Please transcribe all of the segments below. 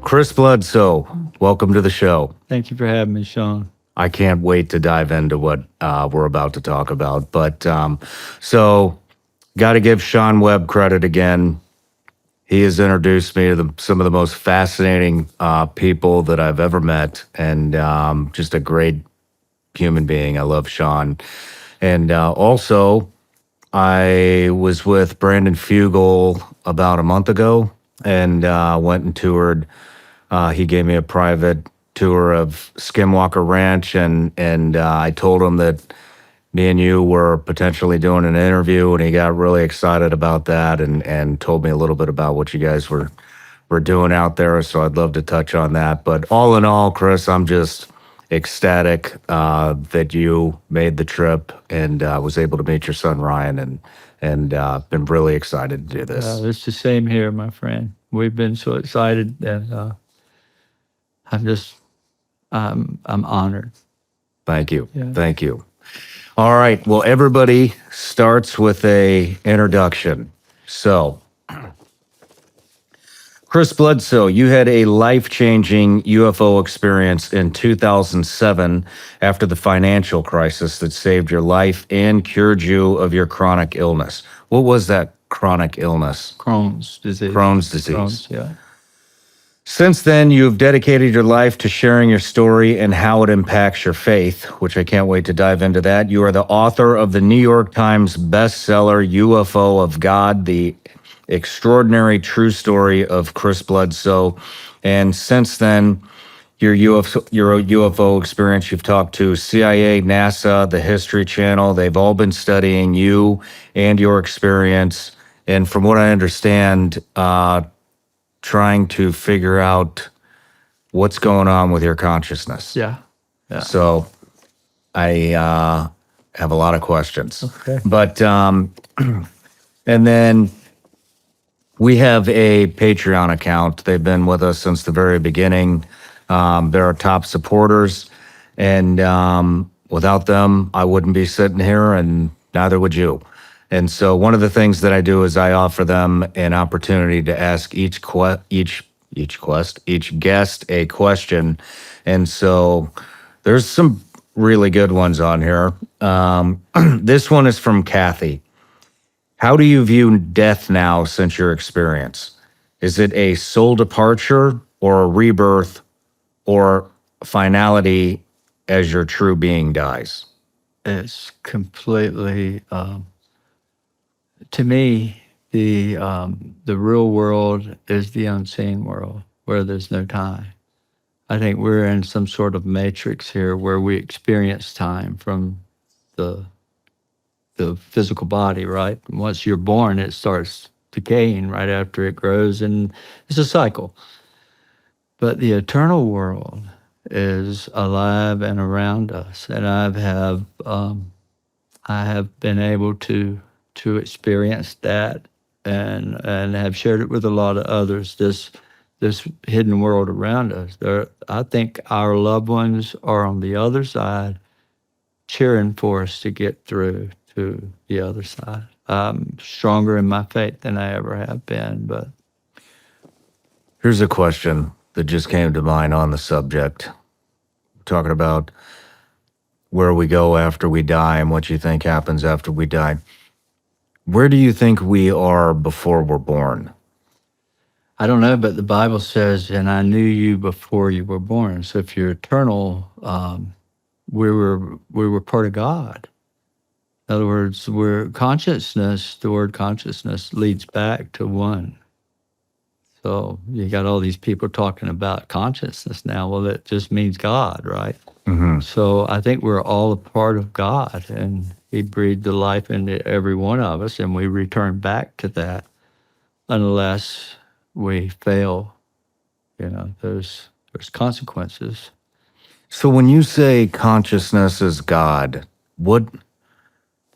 Chris Bledsoe, welcome to the show. Thank you for having me, Shawn. I can't wait to dive into what we're about to talk about. But so, got to give Shawn Webb credit again. He has introduced me to some of the most fascinating people that I've ever met, and just a great human being. I love Shawn. And also, I was with Brandon Fugel about a month ago and went and toured. He gave me a private tour of Skinwalker Ranch, and I told him that me and you were potentially doing an interview, and he got really excited about that and told me a little bit about what you guys were doing out there. So I'd love to touch on that. But all in all, Chris, I'm just ecstatic that you made the trip and was able to meet your son Ryan, and been really excited to do this. It's the same here, my friend. We've been so excited, and I'm honored. Thank you. Yeah. Thank you. All right. Well, everybody starts with a introduction. So, Chris Bledsoe, you had a life-changing UFO experience in 2007 after the financial crisis that saved your life and cured you of your chronic illness. What was that chronic illness? Crohn's disease. Crohn's disease. Crohn's, yeah. Since then, you've dedicated your life to sharing your story and how it impacts your faith, which I can't wait to dive into that. You are the author of the New York Times bestseller, UFO of God, the extraordinary true story of Chris Bledsoe. And since then, your UFO experience, you've talked to CIA, NASA, the History Channel. They've all been studying you and your experience. And from what I understand, trying to figure out what's going on with your consciousness. Yeah. So I have a lot of questions. Okay. But, and then we have a Patreon account. They've been with us since the very beginning. They're our top supporters. And without them, I wouldn't be sitting here, and neither would you. And so one of the things that I do is I offer them an opportunity to ask each guest a question. And so there's some really good ones on here. This one is from Kathy. How do you view death now since your experience? Is it a soul departure or a rebirth or finality as your true being dies? It's completely, to me, the real world is the unseen world where there's no time. I think we're in some sort of matrix here where we experience time from the physical body, right? Once you're born, it starts decaying right after it grows, and it's a cycle. But the eternal world is alive and around us, and I have been able to experience that and have shared it with a lot of others. This hidden world around us. I think our loved ones are on the other side, cheering for us to get through to the other side. I'm stronger in my faith than I ever have been. But here's a question that just came to mind on the subject. Talking about where we go after we die and what you think happens after we die. Where do you think we are before we're born? I don't know, but the Bible says, and I knew you before you were born. So if you're eternal, we were part of God. In other words, the word consciousness leads back to one. So you got all these people talking about consciousness now. Well, that just means God, right? Mm-hmm. So I think we're all a part of God, and He breathed the life into every one of us, and we return back to that unless we fail. There's consequences. So when you say consciousness is God, what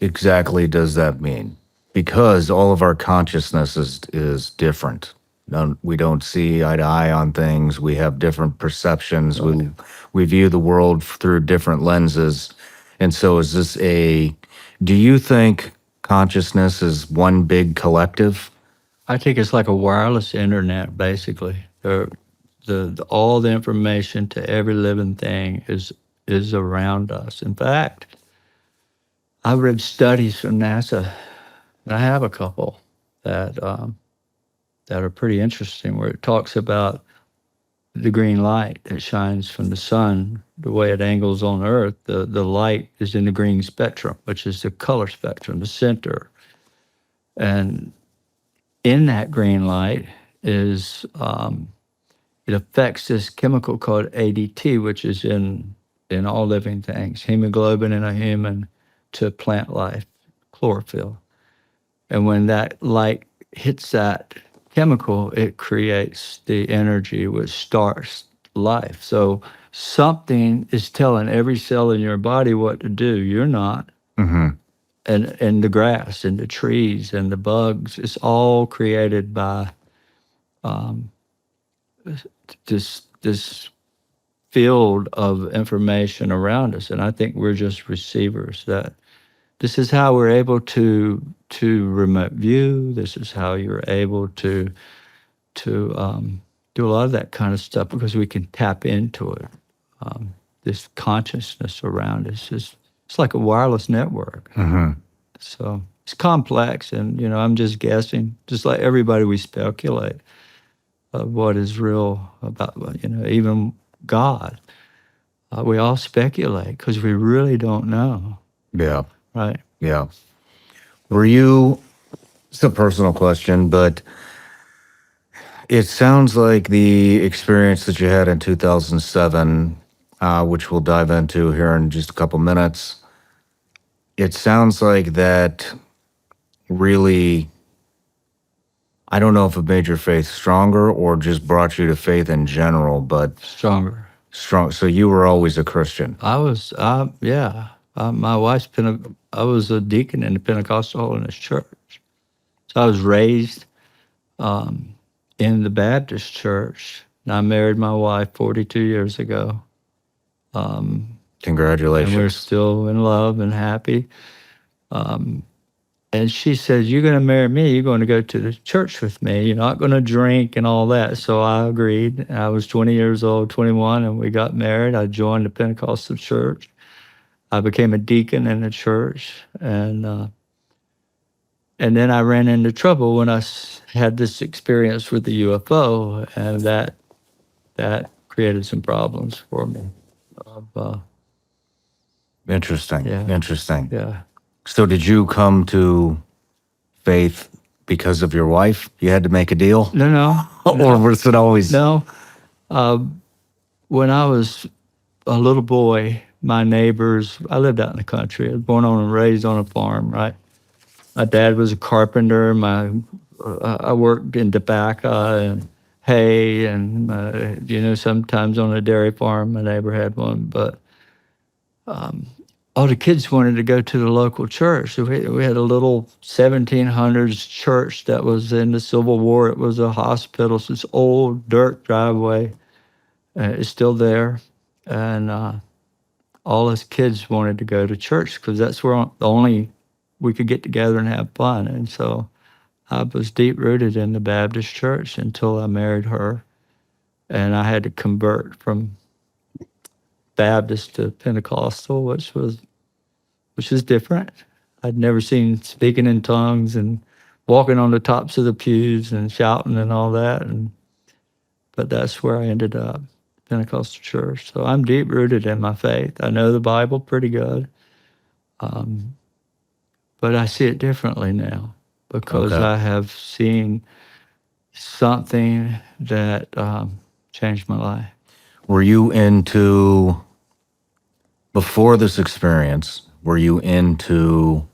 exactly does that mean? Because all of our consciousness is different. We don't see eye to eye on things. We have different perceptions. Right. We view the world through different lenses. And so do you think consciousness is one big collective? I think it's like a wireless internet, basically. The all the information to every living thing is around us. In fact, I read studies from NASA, and I have a couple that are pretty interesting, where it talks about the green light that shines from the sun, the way it angles on Earth. The light is in the green spectrum, which is the color spectrum, the center. And in that green light is it affects this chemical called ADT, which is in all living things, hemoglobin in a human to plant life, chlorophyll. And when that light hits that chemical, it creates the energy which starts life. So something is telling every cell in your body what to do. You're not. Mm-hmm. And the grass and the trees and the bugs, it's all created by this field of information around us. And I think we're just receivers. That this is how we're able to remote view. This is how you're able to do a lot of that kind of stuff, because we can tap into it. This consciousness around us it's like a wireless network. Mm-hmm. So it's complex, and I'm just guessing, just like everybody. We speculate of what is real about, even God. We all speculate because we really don't know. Yeah. Right. Yeah. Were you, it's a personal question, but it sounds like the experience that you had in 2007, which we'll dive into here in just a couple minutes, it sounds like that really, I don't know if it made your faith stronger or just brought you to faith in general, but Stronger. strong. So you were always a Christian. I was, yeah. My wife's I was a deacon in the Pentecostal Holiness Church. So I was raised in the Baptist church. And I married my wife 42 years ago. Congratulations. And we're still in love and happy. And she said, "You're going to marry me. You're going to go to the church with me. You're not going to drink and all that." So I agreed. I was 20 years old, 21, and we got married. I joined the Pentecostal church. I became a deacon in the church. And then I ran into trouble when I had this experience with the UFO, and that created some problems for me. Interesting. Yeah. Interesting. Yeah. So did you come to faith because of your wife? You had to make a deal? No. Or was it always? No. When I was a little boy, my neighbors, I lived out in the country. I was born and raised on a farm, right? My dad was a carpenter. I worked in tobacco and hay, and sometimes on a dairy farm. My neighbor had one, but all the kids wanted to go to the local church. So we had a little 1700s church that was in the Civil War. It was a hospital. It's this old dirt driveway. It's still there, and all us kids wanted to go to church because that's where the only we could get together and have fun. And so I was deep rooted in the Baptist church until I married her, and I had to convert from Baptist to Pentecostal, which is different. I'd never seen speaking in tongues and walking on the tops of the pews and shouting and all that. But that's where I ended up, Pentecostal church. So I'm deep rooted in my faith. I know the Bible pretty good. But I see it differently now because Okay. I have seen something that changed my life. Were you into, before this experience, were you into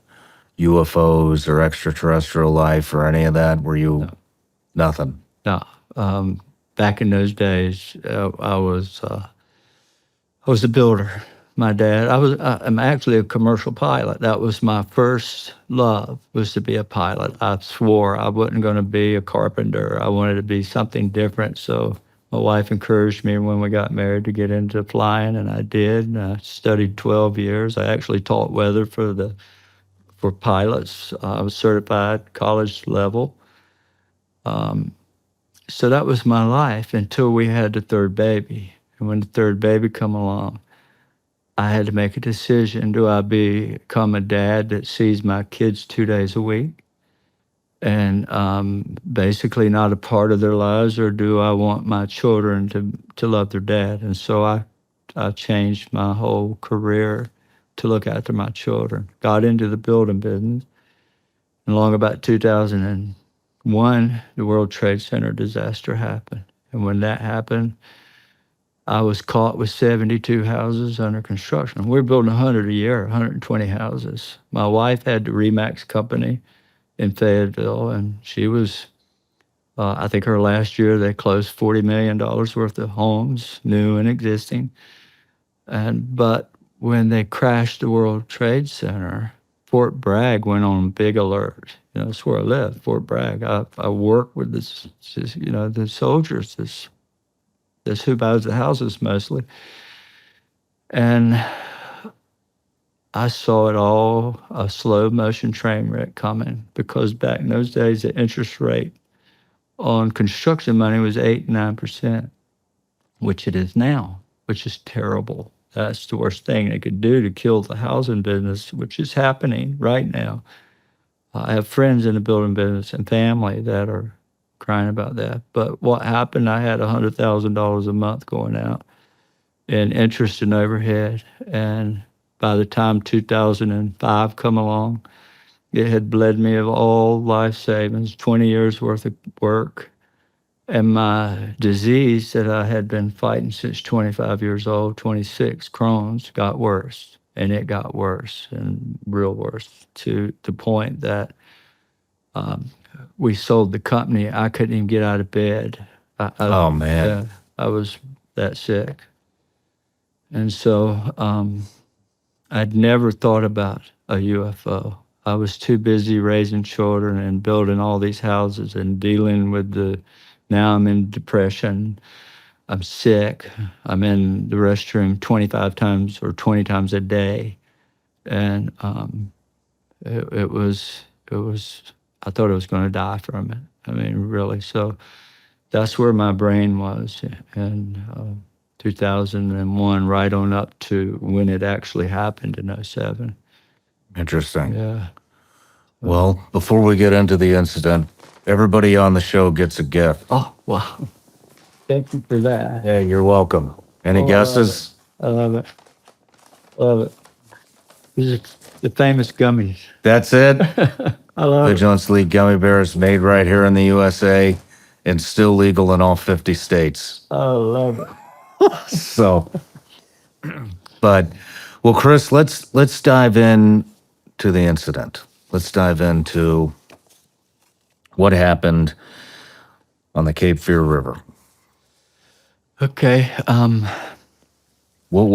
UFOs or extraterrestrial life or any of that? Were you? No. Nothing? No. Back in those days, I was a builder. My dad, I'm actually a commercial pilot. That was my first love, was to be a pilot. I swore I wasn't going to be a carpenter. I wanted to be something different. So my wife encouraged me when we got married to get into flying, and I did. And I studied 12 years. I actually taught weather for pilots. I was certified college level. so that was my life until we had the third baby. And when the third baby come along, I had to make a decision. Do I become a dad that sees my kids 2 days a week and basically not a part of their lives, or do I want my children to love their dad? And so I changed my whole career to look after my children. Got into the building business. And along about 2001, the World Trade Center disaster happened. And when that happened, I was caught with 72 houses under construction. We're building 100 a year, 120 houses. My wife had the Remax company in Fayetteville, and she was, I think her last year, they closed $40 million worth of homes, new and existing. But when they crashed the World Trade Center, Fort Bragg went on big alert. You know, that's where I live, Fort Bragg. I work with the soldiers, this who buys the houses mostly. And I saw it all, a slow motion train wreck coming, because back in those days, the interest rate on construction money was 8, 9%, which it is now, which is terrible. That's the worst thing they could do to kill the housing business, which is happening right now. I have friends in the building business and family that are crying about that. But what happened, I had $100,000 a month going out in interest and overhead. And by the time 2005 come along, it had bled me of all life savings, 20 years worth of work. And my disease that I had been fighting since 25 years old, 26, Crohn's, got worse. And it got worse, and real worse, to the point that we sold the company. I couldn't even get out of bed. Oh, man. Yeah, I was that sick. And so I'd never thought about a UFO. I was too busy raising children and building all these houses and dealing with now I'm in depression. I'm sick. I'm in the restroom 25 times or 20 times a day. And it was, I thought I was going to die from it. I mean, really. So that's where my brain was in 2001, right on up to when it actually happened in '07. Interesting. Yeah. Well, before we get into the incident, everybody on the show gets a gift. Oh, wow. Thank you for that. Yeah, you're welcome. Any guesses? I love it. Love it. These are the famous gummies. That's it? I love it. Vigilance League gummy bears made right here in the USA and still legal in all 50 states. I love it. So, but, well, Chris, let's dive in to the incident. Let's dive into what happened on the Cape Fear River. Okay. What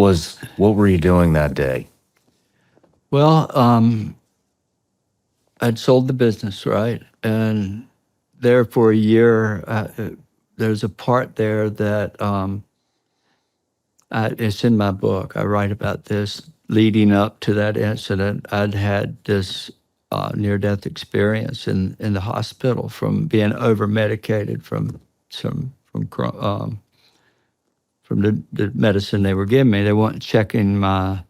were you doing that day? Well, I'd sold the business, right? And there for a year, there's a part there that it's in my book. I write about this. Leading up to that incident, I'd had this near-death experience in the hospital from being over-medicated from the medicine they were giving me. They weren't checking my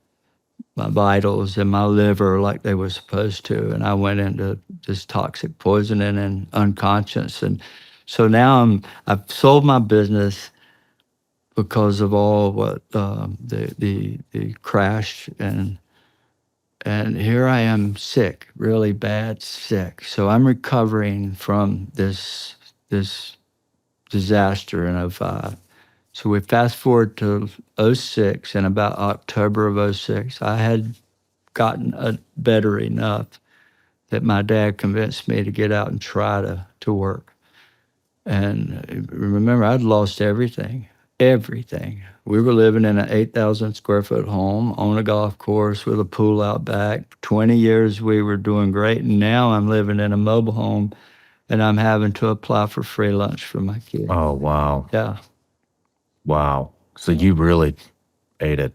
vitals and my liver like they were supposed to, and I went into this toxic poisoning and unconscious. And so now I've sold my business because of all what the crash, and here I am sick, really bad sick. So I'm recovering from this disaster in '05. So we fast forward to '06, and about October of '06, I had gotten better enough that my dad convinced me to get out and try to work. And remember, I'd lost everything. We were living in an 8,000 square foot home on a golf course with a pool out back. 20 years we were doing great, and now I'm living in a mobile home, and I'm having to apply for free lunch for my kids. Oh, wow. Yeah. Wow. So you really ate it.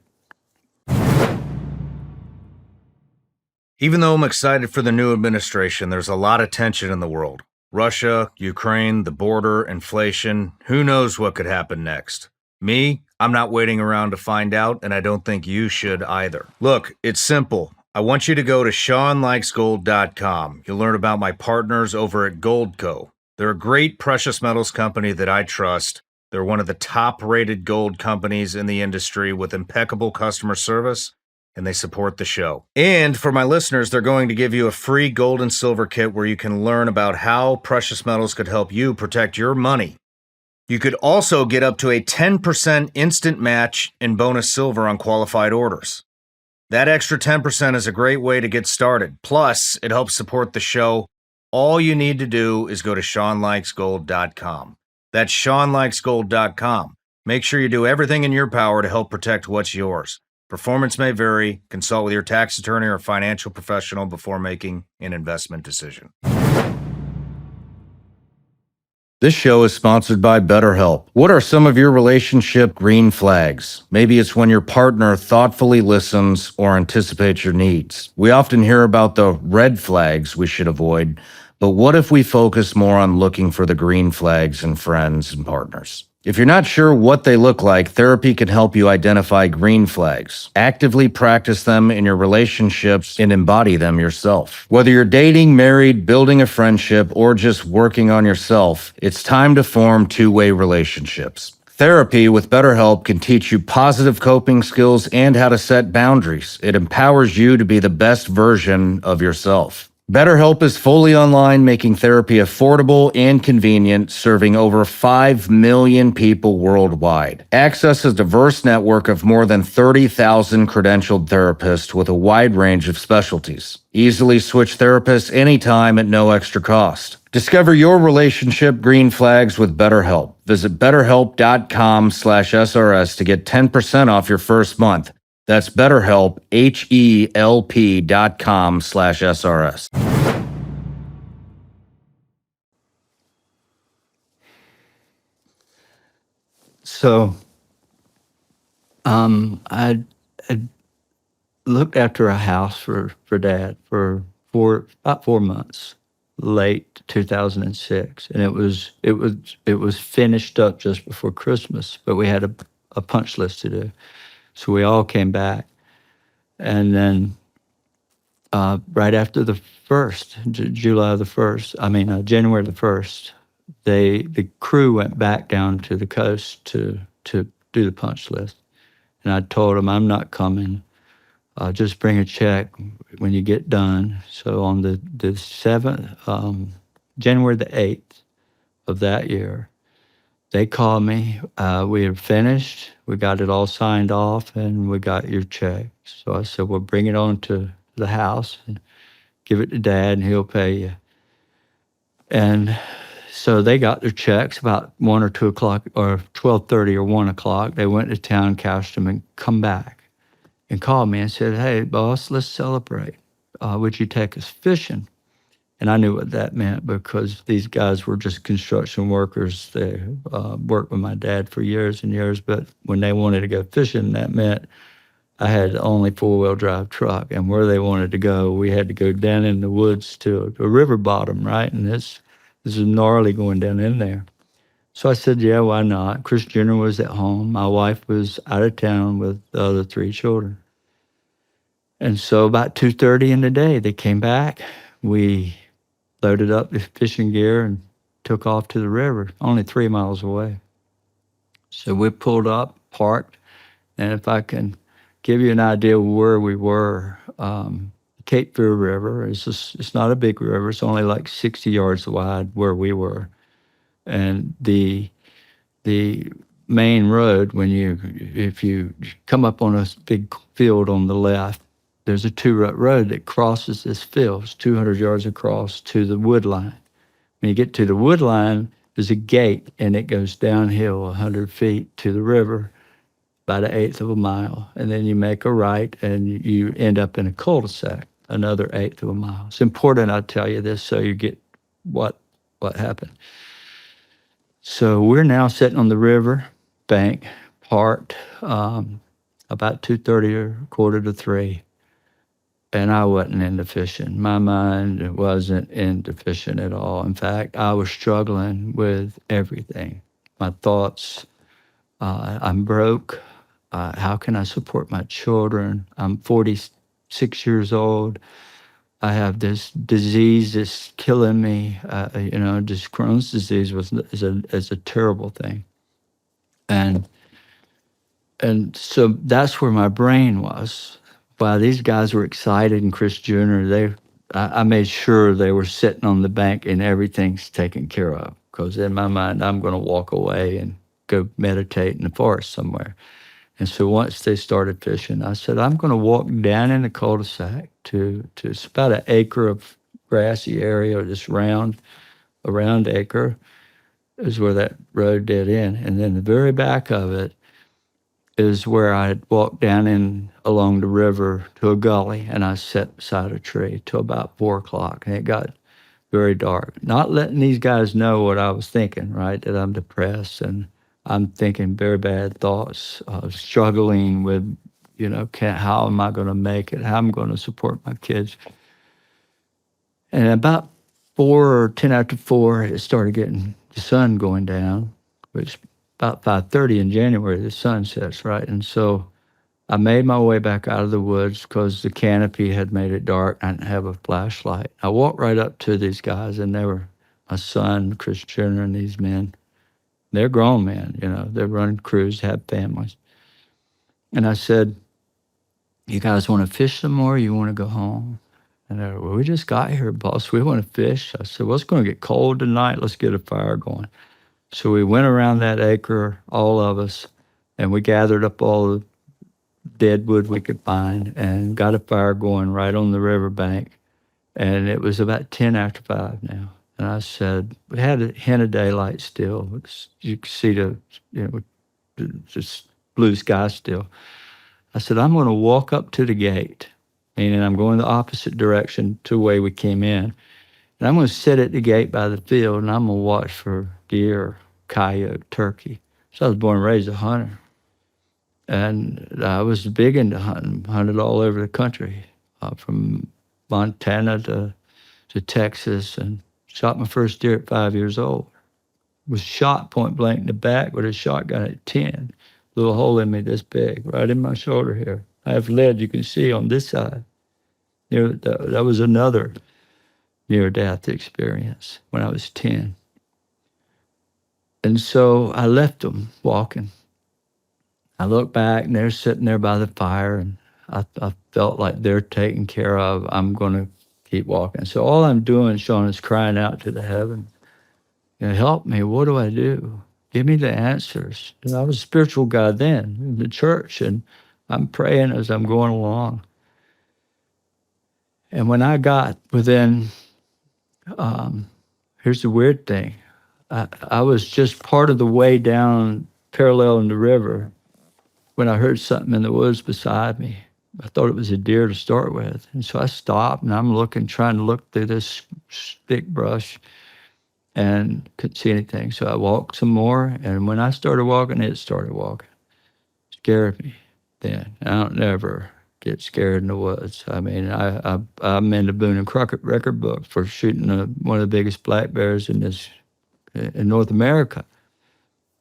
Even though I'm excited for the new administration, there's a lot of tension in the world. Russia, Ukraine, the border, inflation. Who knows what could happen next? Me, I'm not waiting around to find out, and I don't think you should either. Look, it's simple. I want you to go to ShawnLikesGold.com. You'll learn about my partners over at Goldco. They're a great precious metals company that I trust. They're one of the top-rated gold companies in the industry with impeccable customer service, and they support the show. And for my listeners, they're going to give you a free gold and silver kit where you can learn about how precious metals could help you protect your money. You could also get up to a 10% instant match in bonus silver on qualified orders. That extra 10% is a great way to get started. Plus, it helps support the show. All you need to do is go to ShawnLikesGold.com. That's ShawnLikesGold.com. Make sure you do everything in your power to help protect what's yours. Performance may vary. Consult with your tax attorney or financial professional before making an investment decision. This show is sponsored by BetterHelp. What are some of your relationship green flags? Maybe it's when your partner thoughtfully listens or anticipates your needs. We often hear about the red flags we should avoid, but what if we focus more on looking for the green flags in friends and partners? If you're not sure what they look like, therapy can help you identify green flags. Actively practice them in your relationships and embody them yourself. Whether you're dating, married, building a friendship, or just working on yourself, it's time to form two-way relationships. Therapy with BetterHelp can teach you positive coping skills and how to set boundaries. It empowers you to be the best version of yourself. BetterHelp is fully online, making therapy affordable and convenient, serving over 5 million people worldwide. Access a diverse network of more than 30,000 credentialed therapists with a wide range of specialties. Easily switch therapists anytime at no extra cost. Discover your relationship green flags with BetterHelp. Visit BetterHelp.com/SRS to get 10% off your first month. That's BetterHelp, HELP.com/SRS. So, I looked after a house for Dad for about 4 months, late 2006, and it was finished up just before Christmas, but we had a punch list to do, so we all came back, and then right after the first, January the 1st, the crew went back down to the coast to do the punch list. And I told them, I'm not coming. Just bring a check when you get done. So on the 7th, January the 8th of that year, they called me. We had finished. We got it all signed off, and we got your check. So I said, well, bring it on to the house and give it to Dad, and he'll pay you. And so they got their checks about 1 or 2 o'clock, or 12:30 or 1 o'clock. They went to town, cashed them, and come back and called me and said, hey, boss, let's celebrate. Would you take us fishing? And I knew what that meant because these guys were just construction workers. They worked with my dad for years and years, but when they wanted to go fishing, that meant I had the only four-wheel drive truck, and where they wanted to go, we had to go down in the woods to a river bottom, right? And this is gnarly going down in there. So I said, yeah, why not? Chris Jenner was at home. My wife was out of town with the other 3 children. And so about 2:30 in the day, they came back. We loaded up the fishing gear and took off to the river, only 3 miles away. So we pulled up, parked, and if I can give you an idea of where we were, Cape Fear River, it's not a big river. It's only like 60 yards wide where we were. And the main road, if you come up on a big field on the left, there's a 2-rut road that crosses this field. It's 200 yards across to the wood line. When you get to the wood line, there's a gate, and it goes downhill 100 feet to the river, about 1/8 of a mile. And then you make a right, and you end up in a cul-de-sac, another 1/8 of a mile. It's important I tell you this so you get what happened. So we're now sitting on the river bank, parked, about 2:30 or 2:45. And I wasn't into fishing. My mind wasn't into fishing at all. In fact, I was struggling with everything. My thoughts, I'm broke. How can I support my children? I'm 46 years old. I have this disease that's killing me. Just Crohn's disease is a terrible thing. And so that's where my brain was. While these guys were excited and Chris Jr., I made sure they were sitting on the bank and everything's taken care of. Because in my mind, I'm going to walk away and go meditate in the forest somewhere. And so once they started fishing, I said, I'm going to walk down in the cul-de-sac to it's about an acre of grassy area, or this a round acre is where that road dead end. And then the very back of it is where I'd walk down in along the river to a gully, and I sat beside a tree till about 4 o'clock, and it got very dark. Not letting these guys know what I was thinking, right? That I'm depressed and I'm thinking very bad thoughts, struggling with, how am I going to make it? How am I going to support my kids? And about 4 or 10 after 4, it started getting the sun going down, which about 5:30 in January, the sun sets, right? And so I made my way back out of the woods because the canopy had made it dark. I didn't have a flashlight. I walked right up to these guys, and they were my son, Chris Jr., and these men. They're grown men, they run crews, have families. And I said, you guys want to fish some more? Or you want to go home? And they were, well, we just got here, boss. We want to fish. I said, well, it's going to get cold tonight. Let's get a fire going. So we went around that acre, all of us, and we gathered up all the dead wood we could find and got a fire going right on the riverbank. And it was about 10 after 5 now. And I said, we had a hint of daylight still. You could see just blue sky still. I said, I'm going to walk up to the gate, meaning I'm going the opposite direction to the way we came in. And I'm going to sit at the gate by the field, and I'm going to watch for deer, coyote, turkey. So I was born and raised a hunter. And I was big into hunting, hunted all over the country, from Montana to Texas, and shot my first deer at 5 years old. Was shot point blank in the back with a shotgun at 10. Blew a hole in me this big, right in my shoulder here. I have lead, you can see on this side. That was another near-death experience when I was 10. And so I left them walking. I looked back, and they're sitting there by the fire, and I felt like they're taken care of. I'm going to keep walking. So all I'm doing, Shawn, is crying out to the heavens, help me. What do I do? Give me the answers. And I was a spiritual guy then in the church, and I'm praying as I'm going along. And when I got within, here's the weird thing. I was just part of the way down paralleling the river when I heard something in the woods beside me. I thought it was a deer to start with. And so I stopped, and I'm trying to look through this thick brush, and couldn't see anything. So I walked some more, and when I started walking, it started walking. Scared me then. I don't never get scared in the woods. I mean, I'm in the Boone and Crockett record book for shooting one of the biggest black bears in North America.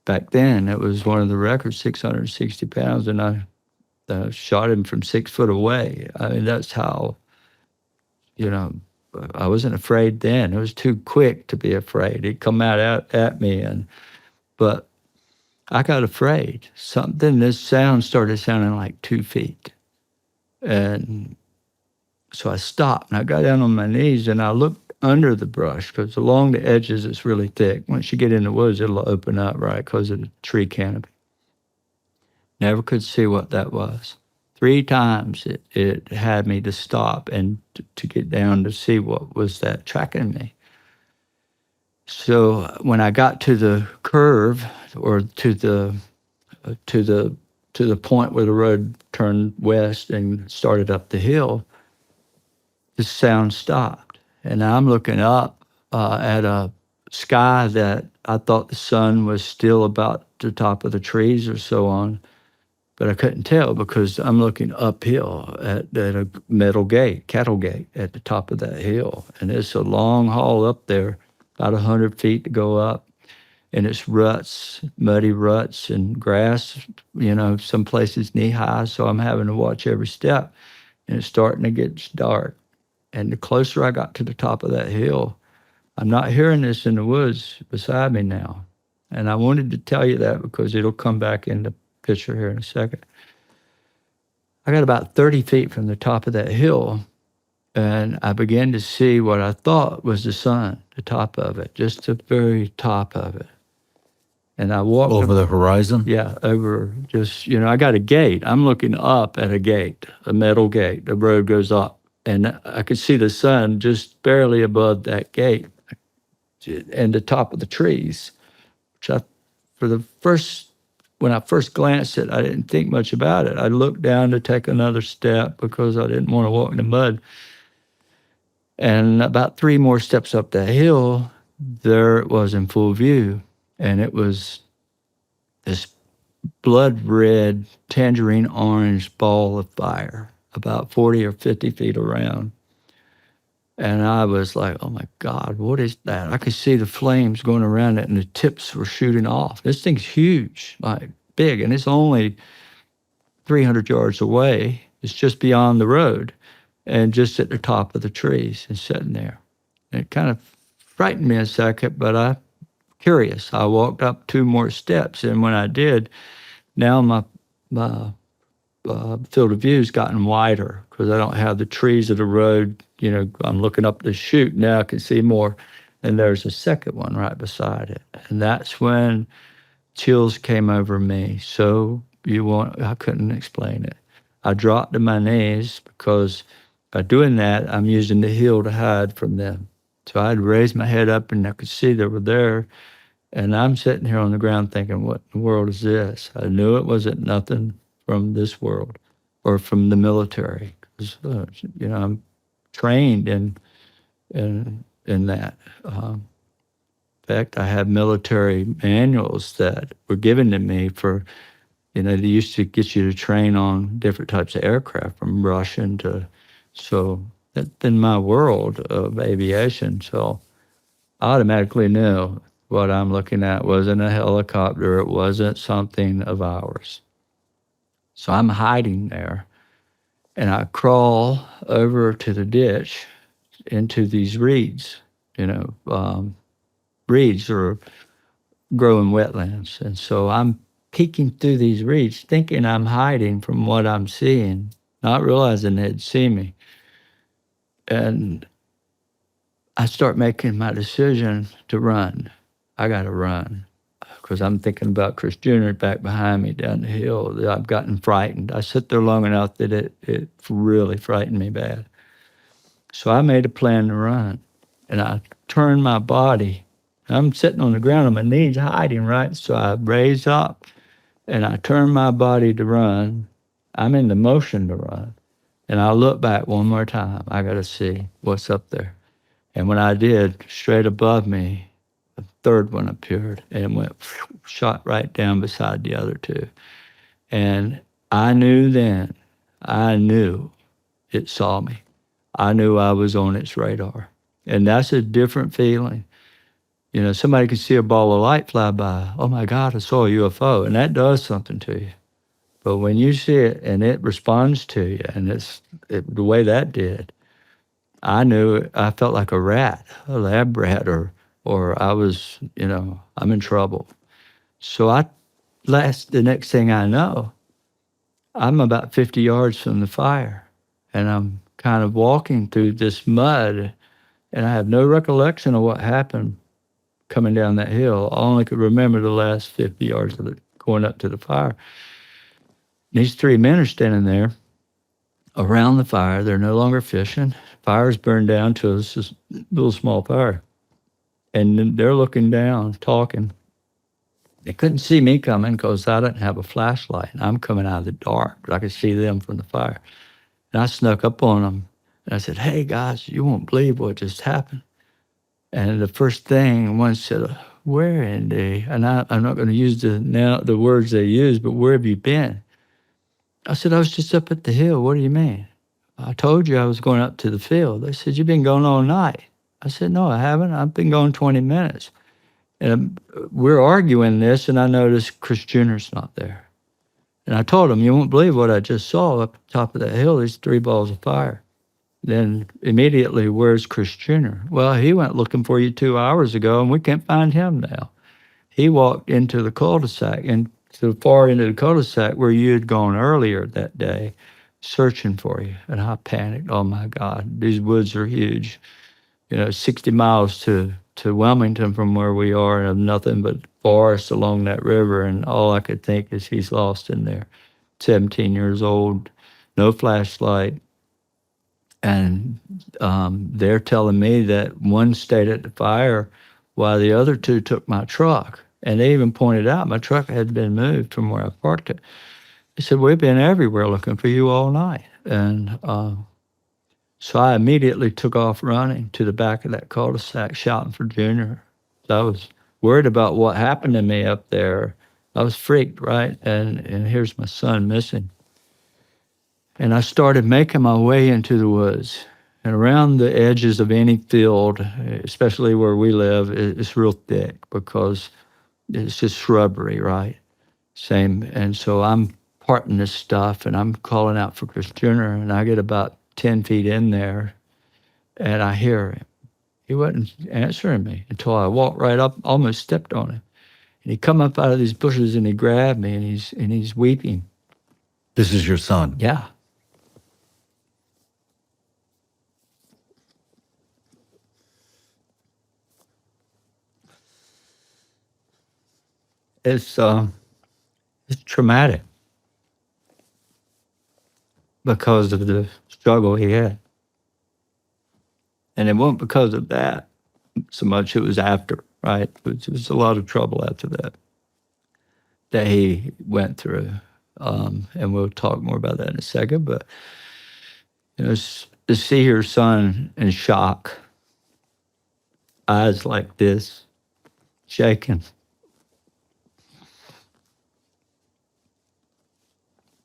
Back then, it was one of the records, 660 pounds, and I shot him from 6 foot away. I mean, that's how, I wasn't afraid then. It was too quick to be afraid. He'd come out at me, but I got afraid. This sound started sounding like 2 feet. And so I stopped, and I got down on my knees, and I looked under the brush, because along the edges it's really thick. Once you get in the woods, it'll open up, right, because of the tree canopy. Never could see what that was. 3 times it had me to stop and to get down to see what was that tracking me. So when I got to the curve, or to the point where the road turned west and started up the hill, the sound stopped. And I'm looking up at a sky that I thought the sun was still about the top of the trees or so on. but I couldn't tell because I'm looking uphill at a metal gate, cattle gate at the top of that hill. And it's a long haul up there, about 100 feet to go up. And it's ruts, muddy ruts and grass, some places knee high. So I'm having to watch every step. And it's starting to get dark. And the closer I got to the top of that hill, I'm not hearing this in the woods beside me now. And I wanted to tell you that because it'll come back in the picture here in a second. I got about 30 feet from the top of that hill, and I began to see what I thought was the sun, the top of it, just the very top of it. And I walked over the horizon? Yeah, over just, I got a gate. I'm looking up at a gate, a metal gate. The road goes up, and I could see the sun just barely above that gate and the top of the trees, which when I first glanced at it, I didn't think much about it. I looked down to take another step because I didn't want to walk in the mud. And about 3 more steps up the hill, there it was in full view. And it was this blood red, tangerine orange ball of fire, about 40 or 50 feet around. And I was like, oh my God, what is that? I could see the flames going around it and the tips were shooting off. This thing's huge, like big, and it's only 300 yards away. It's just beyond the road and just at the top of the trees and sitting there. And it kind of frightened me a second, but I'm curious. I walked up 2 more steps, and when I did, now my field of view's gotten wider because I don't have the trees of the road. I'm looking up the chute now. I can see more, and there's a second one right beside it, and that's when chills came over me. So I couldn't explain it. I dropped to my knees because by doing that, I'm using the hill to hide from them. So I'd raised my head up, and I could see they were there. And I'm sitting here on the ground thinking, what in the world is this? I knew it wasn't nothing from this world or from the military. Because, I'm trained in that. In fact, I have military manuals that were given to me for, they used to get you to train on different types of aircraft, from Russian to, so that's been my world of aviation. So I automatically knew what I'm looking at wasn't a helicopter. It wasn't something of ours. So I'm hiding there, and I crawl over to the ditch into these reeds. Reeds are growing wetlands. And so I'm peeking through these reeds, thinking I'm hiding from what I'm seeing, not realizing they'd see me. And I start making my decision to run. I got to run because I'm thinking about Chris Jr. back behind me down the hill. I've gotten frightened. I sit there long enough that it really frightened me bad. So I made a plan to run, and I turned my body. I'm sitting on the ground on my knees hiding, right? So I raise up, and I turn my body to run. I'm in the motion to run. And I look back one more time. I got to see what's up there. And when I did, straight above me, a third one appeared and went, shot right down beside the other 2. And I knew it saw me. I knew I was on its radar. And that's a different feeling. Somebody can see a ball of light fly by. Oh my God, I saw a UFO. And that does something to you. But when you see it and it responds to you, and the way that did, I knew I felt like a rat, a lab rat, or I was, I'm in trouble. So the next thing I know, I'm about 50 yards from the fire, and I'm kind of walking through this mud, and I have no recollection of what happened coming down that hill. I only could remember the last 50 yards of it going up to the fire. These 3 men are standing there around the fire. They're no longer fishing. Fire's burned down to a little small fire. And they're looking down, talking. They couldn't see me coming because I didn't have a flashlight. And I'm coming out of the dark, but I could see them from the fire. And I snuck up on them, and I said, hey, guys, you won't believe what just happened. And the first thing, one said, where in the, and I'm not going to use the words they use, but where have you been? I said, I was just up at the hill. What do you mean? I told you I was going up to the field. They said, you've been going all night. I said, no, I haven't. I've been going 20 minutes. And we're arguing this, and I noticed Chris Jr.'s not there. And I told him, you won't believe what I just saw up top of that hill, these 3 balls of fire. Then immediately, where's Chris Jr.? Well, he went looking for you 2 hours ago, and we can't find him now. He walked into the cul-de-sac, and to the far end of the cul-de-sac where you had gone earlier that day, searching for you. And I panicked. Oh, my God, these woods are huge. 60 miles to Wilmington from where we are, and nothing but forest along that river. And all I could think is he's lost in there. 17 years old, no flashlight. And they're telling me that one stayed at the fire while the other 2 took my truck. And they even pointed out my truck had been moved from where I parked it. They said, we've been everywhere looking for you all night. And so I immediately took off running to the back of that cul-de-sac, shouting for Junior. So I was worried about what happened to me up there. I was freaked, right? And here's my son missing. And I started making my way into the woods. And around the edges of any field, especially where we live, it's real thick because it's just shrubbery, right? Same. And so I'm parting this stuff, and I'm calling out for Chris Jr., and I get about 10 feet in there, and I hear him. He wasn't answering me until I walked right up, almost stepped on him. And he come up out of these bushes, and he grabbed me, and he's weeping. This is your son? Yeah. It's traumatic because of the struggle he had. And it wasn't because of that so much, it was after, right? It was a lot of trouble after that he went through. And we'll talk more about that in a second. But, to see your son in shock, eyes like this, shaking.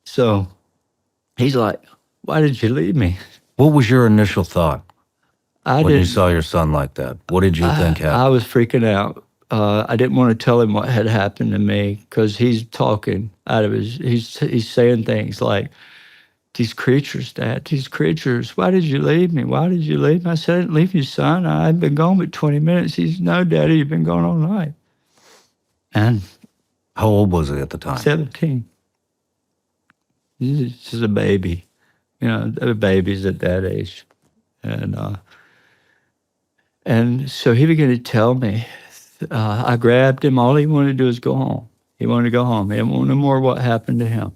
So he's like, why did you leave me? What was your initial thought when you didn't- saw your son like that? What did you think happened? I was freaking out. I didn't want to tell him what had happened to me because he's talking out of he's saying things like, these creatures, Dad, these creatures, why did you leave me? Why did you leave me? I said, I didn't leave you, son. I've been gone but 20 minutes. He said, no, Daddy, you've been gone all night. And How old was he at the time? 17. He's just a baby. They're babies at that age. And so he began to tell me. I grabbed him. All he wanted to do was go home. He wanted to go home. He didn't want no more what happened to him.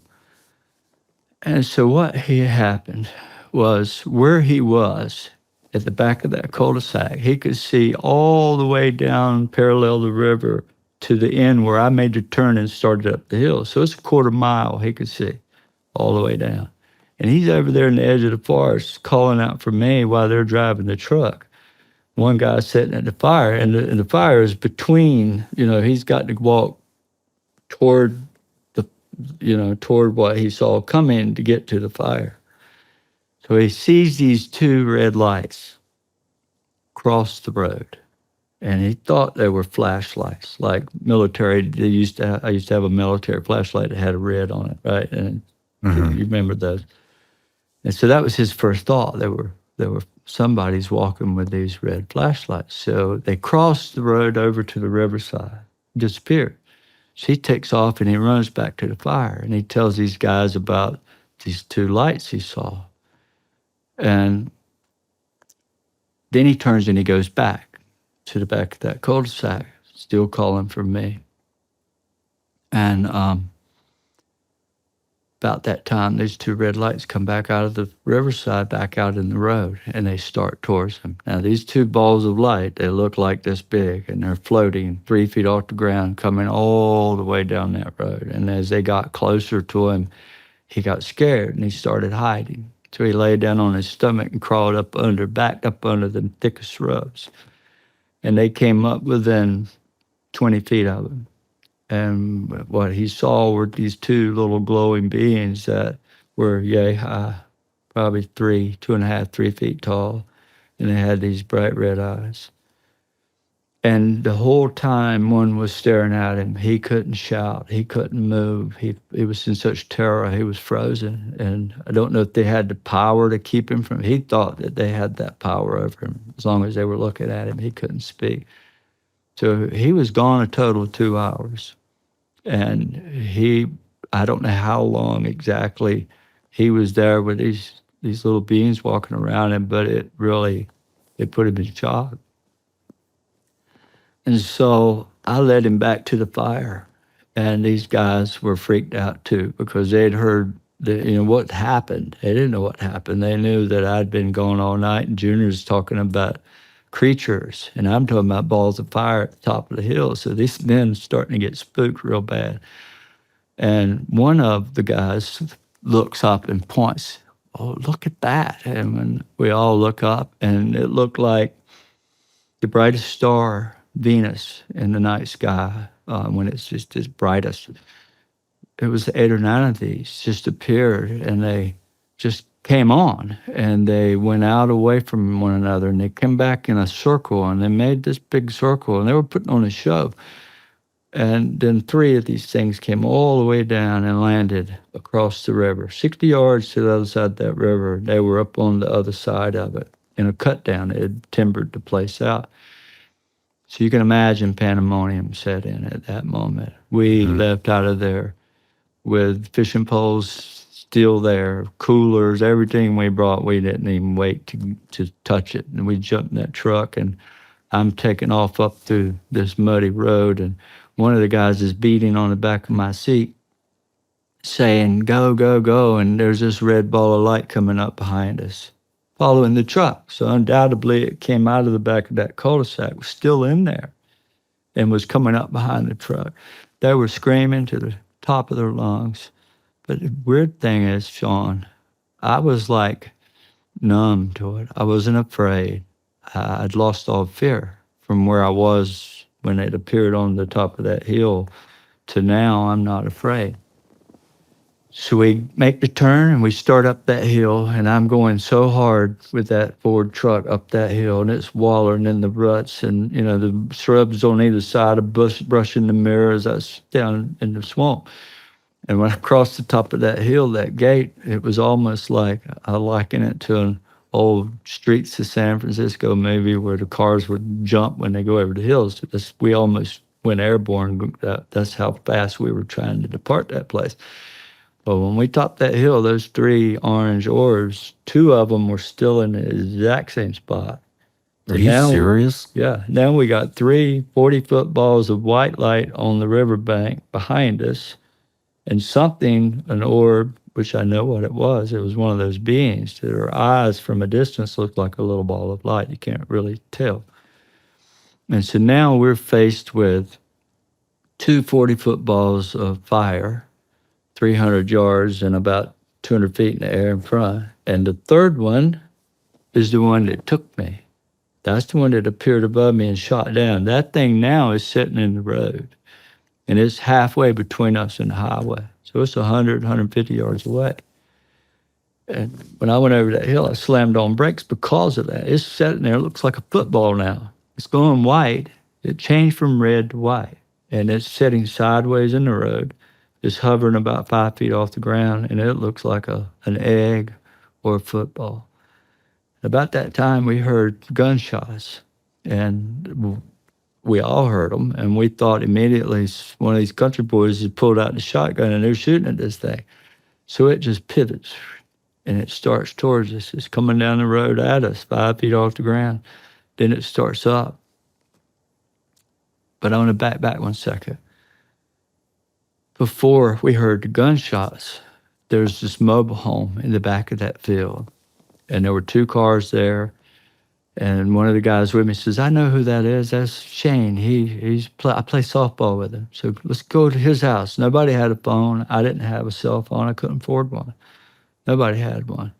And so what happened was where he was at the back of that cul-de-sac, he could see all the way down parallel the river to the end where I made the turn and started up the hill. So it's a quarter mile he could see all the way down. And he's over there in the edge of the forest calling out for me while they're driving the truck. One guy sitting at the fire, and the fire is between, he's got to walk toward toward what he saw coming to get to the fire. So he sees these 2 red lights cross the road, and he thought they were flashlights, like military. I used to have a military flashlight that had a red on it, right? And you remember those. And so that was his first thought. There were somebody's walking with these red flashlights. So they crossed the road over to the riverside, disappeared. So he takes off and he runs back to the fire, and he tells these guys about these 2 lights he saw. And then he turns and he goes back to the back of that cul-de-sac, still calling for me. And about that time, these 2 red lights come back out of the riverside, back out in the road, and they start towards him. Now, these 2 balls of light, they look like this big, and they're floating 3 feet off the ground, coming all the way down that road. And as they got closer to him, he got scared, and he started hiding. So he lay down on his stomach and crawled backed up under the thickest shrubs. And they came up within 20 feet of him. And what he saw were these 2 little glowing beings that were yay high, probably 2.5, 3 feet tall, and they had these bright red eyes. And the whole time one was staring at him. He couldn't shout. He couldn't move. He was in such terror. He was frozen. And I don't know if they had the power to keep him from. He thought that they had that power over him. As long as they were looking at him, he couldn't speak. So he was gone a total of 2 hours. And I don't know how long exactly he was there with these little beings walking around him, but it put him in shock. And so I led him back to the fire, and these guys were freaked out too because they'd heard what happened. They didn't know what happened. They knew that I'd been gone all night, and Junior's talking about creatures, and I'm talking about balls of fire at the top of the hill. So these men starting to get spooked real bad. And one of the guys looks up and points, "Oh, look at that!" And when we all look up, and it looked like the brightest star, Venus, in the night sky, when it's just its brightest. It was 8 or 9 of these just appeared, and they just came on, and they went out away from one another, and they came back in a circle, and they made this big circle, and they were putting on a show. And then 3 of these things came all the way down and landed across the river, 60 yards to the other side of that river. They were up on the other side of it in a cut down. It had timbered the place out. So you can imagine pandemonium set in at that moment. We left out of there with fishing poles still there, coolers, everything we brought. We didn't even wait to touch it. And we jumped in that truck, and I'm taking off up through this muddy road, and one of the guys is beating on the back of my seat saying, "Go, go, go," and there's this red ball of light coming up behind us, following the truck. So undoubtedly it came out of the back of that cul-de-sac, was still in there, and was coming up behind the truck. They were screaming to the top of their lungs. But the weird thing is, Shawn, I was like numb to it. I wasn't afraid. I'd lost all fear from where I was when it appeared on the top of that hill to now I'm not afraid. So we make the turn and we start up that hill, and I'm going so hard with that Ford truck up that hill, and it's wallowing in the ruts, and the shrubs on either side of brushing the mirrors. I was down in the swamp. And when I crossed the top of that hill, that gate, it was almost like, I liken it to an old Streets of San Francisco movie where the cars would jump when they go over the hills. We almost went airborne. That's how fast we were trying to depart that place. But when we topped that hill, those 3 orange orbs, 2 of them were still in the exact same spot. Are you serious? Yeah. Now we got 3 40-foot balls of white light on the riverbank behind us, and an orb, which I know what it was. It was one of those beings. Their eyes from a distance looked like a little ball of light. You can't really tell. And so now we're faced with 2 40-foot balls of fire, 300 yards and about 200 feet in the air in front. And the third one is the one that took me. That's the one that appeared above me and shot down. That thing now is sitting in the road, and it's halfway between us and the highway. So it's 100, 150 yards away. And when I went over that hill, I slammed on brakes because of that. It's sitting there, it looks like a football now. It's going white. It changed from red to white, and it's sitting sideways in the road. It's hovering about 5 feet off the ground, and it looks like an egg or a football. About that time, we heard gunshots, and we all heard them, and we thought immediately one of these country boys had pulled out the shotgun, and they're shooting at this thing. So it just pivots, and it starts towards us. It's coming down the road at us, 5 feet off the ground. Then it starts up. But I want to back 1 second. Before we heard the gunshots, there's this mobile home in the back of that field, and there were 2 cars there. And one of the guys with me says, "I know who that is. That's Shane. I play softball with him. So let's go to his house." Nobody had a phone. I didn't have a cell phone. I couldn't afford one. Nobody had one.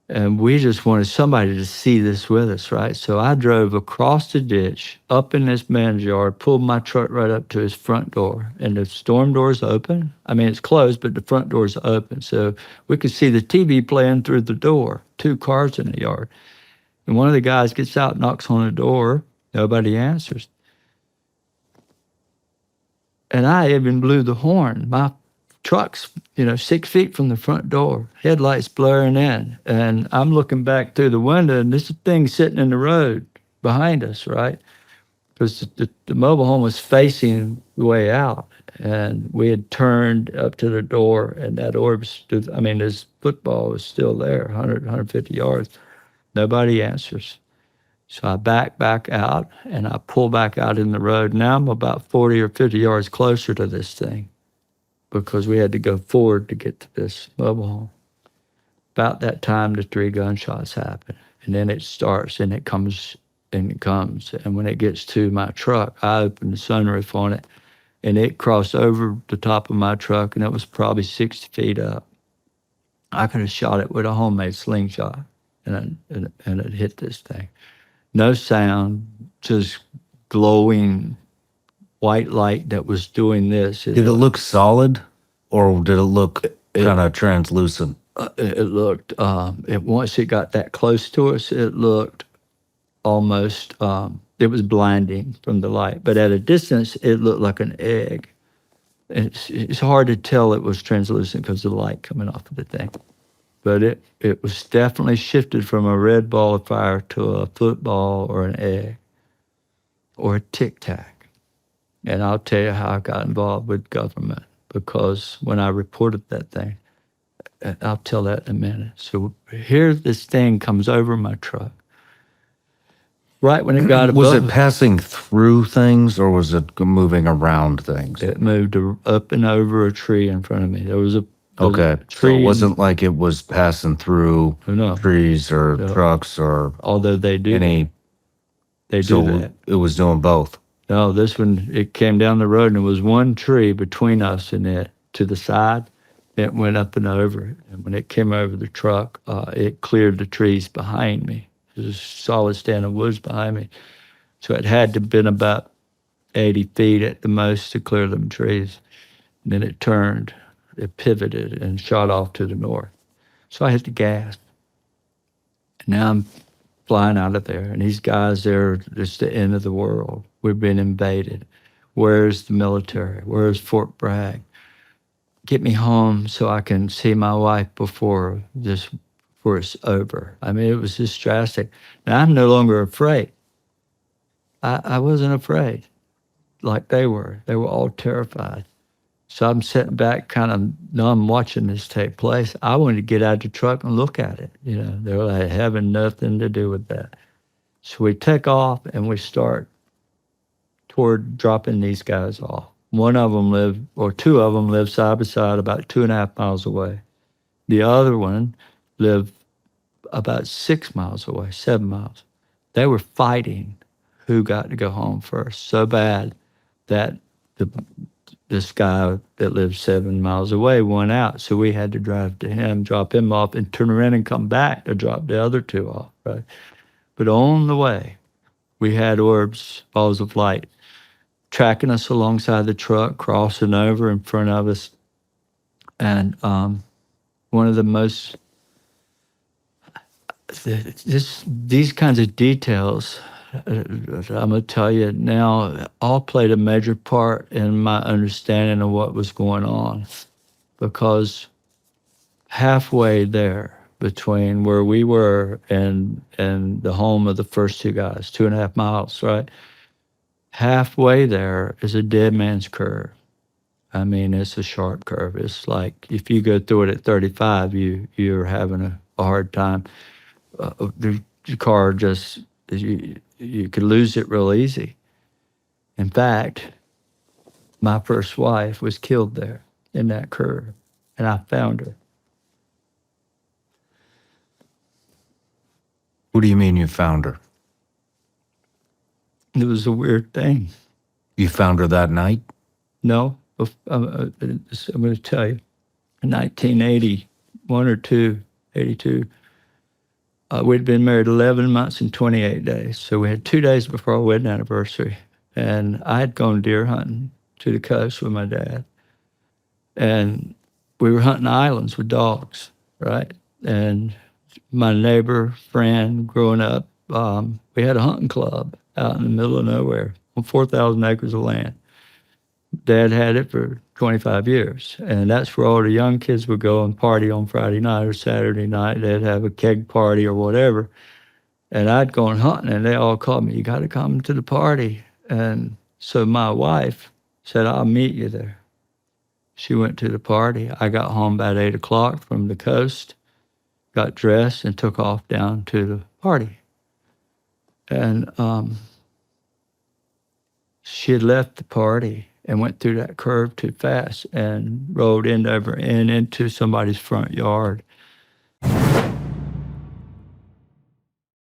And we just wanted somebody to see this with us, right? So I drove across the ditch, up in this man's yard, pulled my truck right up to his front door, and the storm door's open. I mean, it's closed, but the front door's open. So we could see the TV playing through the door, 2 cars in the yard. And one of the guys gets out, knocks on the door. Nobody answers. And I even blew the horn. My truck's, 6 feet from the front door, headlights blaring in. And I'm looking back through the window, and this thing's sitting in the road behind us, right? Because the mobile home was facing the way out. And we had turned up to the door, and that orbs, this football was still there, 150 yards. Nobody answers. So I back out, and I pull back out in the road. Now I'm about 40 or 50 yards closer to this thing because we had to go forward to get to this mobile home. About that time, the 3 gunshots happen, and then it starts, and it comes, and it comes. And when it gets to my truck, I open the sunroof on it, and it crossed over the top of my truck, and it was probably 60 feet up. I could have shot it with a homemade slingshot, and it hit this thing. No sound, just glowing white light that was doing this. Did it look solid, or did it look kind of translucent? It looked, once it got that close to us, it looked almost, it was blinding from the light. But at a distance, it looked like an egg. It's hard to tell it was translucent because of the light coming off of the thing. But it was definitely shifted from a red ball of fire to a football or an egg or a tic-tac. And I'll tell you how I got involved with government, because when I reported that thing, I'll tell that in a minute. So here this thing comes over my truck. Right when it got above. Was it passing through things, or was it moving around things? It moved up and over a tree in front of me. There was a Okay, so it wasn't like it was passing through trees or trucks or although they do any. They so do that. It was doing both. No, this one, it came down the road, and there was one tree between us and it to the side. It went up and over it. And when it came over the truck, it cleared the trees behind me. There's a solid stand of woods behind me. So it had to have been about 80 feet at the most to clear them trees. And then it turned, it pivoted and shot off to the north. So I hit the gas. And now I'm flying out of there. And these guys, it's the end of the world. We've been invaded. Where's the military? Where's Fort Bragg? Get me home so I can see my wife before it's over. I mean, it was just drastic. Now, I'm no longer afraid. I wasn't afraid like they were. They were all terrified. So I'm sitting back kind of numb watching this take place. I wanted to get out of the truck and look at it. They were like having nothing to do with that. So we take off and we start toward dropping these guys off. One of them lived, or 2 of them lived side by side about 2.5 miles away. The other one lived about 6 miles away, 7 miles. They were fighting who got to go home first so bad that this guy that lived 7 miles away went out. So we had to drive to him, drop him off, and turn around and come back to drop the other 2 off, right? But on the way, we had orbs, balls of light, tracking us alongside the truck, crossing over in front of us. And one of the most, these kinds of details, I'm going to tell you now, all played a major part in my understanding of what was going on. Because halfway there, between where we were and the home of the first 2 guys, 2.5 miles, right? Halfway there is a dead man's curve. I mean, it's a sharp curve. It's like if you go through it at 35, you're having a hard time. The car just, you could lose it real easy. In fact, my first wife was killed there in that curve, and I found her. What do you mean you found her? It was a weird thing. You found her that night? No, I'm going to tell you. In 1981 or 82, We'd been married 11 months and 28 days. So we had 2 days before our wedding anniversary. And I had gone deer hunting to the coast with my dad. And we were hunting islands with dogs, right? And my neighbor, friend, growing up, we had a hunting club out in the middle of nowhere on 4,000 acres of land. Dad had it for 25 years, and that's where all the young kids would go and party on Friday night or Saturday night. They'd have a keg party or whatever, and I'd go hunting, and they all called me, "You got to come to the party." And so my wife said, "I'll meet you there." She went to the party. I got home about 8 o'clock from the coast, got dressed, and took off down to the party. And she had left the party and went through that curve too fast and rolled into somebody's front yard.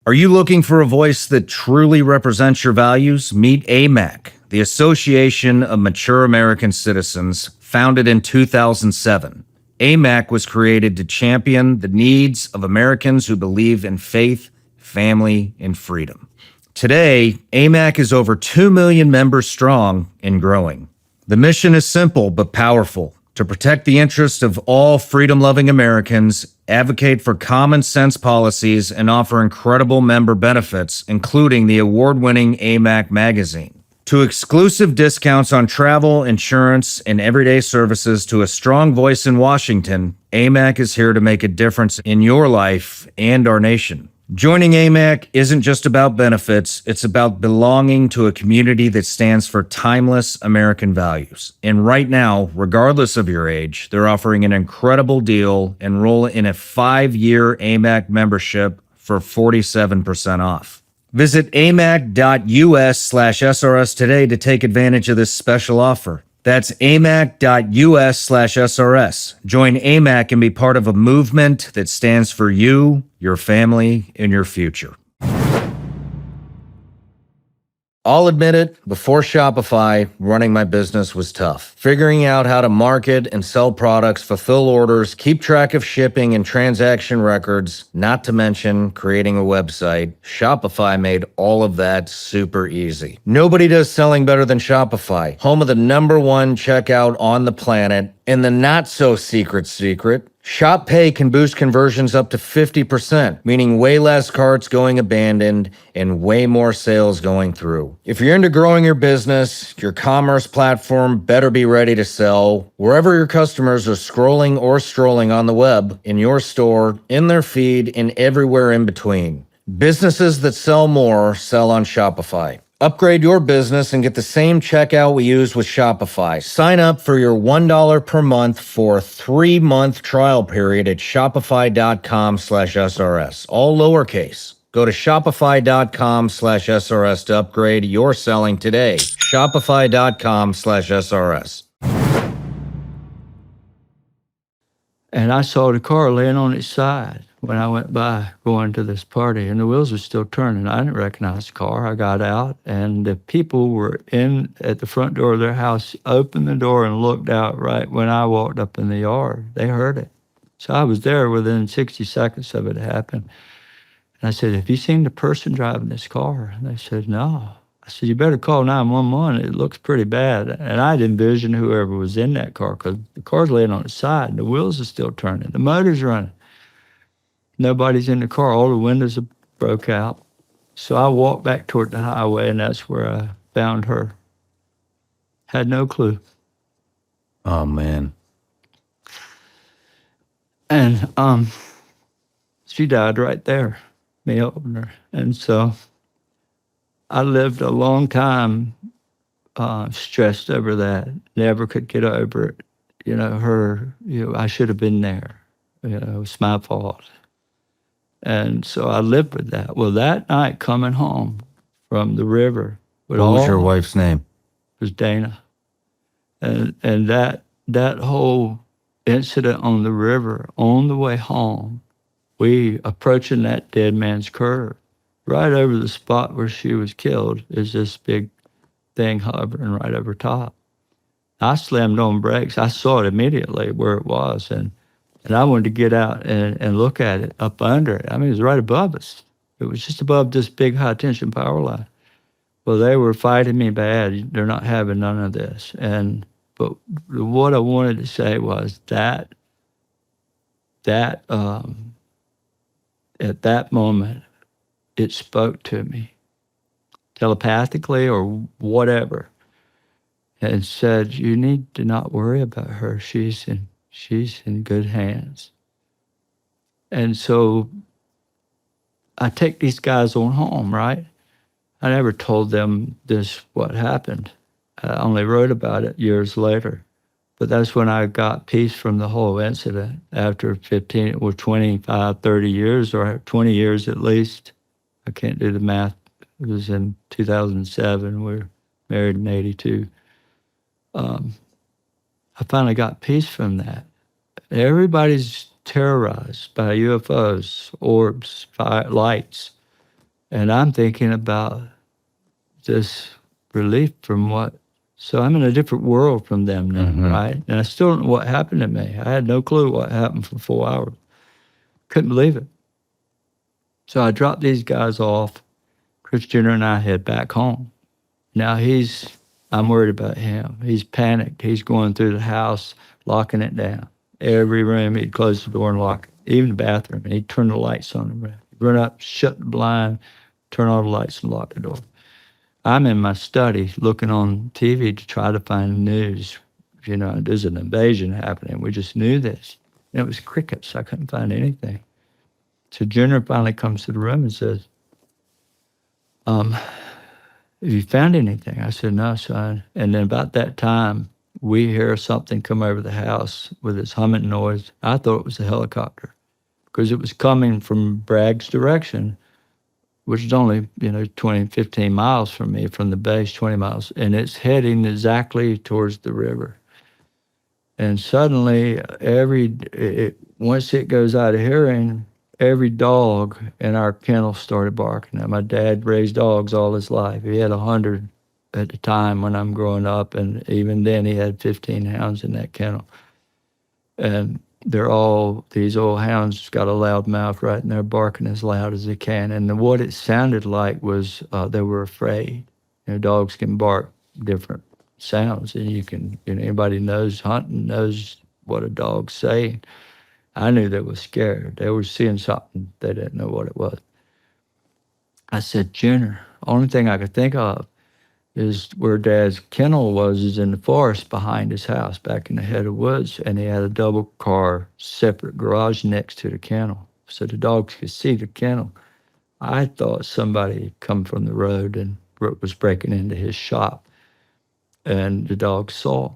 Are you looking for a voice that truly represents your values? Meet AMAC, the Association of Mature American Citizens, founded in 2007. AMAC was created to champion the needs of Americans who believe in faith, family, and freedom. Today, AMAC is over 2 million members strong and growing. The mission is simple but powerful: to protect the interests of all freedom-loving Americans, advocate for common sense policies, and offer incredible member benefits, including the award-winning AMAC magazine. To exclusive discounts on travel, insurance, and everyday services, to a strong voice in Washington, AMAC is here to make a difference in your life and our nation. Joining AMAC isn't just about benefits, it's about belonging to a community that stands for timeless American values. And right now, regardless of your age, they're offering an incredible deal. Enroll in a 5-year AMAC membership for 47% off. Visit amac.us/SRS today to take advantage of this special offer. That's amac.us/SRS. Join AMAC and be part of a movement that stands for you, your family, and your future. I'll admit it, before Shopify, running my business was tough. Figuring out how to market and sell products, fulfill orders, keep track of shipping and transaction records, not to mention creating a website. Shopify made all of that super easy. Nobody does selling better than Shopify, home of the #1 checkout on the planet. And the not-so-secret secret, Shop Pay can boost conversions up to 50%, meaning way less carts going abandoned and way more sales going through. If you're into growing your business, your commerce platform better be ready to sell wherever your customers are scrolling or strolling on the web, in your store, in their feed, and everywhere in between. Businesses that sell more sell on Shopify. Upgrade your business and get the same checkout we use with Shopify. Sign up for your $1 per month for a 3-month trial period at shopify.com/SRS, all lowercase. Go to shopify.com/SRS to upgrade your selling today. Shopify.com/SRS. And I saw the car laying on its side when I went by going to this party, and the wheels were still turning. I didn't recognize the car. I got out, and the people were in at the front door of their house, opened the door and looked out right when I walked up in the yard. They heard it. So I was there within 60 seconds of it happened. And I said, "Have you seen the person driving this car?" And they said, "No." I said, "You better call 911. It looks pretty bad." And I'd envision whoever was in that car, because the car's laying on its side, and the wheels are still turning. The motor's running. Nobody's in the car. All the windows are broke out. So I walked back toward the highway, and that's where I found her. Had no clue. Oh, man. And she died right there, me holding her. And so I lived a long time stressed over that. Never could get over it. I should have been there. It was my fault. And so I lived with that. Well, that night coming home from the river. What was your wife's name? It was Dana. And that whole incident on the river, on the way home, we approaching that dead man's curve, right over the spot where she was killed is this big thing hovering right over top. I slammed on brakes. I saw it immediately where it was, and And I wanted to get out and look at it up under it. I mean, it was right above us. It was just above this big high tension power line. Well, they were fighting me bad. They're not having none of this. But what I wanted to say was that at that moment, it spoke to me telepathically or whatever, and said, "You need to not worry about her. She's in good hands." And so I take these guys on home, right? I never told them this, what happened. I only wrote about it years later. But that's when I got peace from the whole incident after 15 or 25, 30 years, or 20 years at least. I can't do the math. It was in 2007. We were married in 82. I finally got peace from that. Everybody's terrorized by UFOs, orbs, fire, lights. And I'm thinking about this relief from what. So I'm in a different world from them now, right? And I still don't know what happened to me. I had no clue what happened for 4 hours. Couldn't believe it. So I dropped these guys off. Chris Jenner and I head back home. Now I'm worried about him. He's panicked. He's going through the house, locking it down. Every room, he'd close the door and lock it, even the bathroom, and he'd turn the lights on and run up, shut the blind, turn all the lights and lock the door. I'm in my study looking on TV to try to find news. You know, there's an invasion happening. We just knew this. And it was crickets. I couldn't find anything. So Jenner finally comes to the room and says, have you found anything? I said, no, son. And then about that time, we hear something come over the house with this humming noise. I thought it was a helicopter because it was coming from Bragg's direction, which is only, 20, 15 miles from me, from the base, 20 miles. And it's heading exactly towards the river. And suddenly, once it goes out of hearing, every dog in our kennel started barking. Now, my dad raised dogs all his life. He had 100 at the time when I'm growing up, and even then he had 15 hounds in that kennel. And these old hounds got a loud mouth, right, and they're barking as loud as they can. And what it sounded like was they were afraid. Dogs can bark different sounds, and anybody knows hunting knows what a dog's saying. I knew they were scared. They were seeing something. They didn't know what it was. I said, Jenner, only thing I could think of is where Dad's kennel was is in the forest behind his house, back in the head of woods, and he had a double car separate garage next to the kennel, so the dogs could see the kennel. I thought somebody had come from the road and was breaking into his shop, and the dogs saw.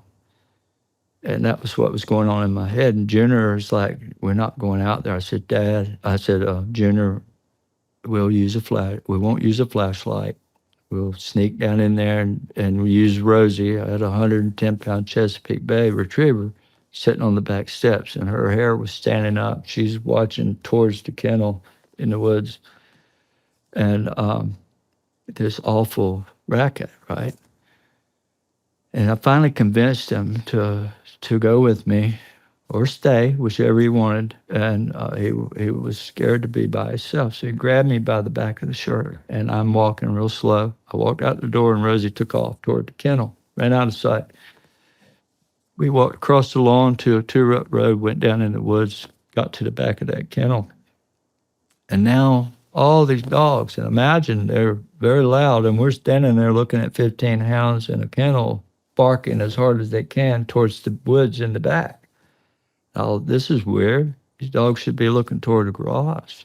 And that was what was going on in my head. And Jenner was like, we're not going out there. I said, Dad, Jenner, we won't use a flashlight. We'll sneak down in there and we use Rosie. I had a 110-pound Chesapeake Bay retriever sitting on the back steps, and her hair was standing up. She's watching towards the kennel in the woods. And this awful racket, right? And I finally convinced him to go with me or stay, whichever he wanted. And he was scared to be by himself. So he grabbed me by the back of the shirt, and I'm walking real slow. I walked out the door, and Rosie took off toward the kennel, ran out of sight. We walked across the lawn to a two-rut road, went down in the woods, got to the back of that kennel. And now all these dogs, and imagine they're very loud, and we're standing there looking at 15 hounds in a kennel, barking as hard as they can towards the woods in the back. Oh, this is weird. These dogs should be looking toward the garage.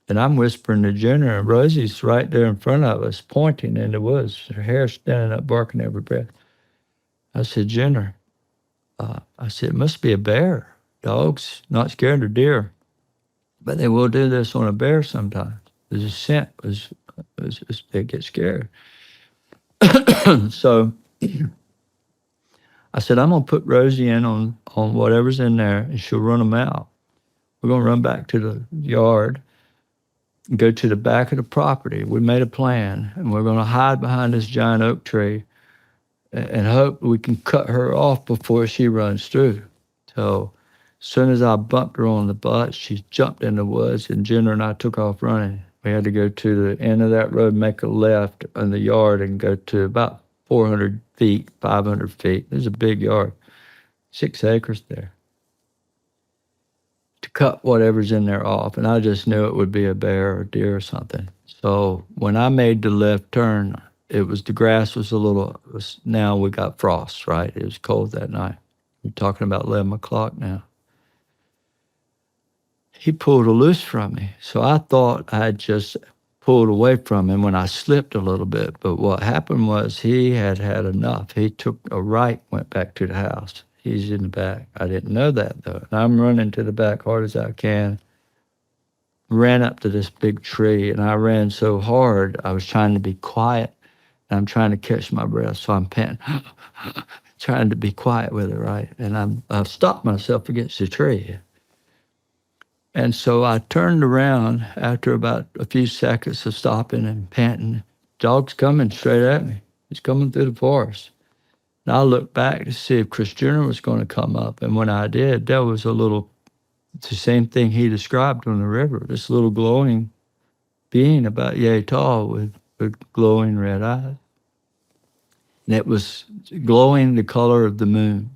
And I'm whispering to Jenner, and Rosie's right there in front of us, pointing in the woods, her hair standing up, barking every breath. I said, Jenner, it must be a bear. Dogs not scared of deer, but they will do this on a bear sometimes. There's a scent, they get scared. So I said, I'm going to put Rosie in on whatever's in there, and she'll run them out. We're going to run back to the yard and go to the back of the property. We made a plan, and we're going to hide behind this giant oak tree and hope we can cut her off before she runs through. So As soon as I bumped her on the butt, she jumped in the woods, and Jenner and I took off running. We had to go to the end of that road, make a left in the yard, and go to about 400 feet, 500 feet. There's a big yard, 6 acres there, to cut whatever's in there off. And I just knew it would be a bear or deer or something. So when I made the left turn, the grass was a little, now we got frost, right? It was cold that night. We're talking about 11 o'clock now. He pulled a loose from me. So I thought I had just pulled away from him when I slipped a little bit. But what happened was he had had enough. He took a right, went back to the house. He's in the back. I didn't know that, though. And I'm running to the back hard as I can. Ran up to this big tree, and I ran so hard, I was trying to be quiet, and I'm trying to catch my breath, so I'm panting, trying to be quiet with it, right? And I've stopped myself against the tree. And so I turned around after about a few seconds of stopping and panting. Dog's coming straight at me. He's coming through the forest. And I looked back to see if Chris Jenner was going to come up. And when I did, there was the same thing he described on the river, this little glowing being about yay tall with glowing red eyes. And it was glowing the color of the moon.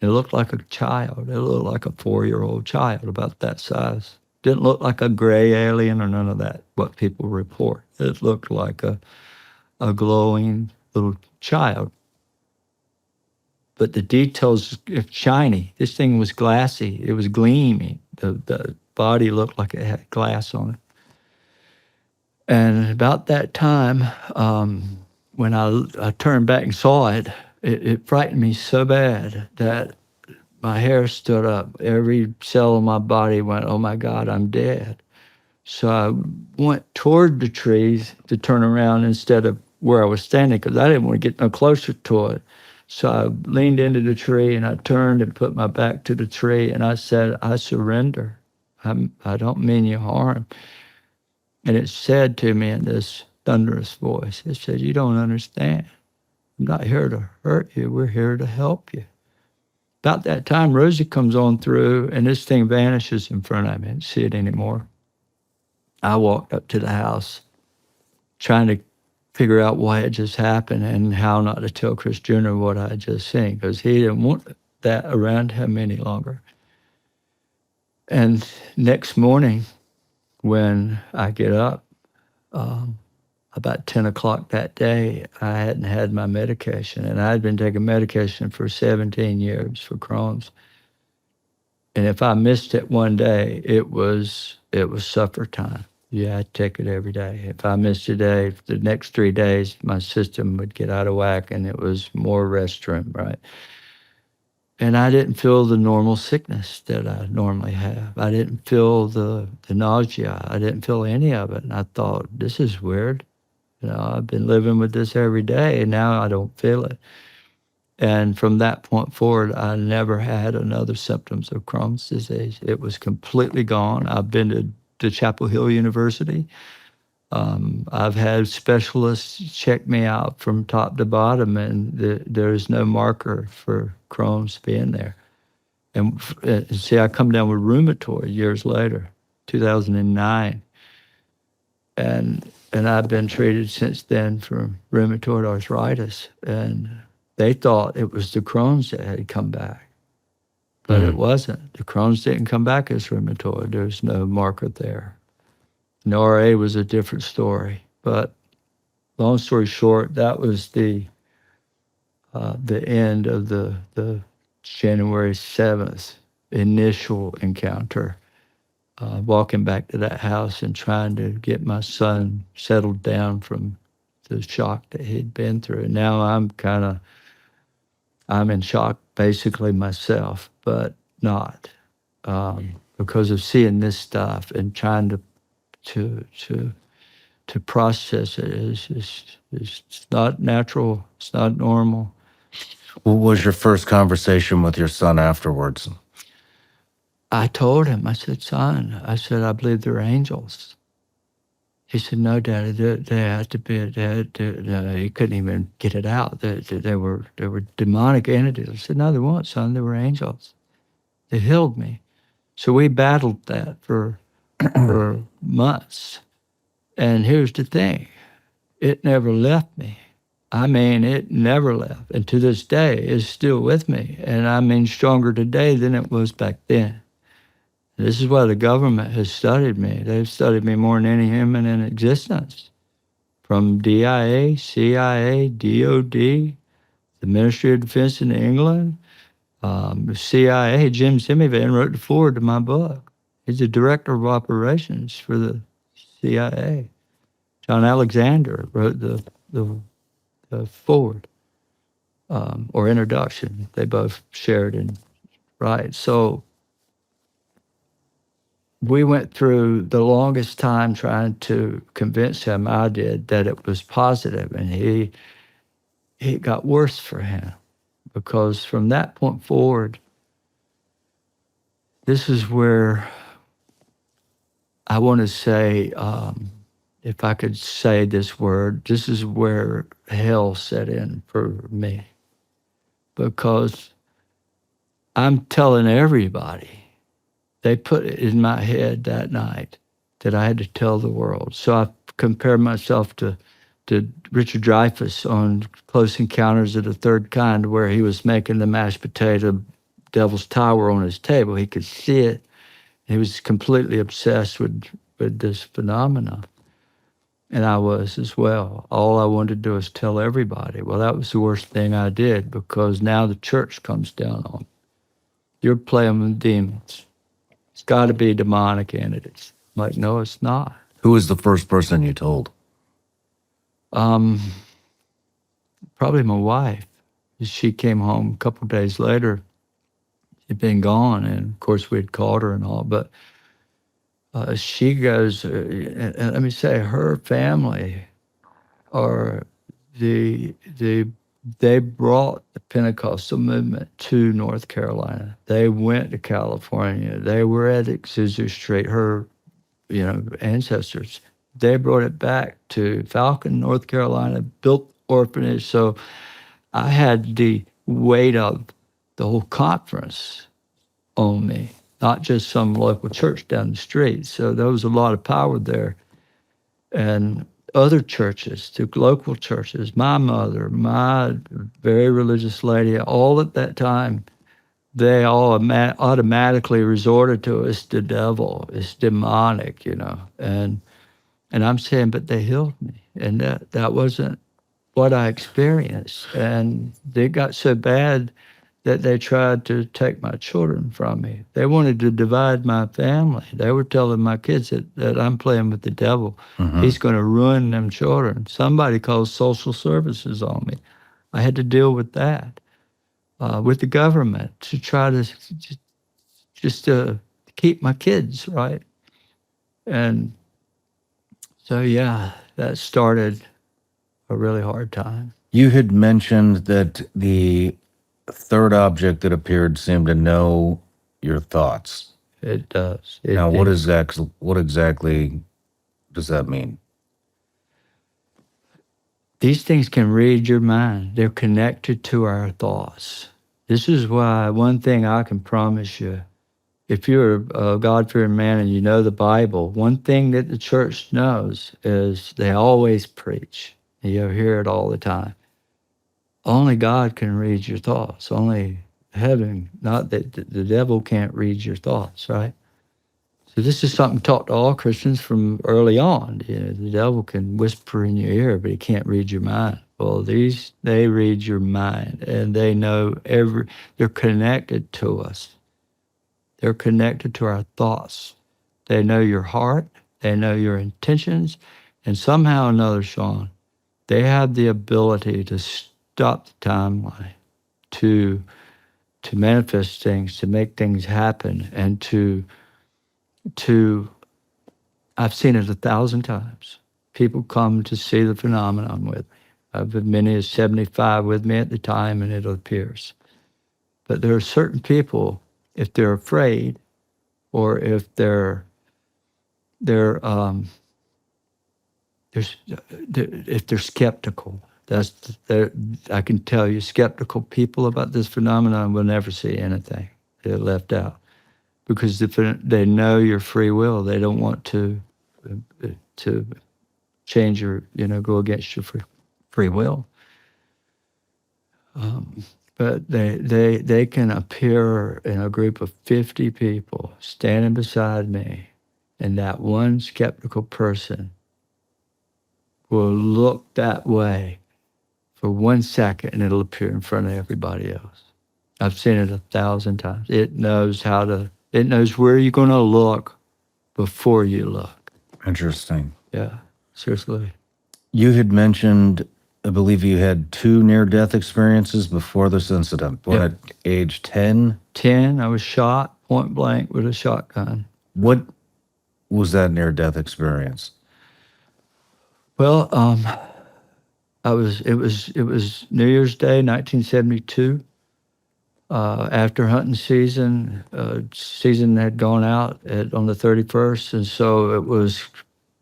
It looked like a child. It looked like a 4-year-old child, about that size. Didn't look like a gray alien or none of that, what people report. It looked like a glowing little child. But the details are shiny. This thing was glassy. It was gleaming. The body looked like it had glass on it. And about that time, when I turned back and saw it, it frightened me so bad that my hair stood up. Every cell in my body went, oh my God, I'm dead. So I went toward the trees to turn around instead of where I was standing, because I didn't want to get no closer to it. So I leaned into the tree, and I turned and put my back to the tree, and I said, I surrender. I don't mean you harm. And it said to me in this thunderous voice, it said, you don't understand. I'm not here to hurt you. We're here to help you. About that time, Rosie comes on through, and this thing vanishes in front of me. I didn't see it anymore. I walked up to the house trying to figure out why it just happened and how not to tell Chris Jr. what I had just seen, because he didn't want that around him any longer. And next morning, when I get up, about 10 o'clock that day, I hadn't had my medication, and I had been taking medication for 17 years for Crohn's. And if I missed it one day, it was suffer time. Yeah, I'd take it every day. If I missed a day, the next 3 days, my system would get out of whack, and it was more restroom, right? And I didn't feel the normal sickness that I normally have. I didn't feel the nausea. I didn't feel any of it. And I thought, this is weird. You know, I've been living with this every day, and now I don't feel it. And from that point forward, I never had another symptoms of Crohn's disease. It was completely gone. I've been to Chapel Hill University. I've had specialists check me out from top to bottom, and there's no marker for Crohn's being there. And see, I come down with rheumatoid years later, 2009. And I've been treated since then for rheumatoid arthritis. And they thought it was the Crohn's that had come back. But it wasn't. The Crohn's didn't come back as rheumatoid. There's no marker there. And RA was a different story. But long story short, that was the end of the January 7th initial encounter. Walking back to that house and trying to get my son settled down from the shock that he'd been through. And now I'm in shock basically myself, but not because of seeing this stuff and trying to process it is not natural. It's not normal. What was your first conversation with your son afterwards? I told him, I said, son, I believe they're angels. He said, no, Daddy, they had to be, no, he couldn't even get it out. They were demonic entities. I said, no, they weren't, son, they were angels. They healed me. So we battled that for months. And here's the thing, it never left me. I mean, it never left. And to this day, it's still with me. And I mean, stronger today than it was back then. This is why the government has studied me. They've studied me more than any human in existence. From DIA, CIA, DOD, the Ministry of Defense in England, the CIA. Jim Semivan wrote the foreword to my book. He's the director of operations for the CIA. John Alexander wrote the foreword or introduction. They both shared in right. So we went through the longest time trying to convince him, I did, that it was positive, and it got worse for him, because from that point forward, this is where I want to say, if I could say this word, this is where hell set in for me, because I'm telling everybody. They put it in my head that night that I had to tell the world. So I compared myself to Richard Dreyfuss on Close Encounters of the Third Kind, where he was making the mashed potato Devil's Tower on his table. He could see it. He was completely obsessed with this phenomenon. And I was as well. All I wanted to do is tell everybody. Well, that was the worst thing I did, because now the church comes down on me. You're playing with demons. It's got to be demonic entities. I'm like, no, it's not. Who was the first person you told? Probably my wife. She came home a couple of days later. She'd been gone, and of course we'd called her and all. But she goes, and let me say, her family are they brought the Pentecostal movement to North Carolina. They went to California. They were at Azusa Street, her, ancestors. They brought it back to Falcon, North Carolina, built orphanage. So I had the weight of the whole conference on me, not just some local church down the street. So there was a lot of power there. And other churches, to local churches, my mother, my very religious lady, all at that time, they all automatically resorted to it's the devil, it's demonic, And I'm saying, but they healed me, and that wasn't what I experienced. And it got so bad that they tried to take my children from me. They wanted to divide my family. They were telling my kids that I'm playing with the devil. Mm-hmm. He's going to ruin them children. Somebody called social services on me. I had to deal with that, with the government, to try to just to keep my kids, right? And so, yeah, that started a really hard time. You had mentioned that the third object that appeared seemed to know your thoughts. It does. What exactly does that mean? These things can read your mind. They're connected to our thoughts. This is why one thing I can promise you, if you're a God-fearing man and you know the Bible, one thing that the church knows is they always preach. You hear it all the time. Only God can read your thoughts. Only heaven, not that the devil can't read your thoughts, right? So this is something taught to all Christians from early on. The devil can whisper in your ear, but he can't read your mind. Well, they read your mind, and they know they're connected to us. They're connected to our thoughts. They know your heart. They know your intentions. And somehow or another, Shawn, they have the ability to stop the timeline, to manifest things, to make things happen, and to I've seen it 1,000 times. People come to see the phenomenon with me. I've had many as 75 with me at the time, and it appears. But there are certain people, if they're afraid, or if if they're skeptical, I can tell you, skeptical people about this phenomenon will never see anything. they're left out. Because if they know your free will, they don't want to change your, go against your free will. But they can appear in a group of 50 people standing beside me, and that one skeptical person will look that way for 1 second, and it'll appear in front of everybody else. I've seen it 1,000 times. It knows where you're going to look before you look. Interesting. Yeah, seriously. You had mentioned, I believe you had 2 near-death experiences before this incident. One Yep. at age 10. 10, I was shot point blank with a shotgun. What was that near-death experience? Well, it was New Year's Day, 1972. After hunting season, season had gone out on the 31st, and so it was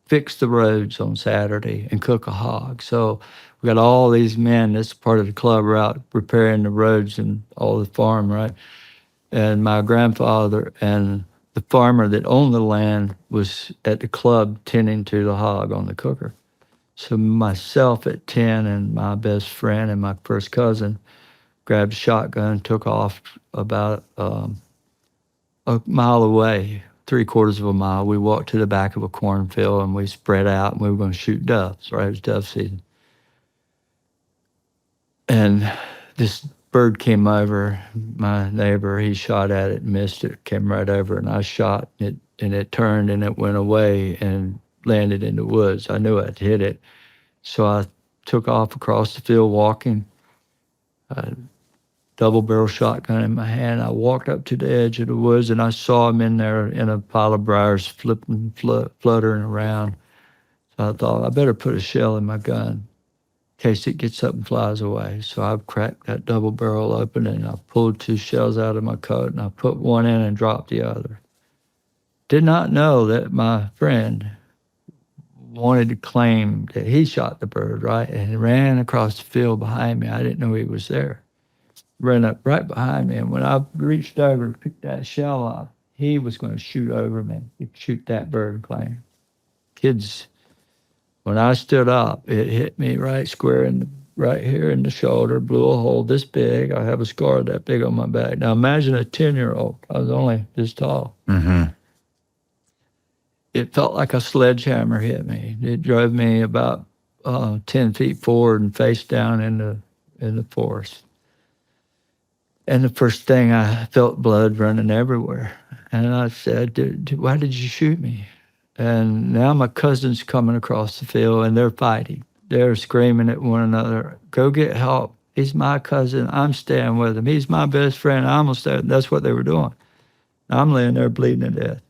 fix the roads on Saturday and cook a hog. So we got all these men, this part of the club, were out repairing the roads and all the farm, right? And my grandfather and the farmer that owned the land was at the club tending to the hog on the cooker. So myself at 10 and my best friend and my first cousin grabbed a shotgun, took off about a mile away, 3/4 of a mile. We walked to the back of a cornfield and we spread out and we were going to shoot doves, right? It was dove season. And this bird came over, my neighbor, he shot at it, missed it, came right over, and I shot it, and it turned and it went away and landed in the woods. I knew I'd hit it. So I took off across the field walking, double-barrel shotgun in my hand. I walked up to the edge of the woods, and I saw him in there in a pile of briars fluttering around. So I thought, I better put a shell in my gun in case it gets up and flies away. So I cracked that double barrel open, and I pulled 2 shells out of my coat, and I put one in and dropped the other. Did not know that my friend wanted to claim that he shot the bird, right? And he ran across the field behind me. I didn't know he was there. Ran up right behind me, and when I reached over to pick that shell up, he was going to shoot over me. He'd shoot that bird and claim. Kids, when I stood up, it hit me right square right here in the shoulder, blew a hole this big. I have a scar that big on my back. Now imagine a 10-year-old. I was only this tall. Mm-hmm. It felt like a sledgehammer hit me. It drove me about 10 feet forward and face down in the forest. And the first thing, I felt blood running everywhere. And I said, why did you shoot me? And now my cousin's coming across the field, and they're fighting. They're screaming at one another, go get help. He's my cousin. I'm staying with him. He's my best friend. I'm going to stay. That's what they were doing. I'm laying there bleeding to death.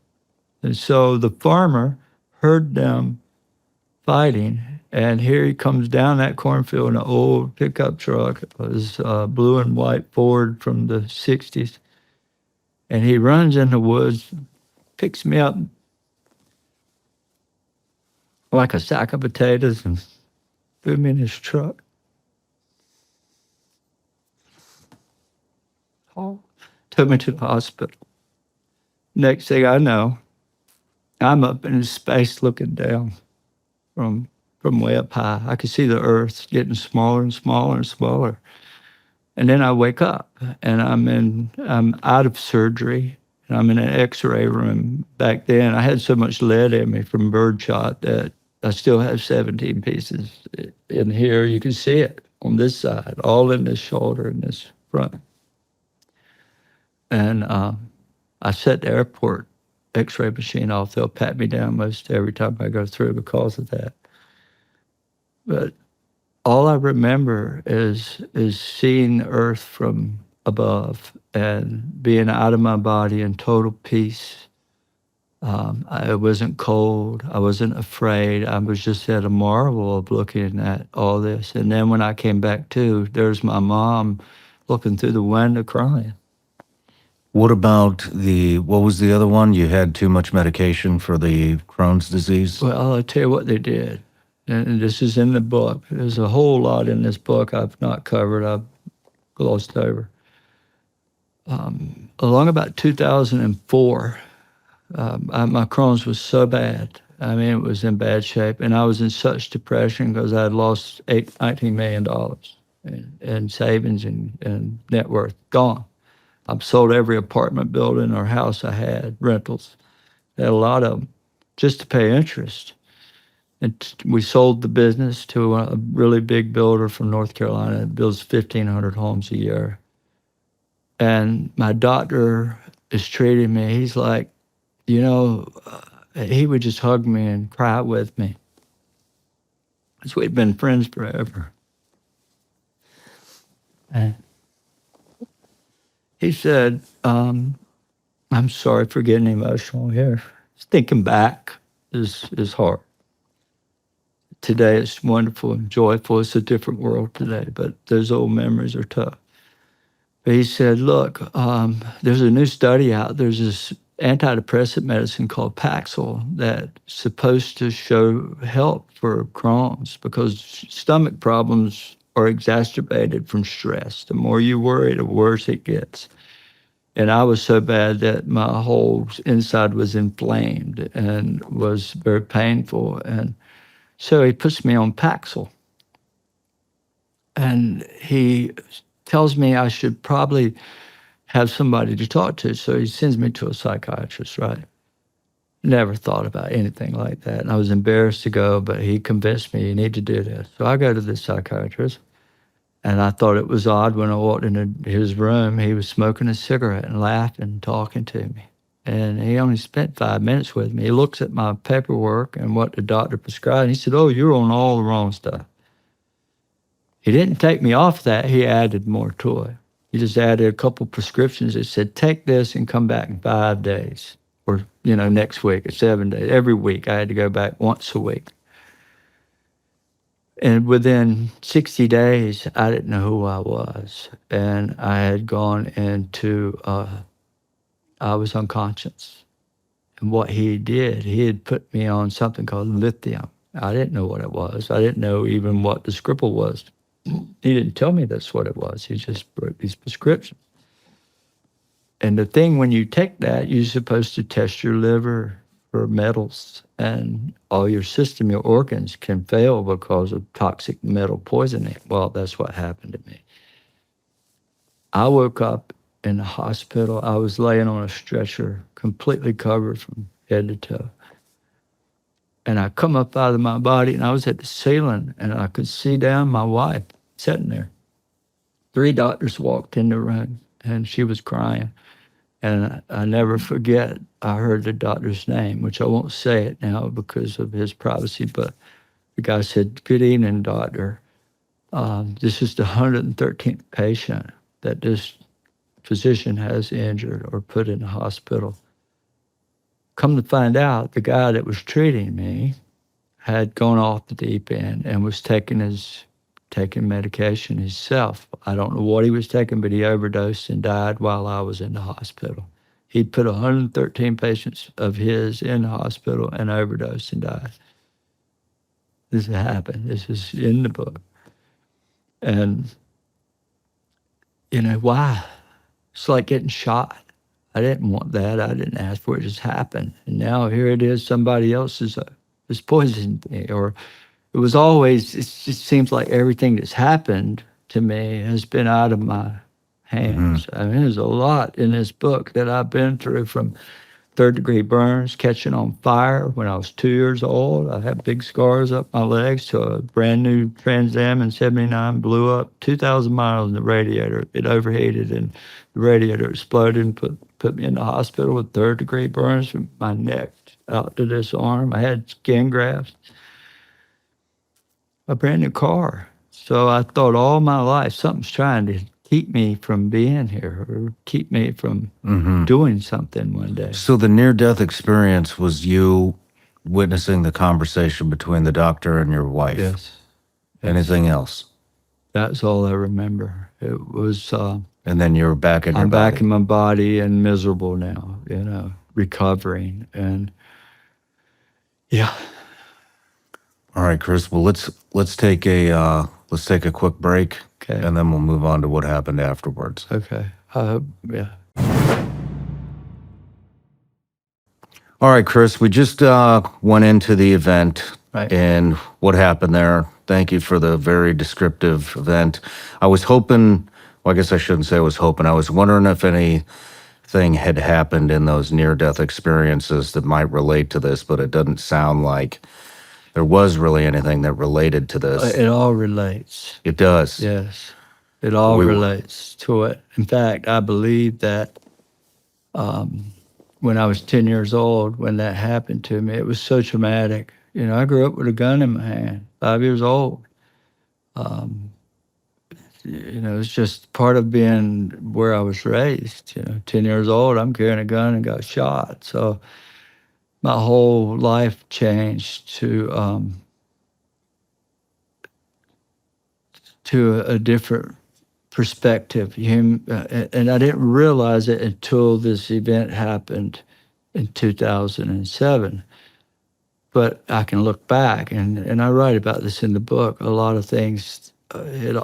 And so the farmer heard them fighting, and here he comes down that cornfield in an old pickup truck. It was blue and white Ford from the 60s. And he runs in the woods, picks me up like a sack of potatoes and threw me in his truck. Oh, took me to the hospital. Next thing I know, I'm up in space looking down from way up high. I could see the earth getting smaller and smaller and smaller. And then I wake up, and I'm out of surgery, and I'm in an X-ray room. Back then, I had so much lead in me from birdshot that I still have 17 pieces in here. You can see it on this side, all in this shoulder and this front. And I set the airport X-ray machine off. They'll pat me down most every time I go through because of that. But all I remember is seeing the earth from above and being out of my body in total peace. I wasn't cold. I wasn't afraid. I was just at a marvel of looking at all this. And then when I came back to, there's my mom looking through the window crying. What about what was the other one? You had too much medication for the Crohn's disease? Well, I'll tell you what they did. And this is in the book. There's a whole lot in this book I've not covered. I've glossed over. along about 2004, my Crohn's was so bad. I mean, it was in bad shape. And I was in such depression because I had lost $19 million in savings and net worth, gone. I've sold every apartment building or house I had, rentals. I had a lot of them just to pay interest. And we sold the business to a really big builder from North Carolina that builds 1,500 homes a year. And my doctor is treating me. He's like, you know, he would just hug me and cry with me. So we'd been friends forever. And he said, I'm sorry for getting emotional here. Thinking back is hard. Today it's wonderful and joyful. It's a different world today, but those old memories are tough. But he said, look, there's a new study out. There's this antidepressant medicine called Paxil that's supposed to show help for Crohn's because stomach problems are exacerbated from stress. The more you worry, the worse it gets. And I was so bad that my whole inside was inflamed and was very painful. And so he puts me on Paxil. And he tells me I should probably have somebody to talk to. So he sends me to a psychiatrist, right? Never thought about anything like that. And I was embarrassed to go, but he convinced me you need to do this. So I go to this psychiatrist. And I thought it was odd when I walked into his room, he was smoking a cigarette and laughing and talking to me. And he only spent 5 minutes with me. He looks at my paperwork and what the doctor prescribed. And he said, oh, you're on all the wrong stuff. He didn't take me off that. He added more to it. He just added a couple prescriptions that said, take this and come back in 5 days. Or, next week or 7 days. Every week I had to go back once a week. And within 60 days, I didn't know who I was. And I had gone into, I was unconscious. And what he did, he had put me on something called lithium. I didn't know what it was. I didn't know even what the scribble was. He didn't tell me that's what it was. He just wrote these prescriptions. And the thing, when you take that, you're supposed to test your liver for metals, and all your system, your organs can fail because of toxic metal poisoning. Well, that's what happened to me. I woke up in the hospital. I was laying on a stretcher, completely covered from head to toe. And I come up out of my body, and I was at the ceiling, and I could see down my wife sitting there. 3 doctors walked in the room, and she was crying. And I never forget, I heard the doctor's name, which I won't say it now because of his privacy, but the guy said, good evening, doctor. This is the 113th patient that this physician has injured or put in the hospital. Come to find out, the guy that was treating me had gone off the deep end and was taking medication himself. I don't know what he was taking, but he overdosed and died while I was in the hospital. He'd put 113 patients of his in the hospital and overdosed and died. This happened. This is in the book. And, why? It's like getting shot. I didn't want that. I didn't ask for it. It just happened. And now here it is, somebody else is poisoned me, or it was always, it just seems like everything that's happened to me has been out of my hands. I mean, there's a lot in this book that I've been through, from 3rd-degree burns, catching on fire when I was 2 years old. I had big scars up my legs to a brand new Trans Am in 79, blew up 2,000 miles in the radiator. It overheated and the radiator exploded and put me in the hospital with 3rd-degree burns from my neck out to this arm. I had skin grafts. A brand new car. So I thought all my life something's trying to keep me from being here or keep me from doing something one day. So the near-death experience was you witnessing the conversation between the doctor and your wife? Yes. Anything else? That's all I remember. It was... and then you're back in your I'm body. back in my body and miserable now, recovering. And yeah. All right, Chris. Well, let's take a quick break, Okay. and then we'll move on to what happened afterwards. Okay. Yeah. All right, Chris, we just went into the event Right. and what happened there. Thank you for the very descriptive event. I was hoping, well, I guess I shouldn't say I was hoping, I was wondering if anything had happened in those near-death experiences that might relate to this, but it doesn't sound like there was really anything that related to this. It all relates. It does. Yes. It all We- relates to it. In fact, I believe that when I was 10 years old, when that happened to me, it was so traumatic. You know, I grew up with a gun in my hand, 5 years old. You know, it's just part of being where I was raised. You know, 10 years old, I'm carrying a gun and got shot. So my whole life changed to a different perspective. And I didn't realize it until this event happened in 2007. But I can look back, and I write about this in the book, a lot of things. In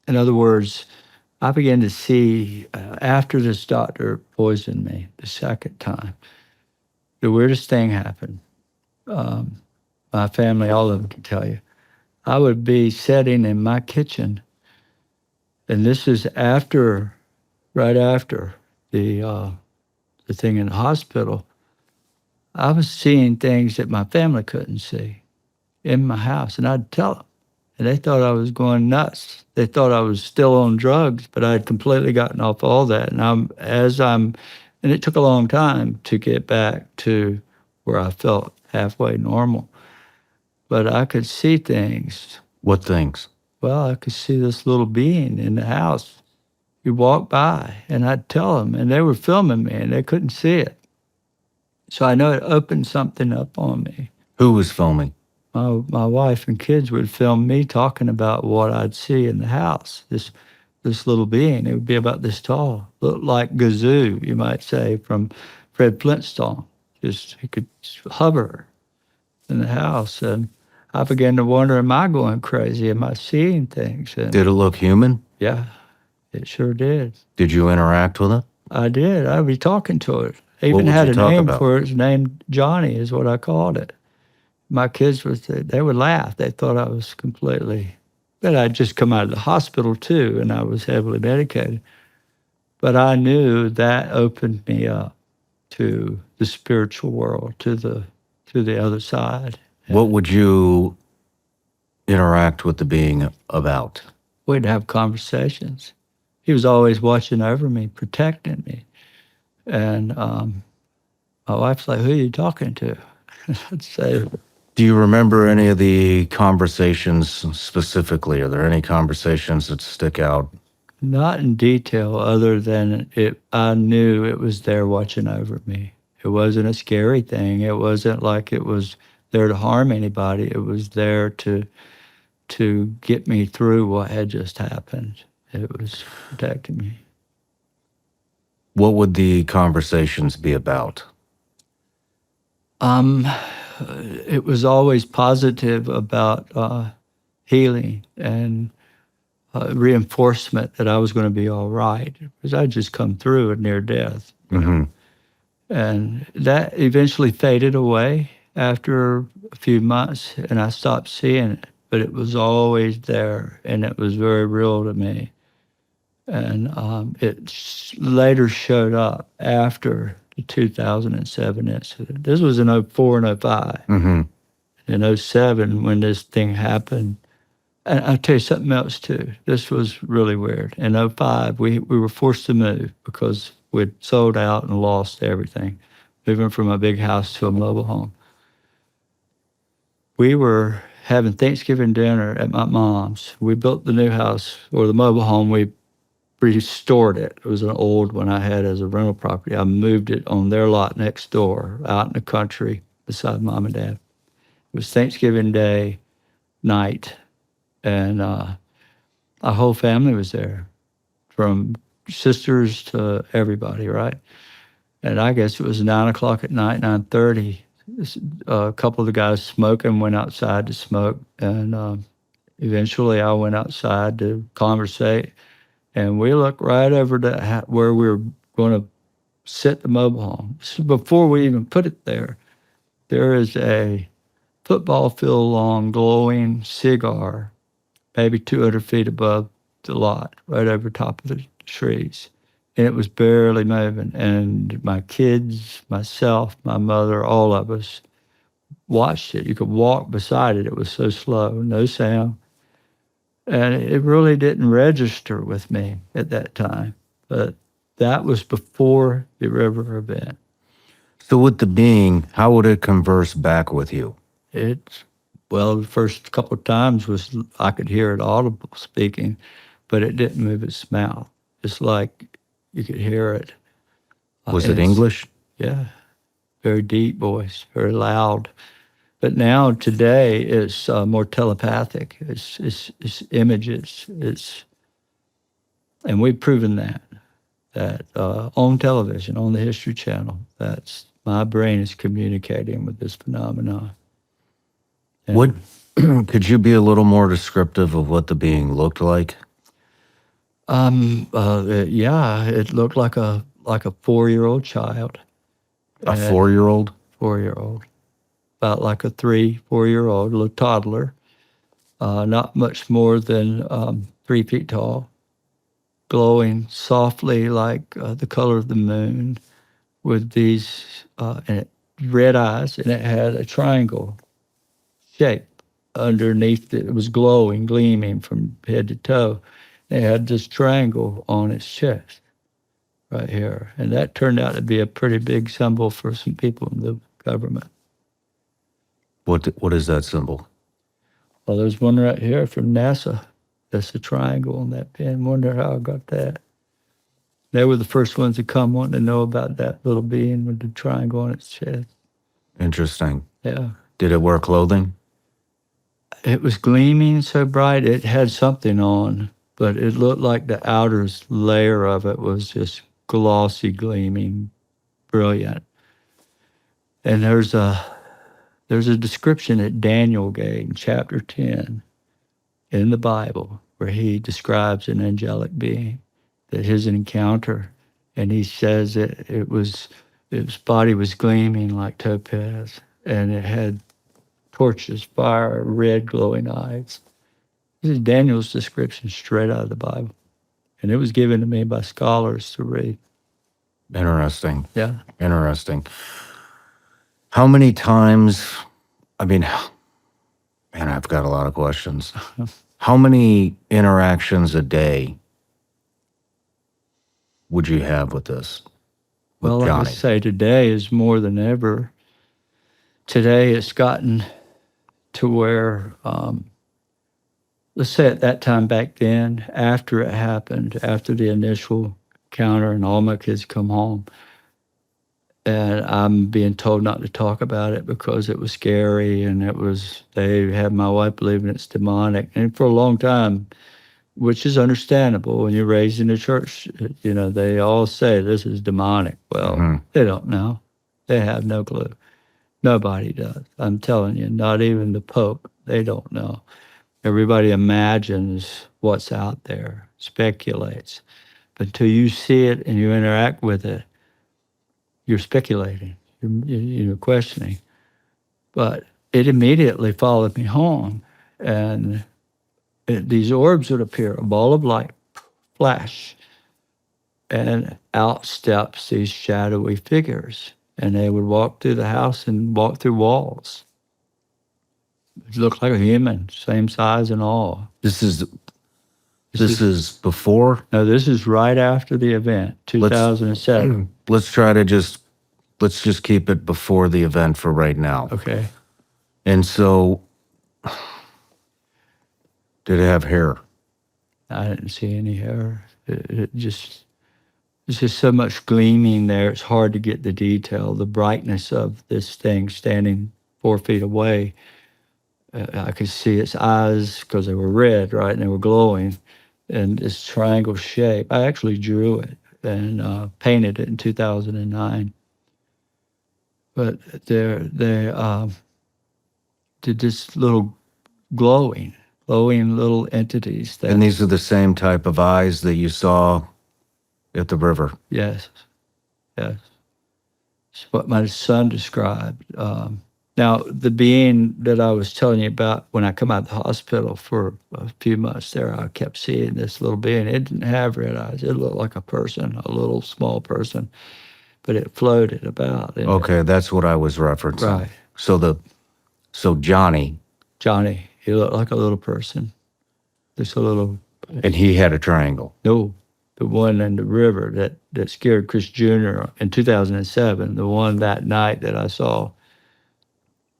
other words, I began to see, after this doctor poisoned me the second time, the weirdest thing happened. My family, all of them can tell you. I would be sitting in my kitchen, and this is right after the thing in the hospital. I was seeing things that my family couldn't see in my house, and I'd tell them. And they thought I was going nuts. They thought I was still on drugs, but I had completely gotten off all that. And and it took a long time to get back to where I felt halfway normal. But I could see things. What things? Well, I could see this little being in the house. He'd walk by, and I'd tell them, and they were filming me, and they couldn't see it. So I know it opened something up on me. Who was filming? My wife and kids would film me talking about what I'd see in the house. This little being, it would be about this tall, looked like Gazoo, you might say, from Fred Flintstone. Just he could hover in the house, and I began to wonder: am I going crazy? Am I seeing things? And Did it look human? yeah, it sure did. Did you interact with it? I did. I'd be talking to it. I even would had you a talk name about? for it. Its name Johnny is what I called it. My kids they would laugh. They thought I was completely, but I'd just come out of the hospital too, and I was heavily medicated. But I knew that opened me up to the spiritual world, to the other side. What would you interact with the being about? We'd have conversations. He was always watching over me, protecting me. And my wife's like, "Who are you talking to?" I'd say, Do you remember any of the conversations specifically? Are there any conversations that stick out? not in detail, other than I knew it was there watching over me. It wasn't a scary thing. It wasn't like it was there to harm anybody. It was there to get me through what had just happened. It was protecting me. What would the conversations be about? It was always positive about healing and reinforcement that I was going to be all right, because I'd just come through a near death. Mm-hmm. And that eventually faded away after a few months, and I stopped seeing it. But it was always there, and it was very real to me. And it later showed up after the 2007 incident. This was in 04 and 05. Mm-hmm. In 07, when this thing happened, and I'll tell you something else too. This was really weird. In 05, we were forced to move because we'd sold out and lost everything, moving from a big house to a mobile home. We were having Thanksgiving dinner at my mom's. We built the new house, or the mobile home. We restored it. It was an old one I had as a rental property. I moved it on their lot next door, out in the country beside Mom and Dad. It was Thanksgiving Day night, and our whole family was there, from sisters to everybody, right? And I guess it was 9 o'clock at night, 9:30. A couple of the guys smoking went outside to smoke, and eventually I went outside to conversate. And we looked right over to where we were going to set the mobile home. This is before we even put it there. There is a football field long glowing cigar, maybe 200 feet above the lot, right over top of the trees. And it was barely moving. And my kids, myself, my mother, all of us watched it. You could walk beside it. It was so slow, no sound. And it really didn't register with me at that time. But that was before the river event. So with the being, how would it converse back with you? Well, the first couple of times was I could hear it audible speaking, but it didn't move its mouth. It's like you could hear it. Was And it English? Yeah, very deep voice, very loud. But now today it's more telepathic. It's images. And we've proven that on television, on the History Channel, that's my brain is communicating with this phenomenon. And What could you be a little more descriptive of what the being looked like? Yeah, it looked like a 4-year-old child. A 4-year-old? 4-year-old, about like a 3-4-year-old, a little toddler, not much more than 3 feet tall, glowing softly like the color of the moon, with these red eyes, and it had a triangle shape underneath it. It was glowing, gleaming from head to toe. It had this triangle on its chest right here. And that turned out to be a pretty big symbol for some people in the government. What is that symbol? Well, there's one right here from NASA. That's a triangle on that pin. Wonder how I got that. They were the first ones to come wanting to know about that little being with the triangle on its chest. Interesting. Yeah. Did it wear clothing? It was gleaming so bright, it had something on, but it looked like the outer layer of it was just glossy, gleaming, brilliant. And there's a description that Daniel gave in chapter 10 in the Bible where he describes an angelic being, that his encounter, and he says that its body was gleaming like topaz, and it had torches, fire, red glowing eyes. This is Daniel's description straight out of the Bible. And it was given to me by scholars to read. Interesting. Yeah. Interesting. How many times, I mean, man, I've got a lot of questions. How many interactions a day would you have with this? With Well, like I Johnny? say, today is more than ever. Today it's gotten to where, let's say at that time back then, after it happened, after the initial encounter and all my kids come home, and I'm being told not to talk about it because it was scary, and they had my wife believing it's demonic. And for a long time, which is understandable when you're raised in the church, they all say this is demonic. Well, They don't know. They have no clue. Nobody does. I'm telling you, not even the Pope. They don't know. Everybody imagines what's out there, speculates. But until you see it and you interact with it, you're speculating, you're questioning. But it immediately followed me home, and these orbs would appear, a ball of light, flash, and out steps these shadowy figures, and they would walk through the house and walk through walls. It looked like a human, same size and all. This is before? No, this is right after the event, 2007. Let's just keep it before the event for right now. Okay. And so, did it have hair? I didn't see any hair. It's just so much gleaming there. It's hard to get the detail, the brightness of this thing standing 4 feet away. I could see its eyes because they were red, right, and they were glowing, and this triangle shape. I actually drew it and painted it in 2009. But they did this little glowing, glowing little entities that, And these are the same type of eyes that you saw at the river. yes, yes. It's what my son described. Now, the being that I was telling you about when I come out of the hospital for a few months there, I kept seeing this little being. It didn't have red eyes. It looked like a person, a little small person, but it floated about. And Okay, that's what I was referencing. Right. So Johnny, Johnny, he looked like a little person. Just a little, and he had a triangle. no, the one in the river that scared Chris Jr. in 2007, the one that night that I saw,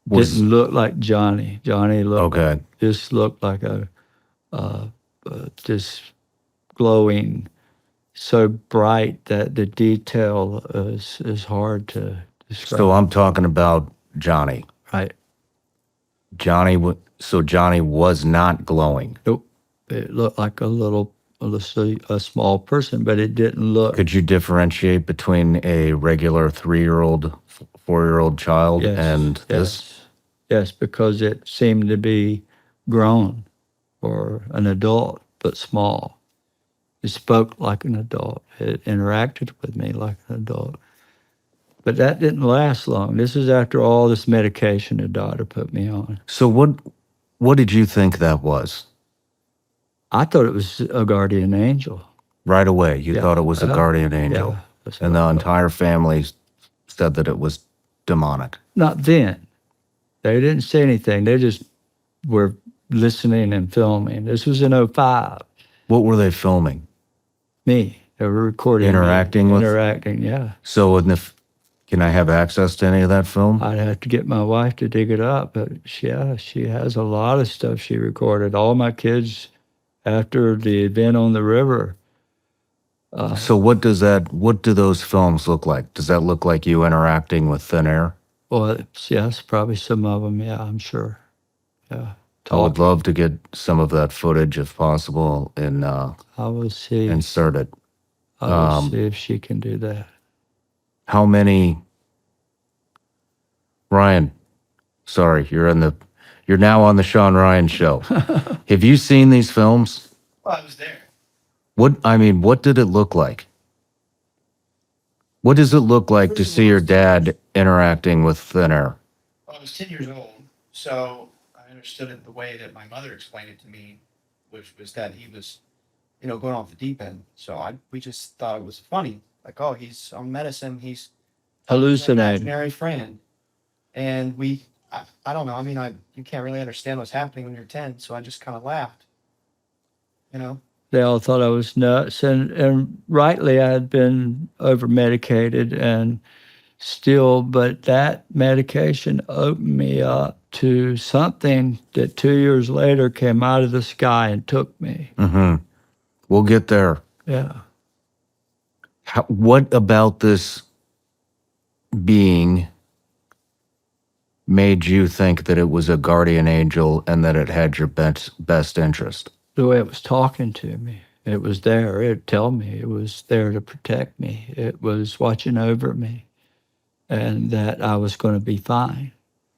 didn't look like Johnny. Johnny looked Okay. just looked like this glowing, so bright that the detail is hard to describe. So I'm talking about Johnny. Right. So Johnny was not glowing. Nope. It looked like a small person, but it didn't look. Could you differentiate between a regular 3-year-old, 4-year-old child and this? Yes, because it seemed to be grown or an adult, but small. It spoke like an adult. It interacted with me like an adult. But that didn't last long. This is after all this medication the doctor put me on. So what did you think that was? I thought it was a guardian angel. Right away, you Yeah. thought it was a guardian angel. Yeah, that's And what the I thought. entire family said that it was demonic. Not then. They didn't say anything. They just were listening and filming. This was in '05. What were they filming? Me. They were recording. Interacting me. with? Interacting, yeah. So can I have access to any of that film? I'd have to get my wife to dig it up, but she has a lot of stuff she recorded. All my kids, after the event on the river. So what do those films look like? Does that look like you interacting with thin air? Well, yes, probably some of them. Yeah, I'm sure. Yeah. I would love to get some of that footage if possible and I will see. insert it. I will see if she can do that. How many? Ryan, sorry, you're now on the Shawn Ryan show. Have you seen these films? Well, I was there. What did it look like? What does it look like to see your dad interacting with thin air? Well, I was 10 years old, so I understood it the way that my mother explained it to me, which was that he was, going off the deep end. So we just thought it was funny. Like, oh, he's on medicine. He's an Hallucinating. imaginary friend. And I don't know. You can't really understand what's happening when you're 10. So I just kind of laughed, They all thought I was nuts, and rightly I had been over medicated and still, but that medication opened me up to something that 2 years later came out of the sky and took me. Mm-hmm. We'll get there. Yeah. What about this being made you think that it was a guardian angel and that it had your best interest? The way it was talking to me, it was there. It'd tell me it was there to protect me. It was watching over me, and that I was going to be fine.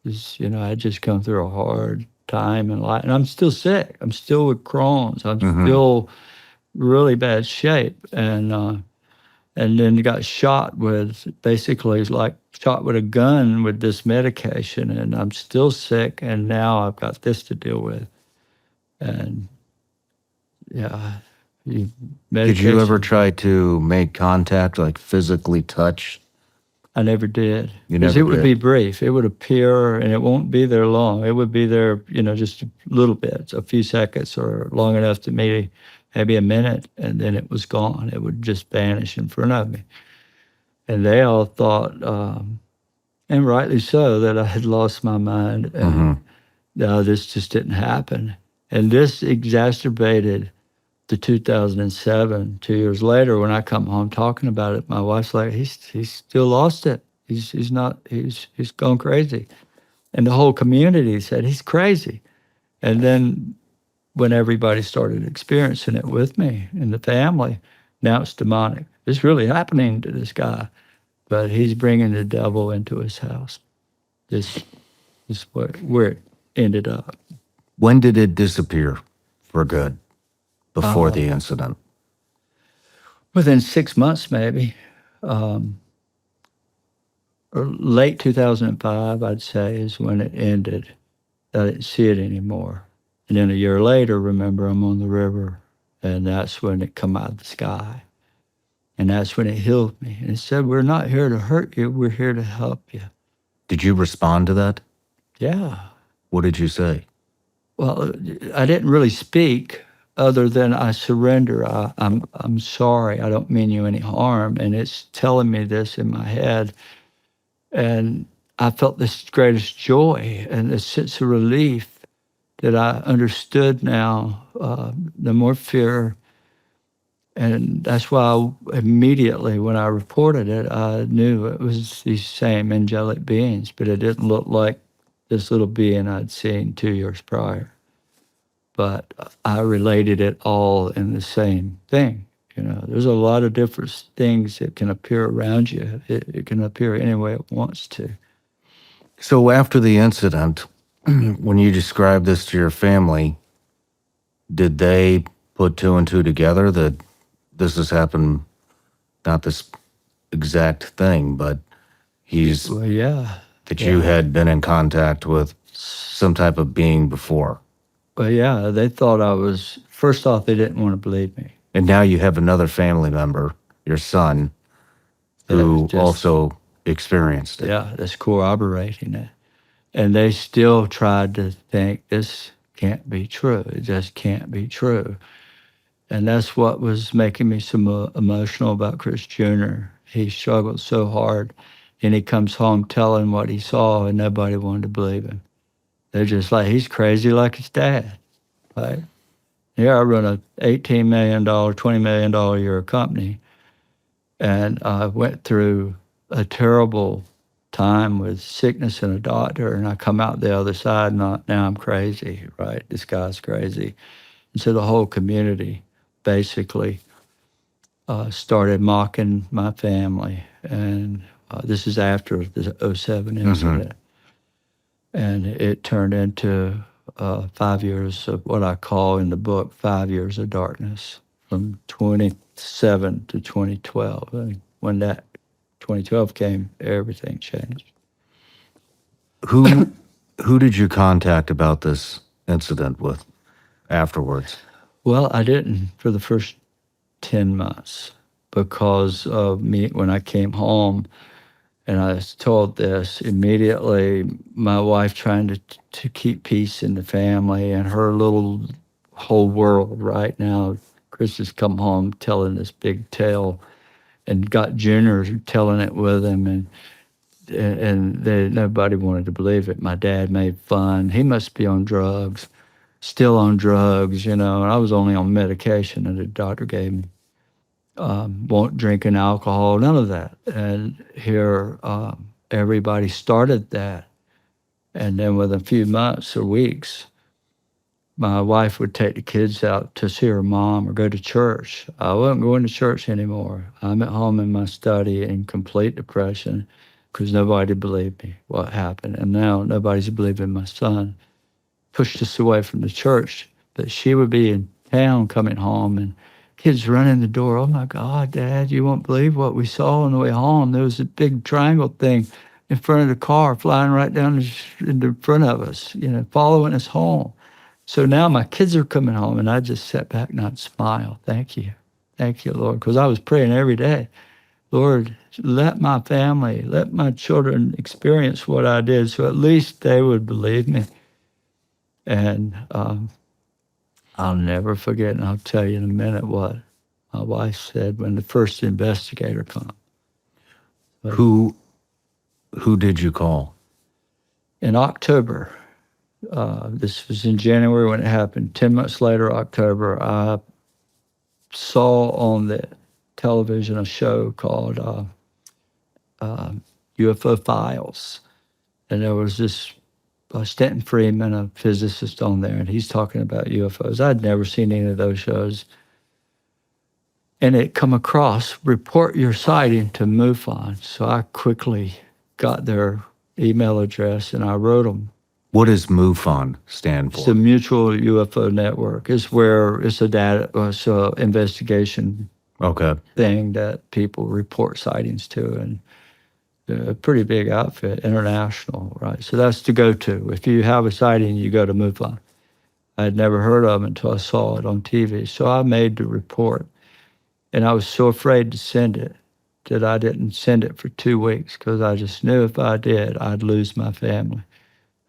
I'd just come through a hard time in life, and I'm still sick. I'm still with Crohn's. I'm still really bad shape, and then got shot with shot with a gun with this medication, and I'm still sick, and now I've got this to deal with, and yeah. Did you ever try to make contact, like physically touch? I never did. You 'Cause never it would did? be brief. It would appear, and it won't be there long. It would be there, just a little bit, a few seconds, or long enough to maybe a minute, and then it was gone. It would just vanish in front of me. And they all thought, and rightly so, that I had lost my mind, and no, this just didn't happen. And this exacerbated the 2007, 2 years later, when I come home talking about it, my wife's like, he's still lost it. He's gone crazy. And the whole community said, he's crazy. And then when everybody started experiencing it with me in the family, now it's demonic. It's really happening to this guy, but he's bringing the devil into his house. This is where it ended up. When did it disappear for good before the incident? Within 6 months, maybe. Or late 2005, I'd say, is when it ended. I didn't see it anymore. And then a year later, remember, I'm on the river, and that's when it come out of the sky. And that's when it healed me. And it said, we're not here to hurt you. We're here to help you. Did you respond to that? Yeah. What did you say? Well, I didn't really speak other than I surrender. I'm sorry. I don't mean you any harm. And it's telling me this in my head. And I felt this greatest joy and a sense of relief that I understood now, no more fear. And that's why immediately when I reported it, I knew it was these same angelic beings, but it didn't look like this little being I'd seen 2 years prior. But I related it all in the same thing. You know, there's a lot of different things that can appear around you. It can appear any way it wants to. So after the incident, when you described this to your family, did they put two and two together that this has happened, not this exact thing, but Well, yeah. that you had been in contact with some type of being before? Well, yeah, they thought I was, first off, they didn't want to believe me. And now you have another family member, your son, who also experienced it. Yeah, that's corroborating it. And they still tried to think this can't be true. It just can't be true. And that's what was making me so emotional about Chris Jr. He struggled so hard. And he comes home telling what he saw, and nobody wanted to believe him. They're just like, he's crazy like his dad. Right? Yeah, I run a $18 million, $20 million a year company. And I went through a terrible time with sickness and a doctor, and I come out the other side, and now I'm crazy, right? This guy's crazy. And so the whole community basically started mocking my family. And this is after the 07 incident. And it turned into 5 years of what I call in the book 5 years of darkness, from 27 to 2012. And when that 2012 came, everything changed. Who did you contact about this incident with afterwards? Well, I didn't for the first 10 months because of me. When I came home and I was told this, immediately my wife trying to keep peace in the family and her little whole world right now. Chris has come home telling this big tale and got Junior telling it with him, and nobody wanted to believe it. My dad made fun. He must be on drugs, still on drugs, you know, and I was only on medication that the doctor gave me. Won't drinking alcohol, none of that. And here, everybody started that. And then within a few months or weeks, my wife would take the kids out to see her mom or go to church. I wasn't going to church anymore. I'm at home in my study in complete depression because nobody believed me what happened. And now nobody's believing my son. Pushed us away from the church. But she would be in town coming home and kids running the door. Oh my God, Dad, you won't believe what we saw on the way home. There was a big triangle thing in front of the car flying right down in the front of us, you know, following us home. So now my kids are coming home, and I just sat back and I'd smile. Thank you, Lord, because I was praying every day. Lord, let my family, let my children experience what I did, so at least they would believe me. And I'll never forget, and I'll tell you in a minute what my wife said when the first investigator came. Who did you call? In October, this was in January when it happened. 10 months later, October, I saw on the television a show called UFO Files. And there was this Stanton Friedman, a physicist on there, and he's talking about UFOs. I'd never seen any of those shows. And it come across, report your sighting to MUFON. So I quickly got their email address and I wrote them What does MUFON stand It's the for? Mutual UFO Network. It's where it's a investigation Okay. thing that people report sightings to, and a pretty big outfit, international, right? So that's to go to. If you have a sighting, you go to MUFON. I had never heard of it until I saw it on TV. So I made the report, and I was so afraid to send it that I didn't send it for 2 weeks because I just knew if I did, I'd lose my family.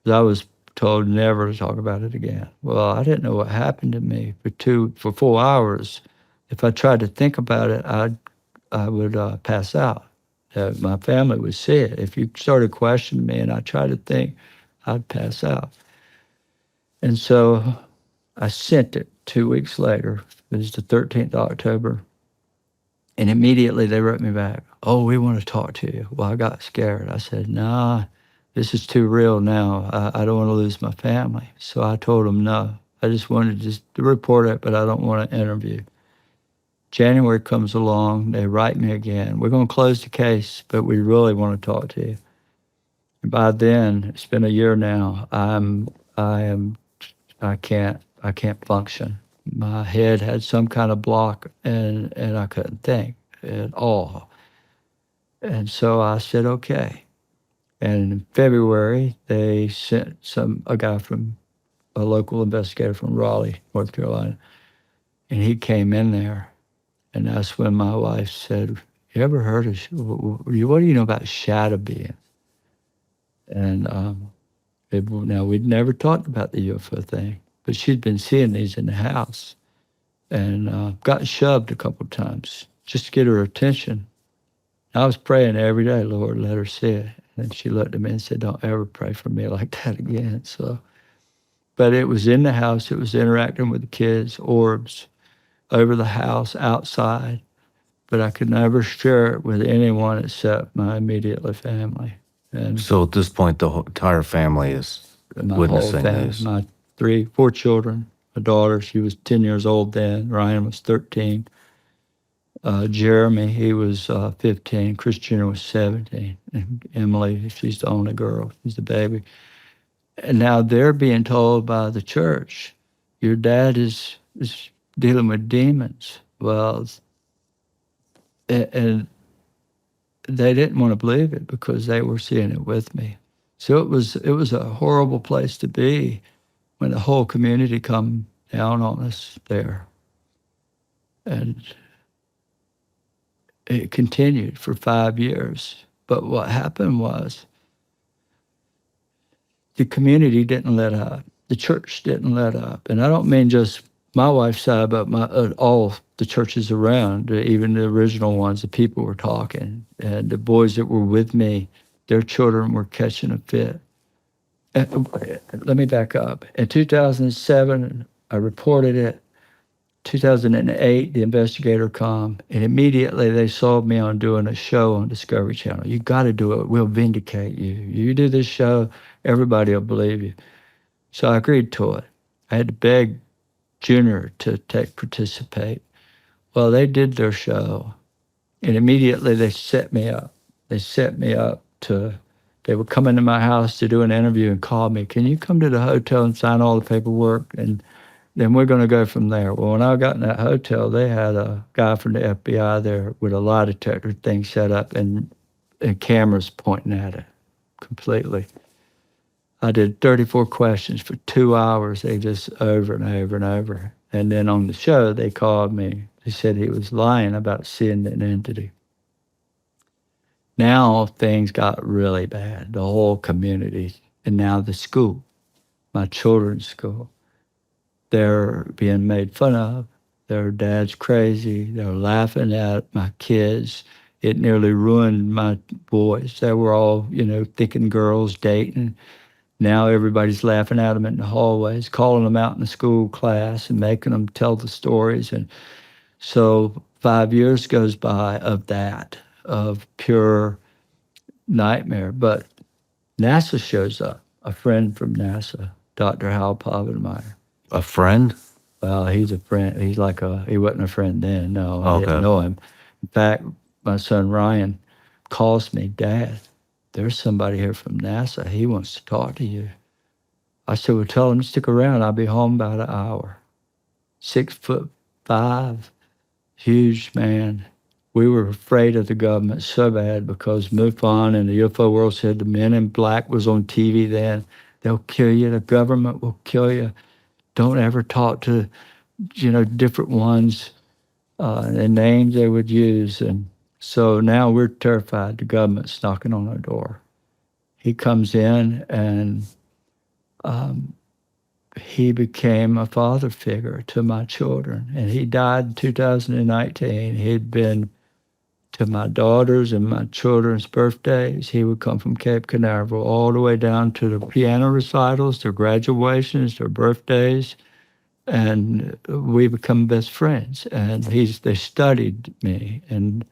'Cause I was told never to talk about it again. Well, I didn't know what happened to me for 4 hours. If I tried to think about it, I would pass out. My family would see it. If you started questioning me and I tried to think, I'd pass out. And so I sent it 2 weeks later. It was the 13th of October. And immediately they wrote me back, "Oh, we want to talk to you." Well, I got scared. I said, "Nah, this is too real now. I don't want to lose my family." So I told them no. I just wanted to report it, but I don't want to interview. January comes along, they write me again. "We're going to close the case, but we really want to talk to you." And by then, it's been a year now. I can't function. My head had some kind of block, and I couldn't think at all. And so I said, okay. And in February, they sent a local investigator from Raleigh, North Carolina, and he came in there. And that's when my wife said, "You ever heard of, what do you know about shadow beings?" And now, we'd never talked about the UFO thing, but she'd been seeing these in the house and got shoved a couple of times just to get her attention. I was praying every day, "Lord, let her see it." And she looked at me and said, "Don't ever pray for me like that again." So, but it was in the house. It was interacting with the kids, orbs, over the house, outside. But I could never share it with anyone except my immediate family. And So at this point, the entire family is my whole witnessing family, these. my 4 children, a daughter, she was 10 years old then. Ryan was 13. Jeremy, he was 15. Chris Jr. was 17. And Emily, she's the only girl. She's the baby. And now they're being told by the church, "Your dad is dealing with demons." Well, and they didn't want to believe it because they were seeing it with me. So it was a horrible place to be when the whole community come down on us there. And it continued for 5 years. But what happened was the community didn't let up. The church didn't let up. And I don't mean just my wife's side, but all the churches around, even the original ones, the people were talking. And the boys that were with me, their children were catching a fit. Let me back up. In 2007, I reported it. 2008, the investigator come, and immediately they saw me on doing a show on Discovery Channel. "You got to do it. We'll vindicate you. You do this show, everybody will believe you." So I agreed to it. I had to beg Junior to participate. Well, they did their show, and immediately they set me up. They would come into my house to do an interview and call me, "Can you come to the hotel and sign all the paperwork? And then we're going to go from there." Well, when I got in that hotel, they had a guy from the FBI there with a lie detector thing set up and cameras pointing at it completely. I did 34 questions for 2 hours. They just over and over and over. And then on the show, they called me. They said he was lying about seeing an entity. Now things got really bad. The whole community, and now the school, my children's school, they're being made fun of. Their dad's crazy. They're laughing at my kids. It nearly ruined my boys. They were all, thinking girls dating. Now everybody's laughing at them in the hallways, calling them out in the school class and making them tell the stories. And so 5 years goes by of pure nightmare. But NASA shows up, a friend from NASA, Dr. Hal Povenmire. A friend? Well, he's a friend. He wasn't a friend then. No, I Okay. didn't know him. In fact, my son Ryan calls me, "Dad, there's somebody here from NASA. He wants to talk to you." I said, well, tell him to stick around. I'll be home about an hour. 6'5", huge man. We were afraid of the government so bad because MUFON and the UFO world said the Men in Black was on TV then. They'll kill you. The government will kill you. Don't ever talk to, different ones and names they would use. And so now we're terrified. The government's knocking on our door. He comes in and he became a father figure to my children. And he died in 2019. He'd been to my daughters and my children's birthdays. He would come from Cape Canaveral all the way down to the piano recitals, their graduations, their birthdays. And we become best friends. And they studied me. And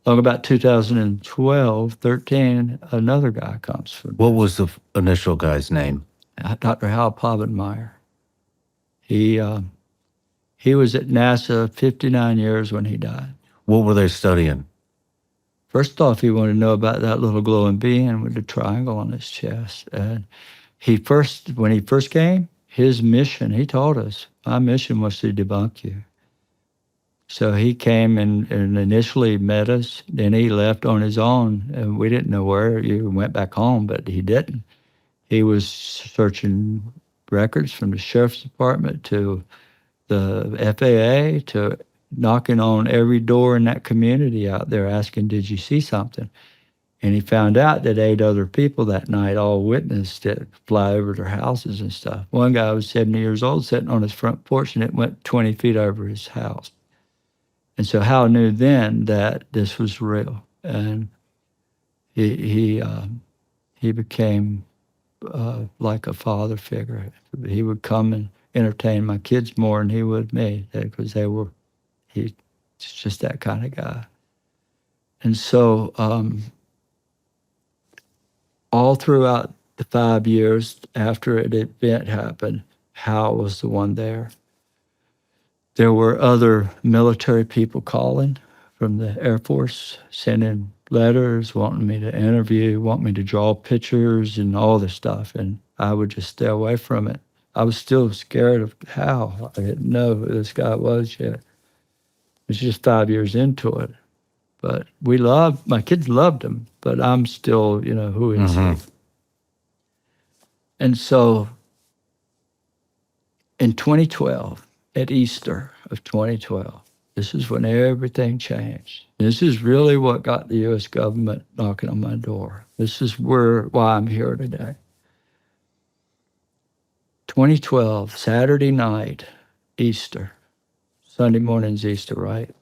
long about 2012, 13, another guy comes from What was the initial guy's name? Dr. Hal Povenmire. He was at NASA 59 years when he died. What were they studying? First off, he wanted to know about that little glowing being with the triangle on his chest. And when he first came, his mission, he told us, my mission was to debunk you. So he came and initially met us. Then he left on his own, and we didn't know where. He went back home, but he didn't. He was searching records from the sheriff's department to the FAA to knocking on every door in that community out there asking, did you see something? And he found out that 8 other people that night all witnessed it fly over their houses and stuff. One guy was 70 years old sitting on his front porch and it went 20 feet over his house. And so Hal knew then that this was real. And he became like a father figure. He would come and entertain my kids more than he would me because he's just that kind of guy. And so all throughout the 5 years after the event happened, Hal was the one there. There were other military people calling from the Air Force, sending letters, wanting me to interview, wanting me to draw pictures and all this stuff. And I would just stay away from it. I was still scared of Hal. I didn't know who this guy was yet. It was just 5 years into it. But my kids loved him, but I'm still, who is he? And so in 2012, at Easter of 2012, this is when everything changed. This is really what got the U.S. government knocking on my door. This is why I'm here today. 2012, Saturday night, Easter. Sunday morning's Easter, right?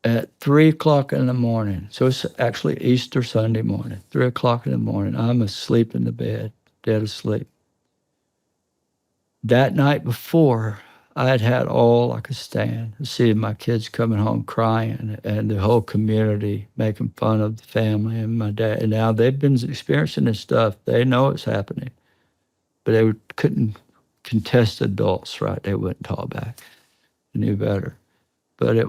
At 3 o'clock in the morning, so it's actually Easter Sunday morning, 3 o'clock in the morning, I'm asleep in the bed, dead asleep. That night before, I had all I could stand, seeing my kids coming home crying and the whole community making fun of the family and my dad. And now they've been experiencing this stuff. They know it's happening, but they couldn't contest adults, right? They wouldn't talk back. They knew better. But it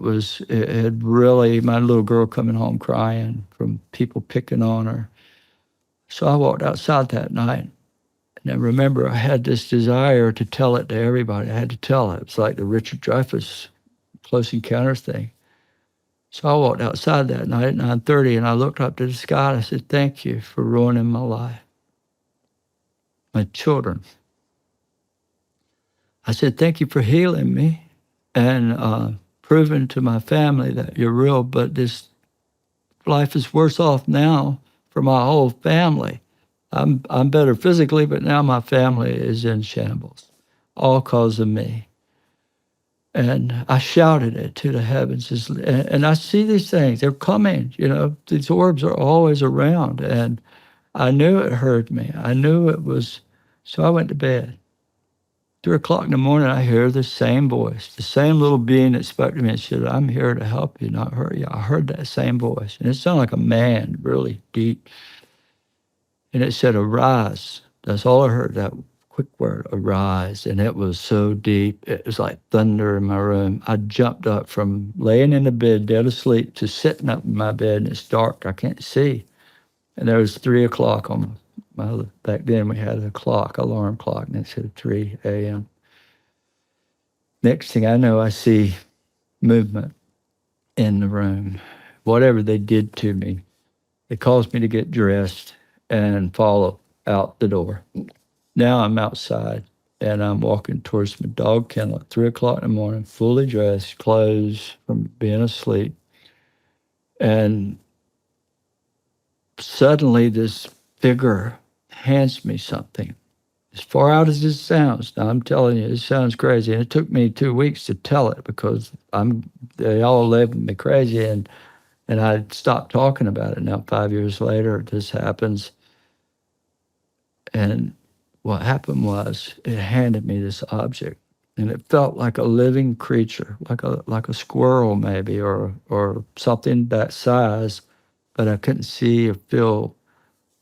had really, my little girl coming home crying from people picking on her. So I walked outside that night. And I remember I had this desire to tell it to everybody. I had to tell it. It's like the Richard Dreyfuss Close Encounters thing. So I walked outside that night at 9:30 and I looked up to the sky and I said, thank you for ruining my life. My children. I said, thank you for healing me and proving to my family that you're real, but this life is worse off now for my whole family. I'm better physically, but now my family is in shambles, all because of me. And I shouted it to the heavens. And I see these things, they're coming, these orbs are always around. And I knew it hurt me. I knew it was, so I went to bed. 3 o'clock in the morning, I hear the same voice, the same little being that spoke to me and said, I'm here to help you, not hurt you. I heard that same voice. And it sounded like a man, really deep. And it said, arise. That's all I heard, that quick word, arise. And it was so deep. It was like thunder in my room. I jumped up from laying in the bed, dead asleep, to sitting up in my bed, and it's dark. I can't see. And there was 3 o'clock on Back then we had a clock, alarm clock, and it said 3 a.m. Next thing I know, I see movement in the room. Whatever they did to me, they caused me to get dressed and follow out the door. Now I'm outside and I'm walking towards my dog kennel at 3 o'clock in the morning, fully dressed, clothes from being asleep. And suddenly this figure hands me something. As far out as this sounds, now I'm telling you, it sounds crazy. And it took me 2 weeks to tell it because they all labeled me crazy and I stopped talking about it. Now 5 years later, this happens. And what happened was it handed me this object, and it felt like a living creature, like a squirrel maybe, or something that size, but I couldn't see or feel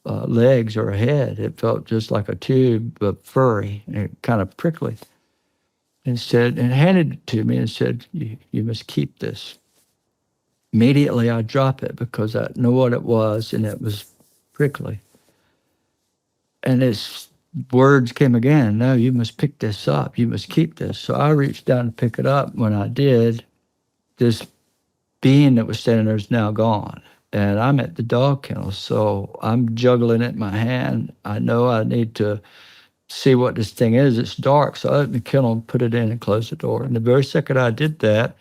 legs or a head. It felt just like a tube, but furry and kind of prickly. And handed it to me and said, you must keep this. Immediately I drop it because I know what it was, and it was prickly. And its words came again, no, you must pick this up. You must keep this. So I reached down to pick it up. When I did, this being that was standing there is now gone. And I'm at the dog kennel, so I'm juggling it in my hand. I know I need to see what this thing is. It's dark, so I opened the kennel and put it in and closed the door. And the very second I did that,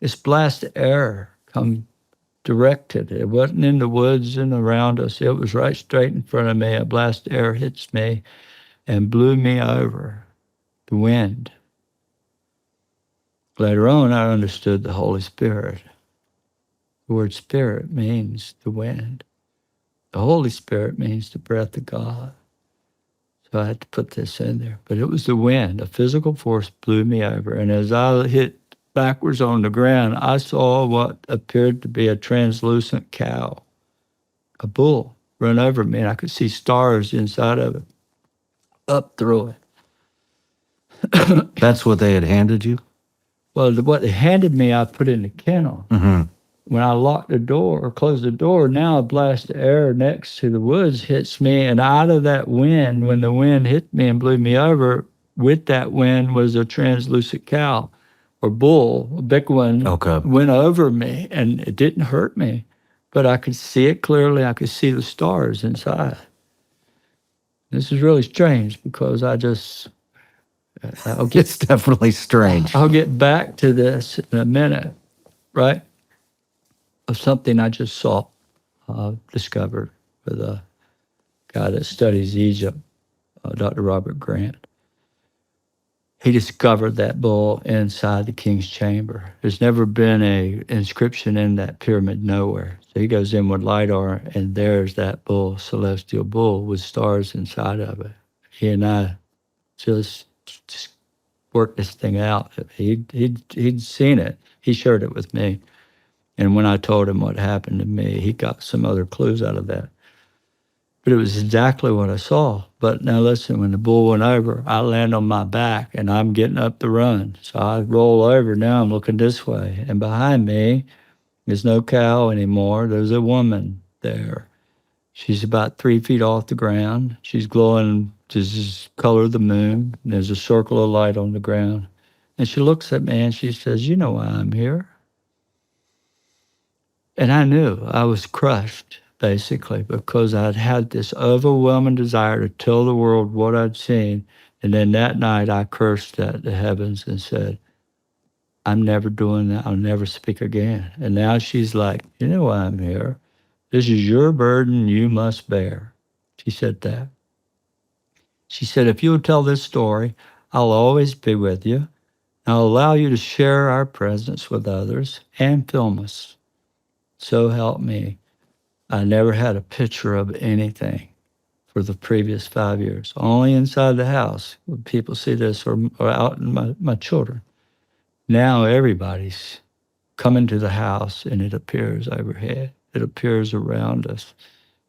this blast of air come directed. It wasn't in the woods and around us. It was right straight in front of me. A blast of air hits me and blew me over. The wind. Later on, I understood the Holy Spirit. The word spirit means the wind. The Holy Spirit means the breath of God. So I had to put this in there. But it was the wind. A physical force blew me over. And as I hit backwards on the ground, I saw what appeared to be a translucent cow, a bull, run over me, and I could see stars inside of it, up through it. That's what they had handed you? Well, what they handed me, I put in the kennel. Mm-hmm. When I locked the door or closed the door, now a blast of air next to the woods hits me, and out of that wind, when the wind hit me and blew me over, with that wind was a translucent cow or bull, a big one, Okay. went over me, and it didn't hurt me, but I could see it clearly. I could see the stars inside. This is really strange because I'll It's definitely strange. I'll get back to this in a minute, right? Of something I just saw, discovered with a guy that studies Egypt, Dr. Robert Grant. He discovered that bull inside the king's chamber. There's never been a inscription in that pyramid nowhere. So he goes in with LiDAR, and there's that bull, celestial bull, with stars inside of it. He and I just worked this thing out. He'd seen it. He shared it with me. And when I told him what happened to me, he got some other clues out of that. But it was exactly what I saw. But now listen, when the bull went over, I land on my back and I'm getting up the run. So I roll over. Now I'm looking this way. And behind me, there's no cow anymore. There's a woman there. She's about 3 feet off the ground. She's glowing just the color of the moon. There's a circle of light on the ground. And she looks at me and she says, you know why I'm here? And I knew I was crushed, basically, because I'd had this overwhelming desire to tell the world what I'd seen. And then that night I cursed at the heavens and said, I'm never doing that. I'll never speak again. And now she's like, you know why I'm here? This is your burden you must bear. She said that. She said, if you'll tell this story, I'll always be with you. I'll allow you to share our presence with others and film us. So help me. I never had a picture of anything for the previous 5 years. Only inside the house would people see this, or out in my children. Now everybody's coming to the house and it appears overhead. It appears around us.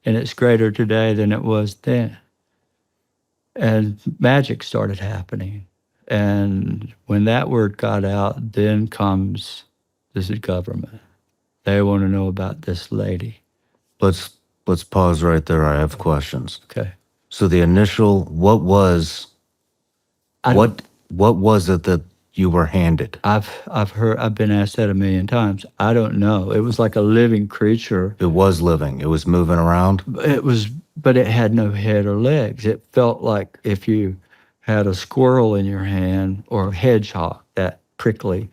And it's greater today than it was then. And magic started happening. And when that word got out, then comes this government. They want to know about this lady. Let's let's pause right there. I have questions. Okay. So the initial, what was it that you were handed? I've been asked that a million times. I don't know. It was like a living creature. It was living. It was moving around. But it had no head or legs. It felt like if you had a squirrel in your hand or a hedgehog, that prickly,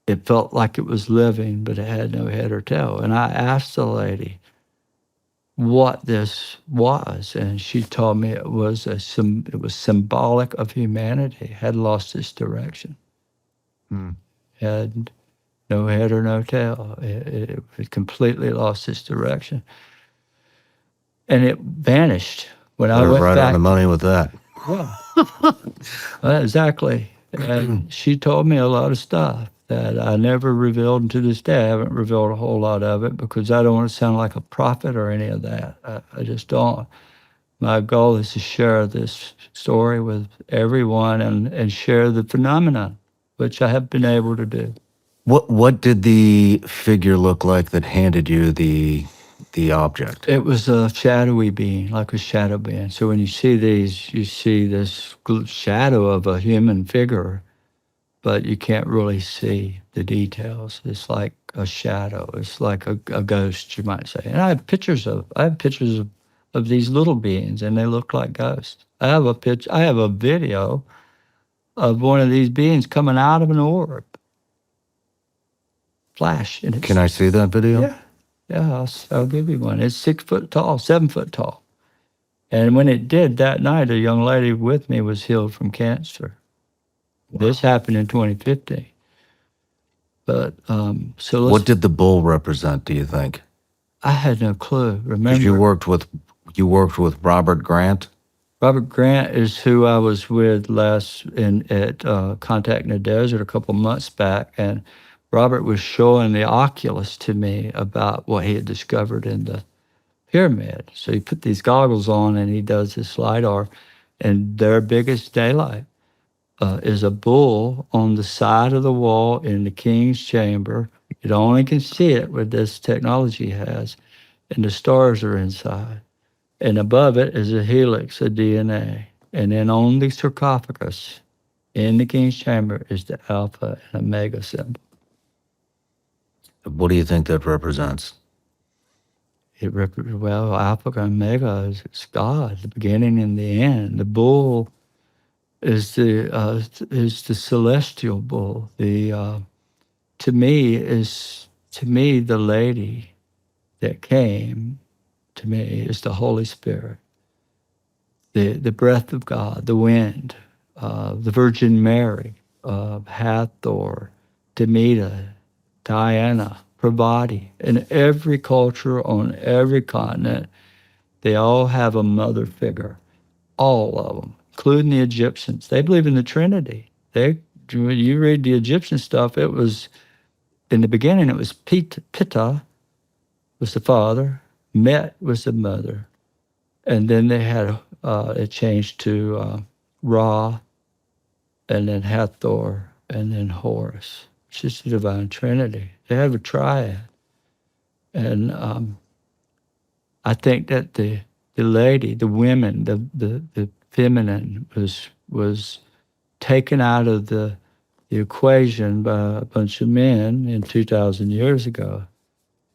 it felt like it was living, but it had no head or tail. And I asked the lady what this was, and she told me it was symbolic of humanity. Had lost its direction. Had no head or no tail. It completely lost its direction, and it vanished when I They're went right back. on the money with that. Exactly. And she told me a lot of stuff that I never revealed, and to this day I haven't revealed a whole lot of it because I don't want to sound like a prophet or any of that. I just don't. My goal is to share this story with everyone and share the phenomenon, which I have been able to do. What did the figure look like that handed you the object? It was a shadowy being, like a shadow being. So when you see these, you see this shadow of a human figure, but you can't really see the details. It's like a shadow. It's like a ghost, you might say. And I have pictures of these little beings, and they look like ghosts. I have a video of one of these beings coming out of an orb. Flash. And Can I see that video? Yeah. Yeah, I'll give you one. It's 6 foot tall, 7 foot tall. And when it did that night, a young lady with me was healed from cancer. Wow. This happened in 2015. But so what did the bull represent, do you think? I had no clue. Remember, you worked with Robert Grant? Robert Grant is who I was with last at Contact in the Desert a couple months back, and Robert was showing the Oculus to me about what he had discovered in the pyramid. So he put these goggles on and he does this LiDAR, and their biggest daylight is a bull on the side of the wall in the king's chamber. You only can see it with this technology he has, and the stars are inside. And above it is a helix of DNA. And then on the sarcophagus in the king's chamber is the Alpha and Omega symbol. What do you think that represents? Well, Alpha and Omega is God, the beginning and the end. The bull is the celestial bull. To me, the lady that came to me is the Holy Spirit, the breath of God, the wind, the Virgin Mary, Hathor, Demeter, Diana, Parvati. In every culture on every continent, they all have a mother figure, all of them, including the Egyptians. They believe in the Trinity. When you read the Egyptian stuff, it was, in the beginning, it was Pitta was the father, Met was the mother, and then they had it changed to Ra, and then Hathor, and then Horus. It's just the divine Trinity. They have a triad, and I think that the lady, the women, the feminine was taken out of the equation by a bunch of men in 2,000 years ago,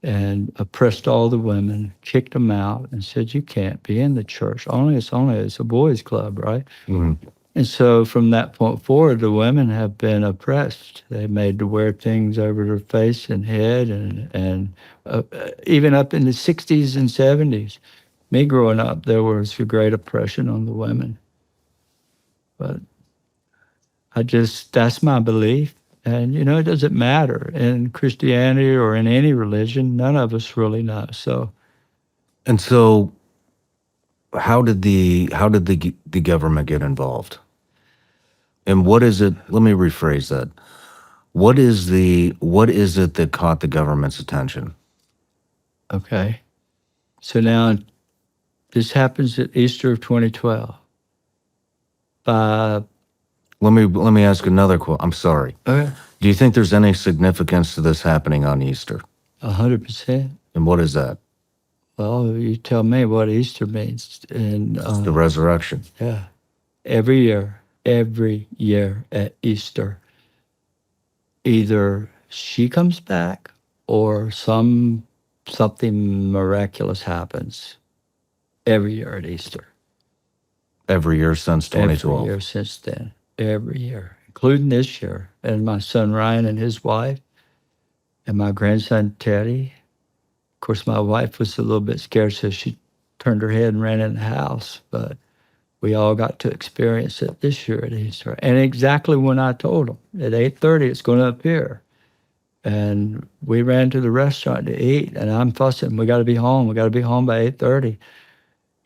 and oppressed all the women, kicked them out, and said, "You can't be in the church. It's a boys' club, right?" Mm-hmm. And so from that point forward, the women have been oppressed. They made to wear things over their face and head, and even up in the 60s and 70s. Me growing up, there was a great oppression on the women. But that's my belief. And, it doesn't matter in Christianity or in any religion. None of us really know. So how did the government get involved? And what is it? Let me rephrase that. What is it that caught the government's attention? Okay. So now this happens at Easter of 2012. Let me ask another question. I'm sorry. Okay. Do you think there's any significance to this happening on Easter? 100%. And what is that? Well, you tell me what Easter means. And It's the resurrection. yeah, every year at Easter, either she comes back or something miraculous happens every year at Easter. Every year since Every 2012. year since then. Every year, including this year. And my son Ryan and his wife, and my grandson Teddy. Of course, my wife was a little bit scared, so she turned her head and ran in the house. But we all got to experience it this year at Easter. And exactly when I told them, at 8:30, it's going to appear. And we ran to the restaurant to eat, and I'm fussing. We got to be home. We got to be home by 8:30.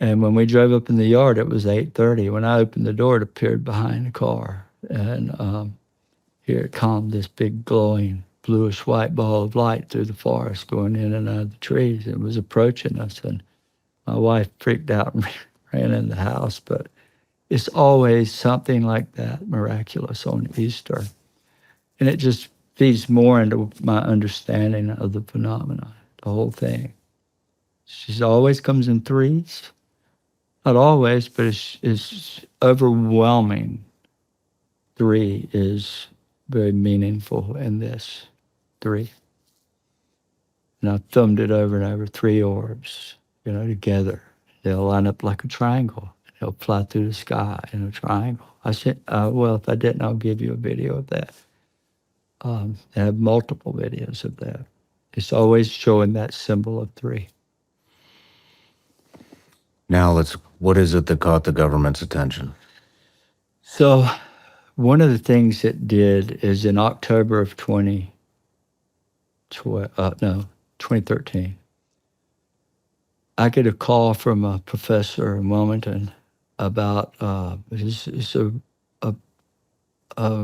And when we drove up in the yard, it was 8:30. When I opened the door, it appeared behind the car. And here it comes, this big glowing bluish white ball of light through the forest going in and out of the trees. It was approaching us, and my wife freaked out and ran in the house. But it's always something like that miraculous on Easter. And it just feeds more into my understanding of the phenomenon, the whole thing. She always comes in threes. Not always, but it's overwhelming. 3 is very meaningful in this. 3. And I thumbed it over and over, 3 orbs, together. They'll line up like a triangle. They'll fly through the sky in a triangle. I said, well, if I didn't, I'll give you a video of that. I have multiple videos of that. It's always showing that symbol of 3. Now what is it that caught the government's attention? So one of the things it did is in October of 2013, I get a call from a professor in Wilmington about, he's a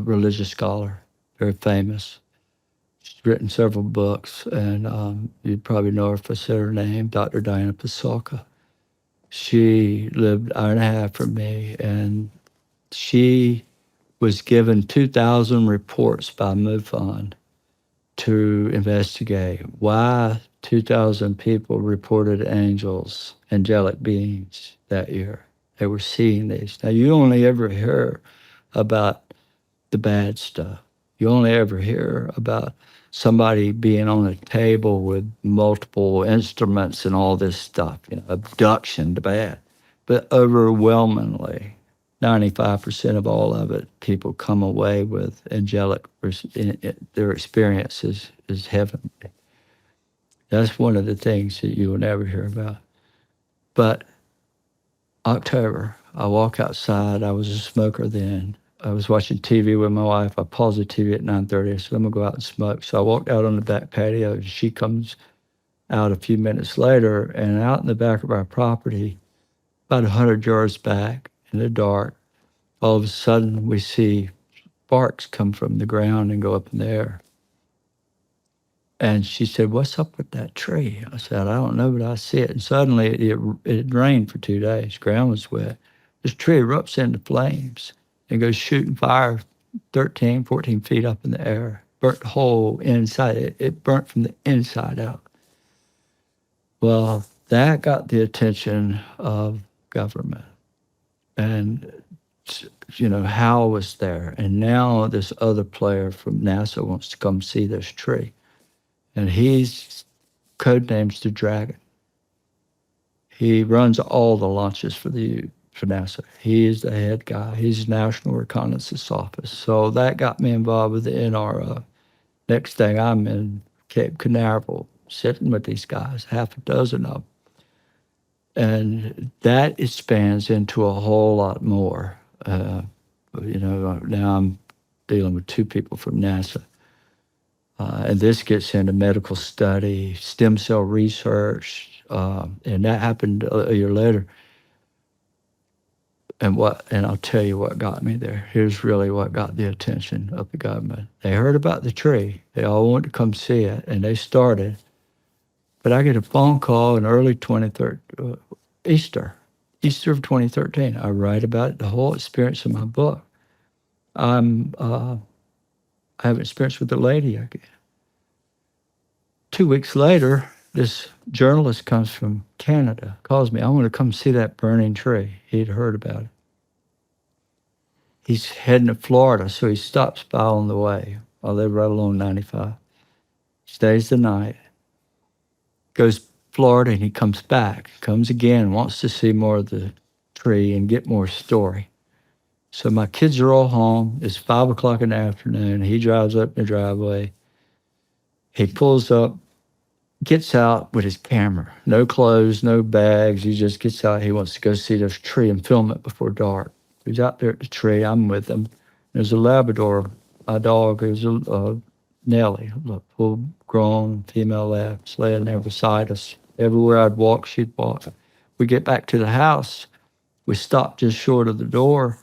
religious scholar, very famous. She's written several books, and you'd probably know her if I said her name, Dr. Diana Pasulka. She lived an hour and a half from me, and she was given 2,000 reports by MUFON to investigate why 2,000 people reported angels, angelic beings that year. They were seeing these. Now, you only ever hear about the bad stuff. You only ever hear about somebody being on a table with multiple instruments and all this stuff, abduction, the bad. But overwhelmingly, 95% of all of it, people come away with angelic, their experience is heavenly. That's one of the things that you will never hear about. But October, I walk outside. I was a smoker then. I was watching TV with my wife. I paused the TV at 9:30. I said, I'm going to go out and smoke. So I walked out on the back patio. And she comes out a few minutes later, and out in the back of our property, about 100 yards back in the dark, all of a sudden we see sparks come from the ground and go up in the air. And she said, what's up with that tree? I said, I don't know, but I see it. And suddenly it rained for 2 days. Ground was wet. This tree erupts into flames and goes shooting fire 13, 14 feet up in the air. Burnt the whole inside. It burnt from the inside out. Well, that got the attention of government. And, Hal was there. And now this other player from NASA wants to come see this tree. And he's codenames the Dragon. He runs all the launches for NASA. He is the head guy. He's National Reconnaissance Office. So that got me involved with the NRO. Next thing, I'm in Cape Canaveral, sitting with these guys, half a dozen of them. And that expands into a whole lot more. Now I'm dealing with 2 people from NASA. And this gets into medical study, stem cell research, and that happened a year later. And I'll tell you what got me there. Here's really what got the attention of the government. They heard about the tree. They all wanted to come see it, and they started. But I get a phone call in early 2013, Easter of 2013. I write about the whole experience in my book. I have an experience with the lady again. 2 weeks later, this journalist comes from Canada, calls me. I want to come see that burning tree. He'd heard about it. He's heading to Florida, so he stops by on the way. I live right along 95. Stays the night, goes to Florida, and he comes back. Comes again, wants to see more of the tree and get more story. So my kids are all home. It's 5 o'clock in the afternoon. He drives up the driveway. He pulls up, gets out with his camera. No clothes, no bags. He just gets out. He wants to go see this tree and film it before dark. He's out there at the tree. I'm with him. There's a Labrador, a dog. There's a Nellie, a full-grown female lab, laying there beside us. Everywhere I'd walk, she'd walk. We get back to the house. We stop just short of the door.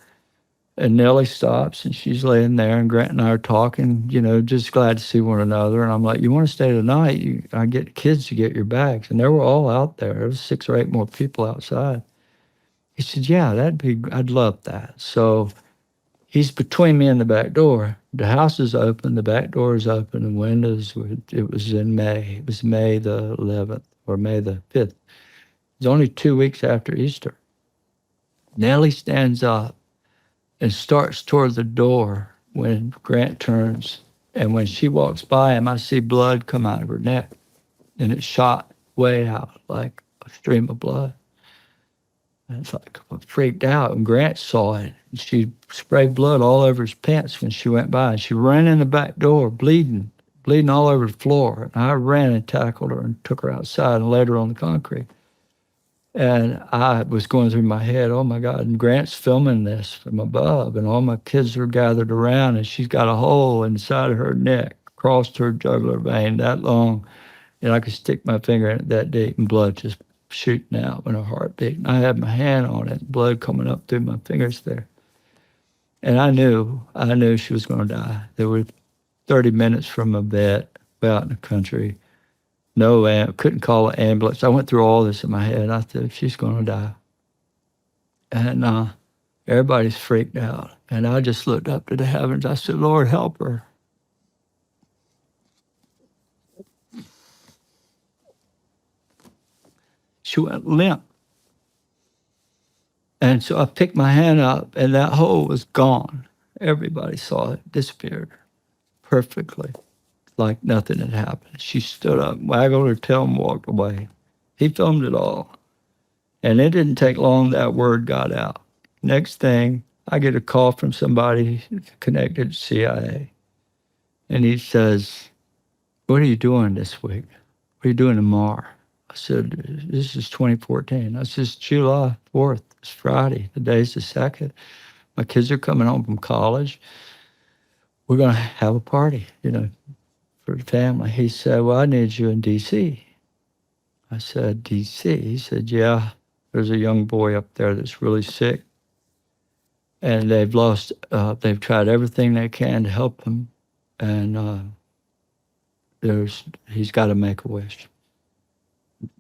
And Nellie stops, and she's laying there, and Grant and I are talking, just glad to see one another. And I'm like, you want to stay tonight? I get the kids to get your bags. And they were all out there. There was 6 or 8 more people outside. He said, yeah, I'd love that. So he's between me and the back door. The house is open, the back door is open, and windows, it was in May. It was May the 11th or May the 5th. It was only 2 weeks after Easter. Nellie stands up and starts toward the door when Grant turns. And when she walks by him, I see blood come out of her neck. And it shot way out like a stream of blood. And it's like, I freaked out. And Grant saw it. And she sprayed blood all over his pants when she went by. And she ran in the back door, bleeding all over the floor. And I ran and tackled her and took her outside and laid her on the concrete. And I was going through my head, oh my God, and Grant's filming this from above, and all my kids are gathered around, and she's got a hole inside of her neck, across her jugular vein that long, and I could stick my finger in it that deep, and blood just shooting out when her heart beat. And I had my hand on it, blood coming up through my fingers there. And I knew she was going to die. There were 30 minutes from a vet out in the country. Couldn't call an ambulance. I went through all this in my head. I thought, she's going to die. And everybody's freaked out. And I just looked up to the heavens. I said, Lord, help her. She went limp. And so I picked my hand up, and that hole was gone. Everybody saw it, disappeared perfectly. Like nothing had happened. She stood up, waggled her tail, and walked away. He filmed it all. And it didn't take long, that word got out. Next thing, I get a call from somebody connected to CIA. And he says, what are you doing this week? What are you doing tomorrow? I said, this is 2014. I said, it's July 4th. It's Friday. The day's the 2nd. My kids are coming home from college. We're going to have a party, for the family. He said, well, I need you in D.C. I said, D.C.? He said, yeah, there's a young boy up there that's really sick. And they've tried everything they can to help him. And he's got to make a wish.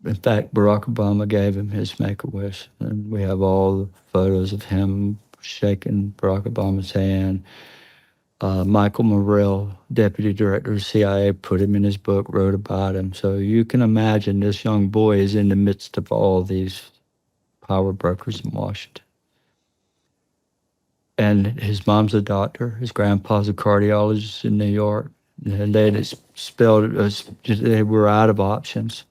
In fact, Barack Obama gave him his make-a-wish. And we have all the photos of him shaking Barack Obama's hand. Michael Morrell, deputy director of CIA, put him in his book, wrote about him. So you can imagine this young boy is in the midst of all these power brokers in Washington. And his mom's a doctor. His grandpa's a cardiologist in New York. And they they were out of options.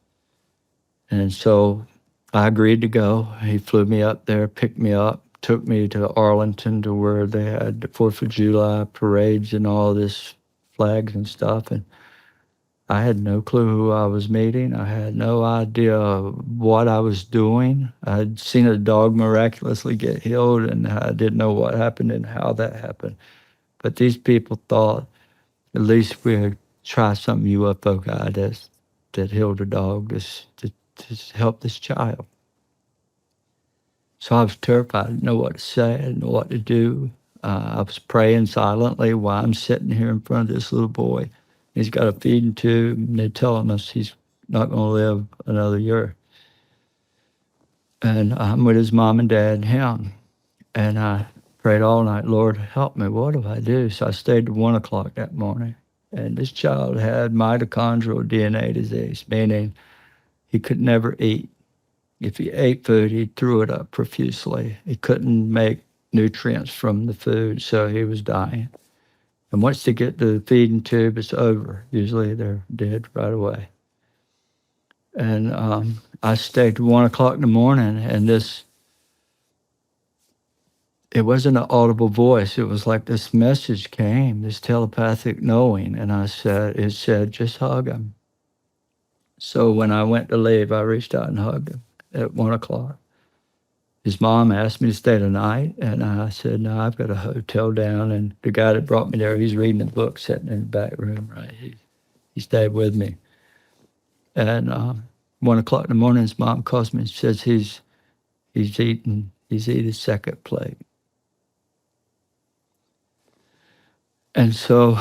And so I agreed to go. He flew me up there, picked me up, took me to Arlington to where they had the 4th of July parades and all this flags and stuff. And I had no clue who I was meeting. I had no idea what I was doing. I'd seen a dog miraculously get healed, and I didn't know what happened and how that happened. But these people thought at least we would try some UFO guy that healed a dog to help this child. So I was terrified. I didn't know what to say. I didn't know what to do. I was praying silently while I'm sitting here in front of this little boy. He's got a feeding tube, and they're telling us he's not going to live another year. And I'm with his mom and dad and him. And I prayed all night, Lord, help me. What do I do? So I stayed to 1 o'clock that morning. And this child had mitochondrial DNA disease, meaning He could never eat. If he ate food, he threw it up profusely. He couldn't make nutrients from the food, so he was dying. And once they get the feeding tube, it's over. Usually they're dead right away. And I stayed to 1 o'clock in the morning, and it wasn't an audible voice. It was like this message came, this telepathic knowing. And it said, just hug him. So when I went to leave, I reached out and hugged him at 1 o'clock. His mom asked me to stay the night, and I said, no, I've got a hotel down. And the guy that brought me there, he's reading a book sitting in the back room, right? He stayed with me. And 1 o'clock in the morning, his mom calls me and says he's eating his second plate. And so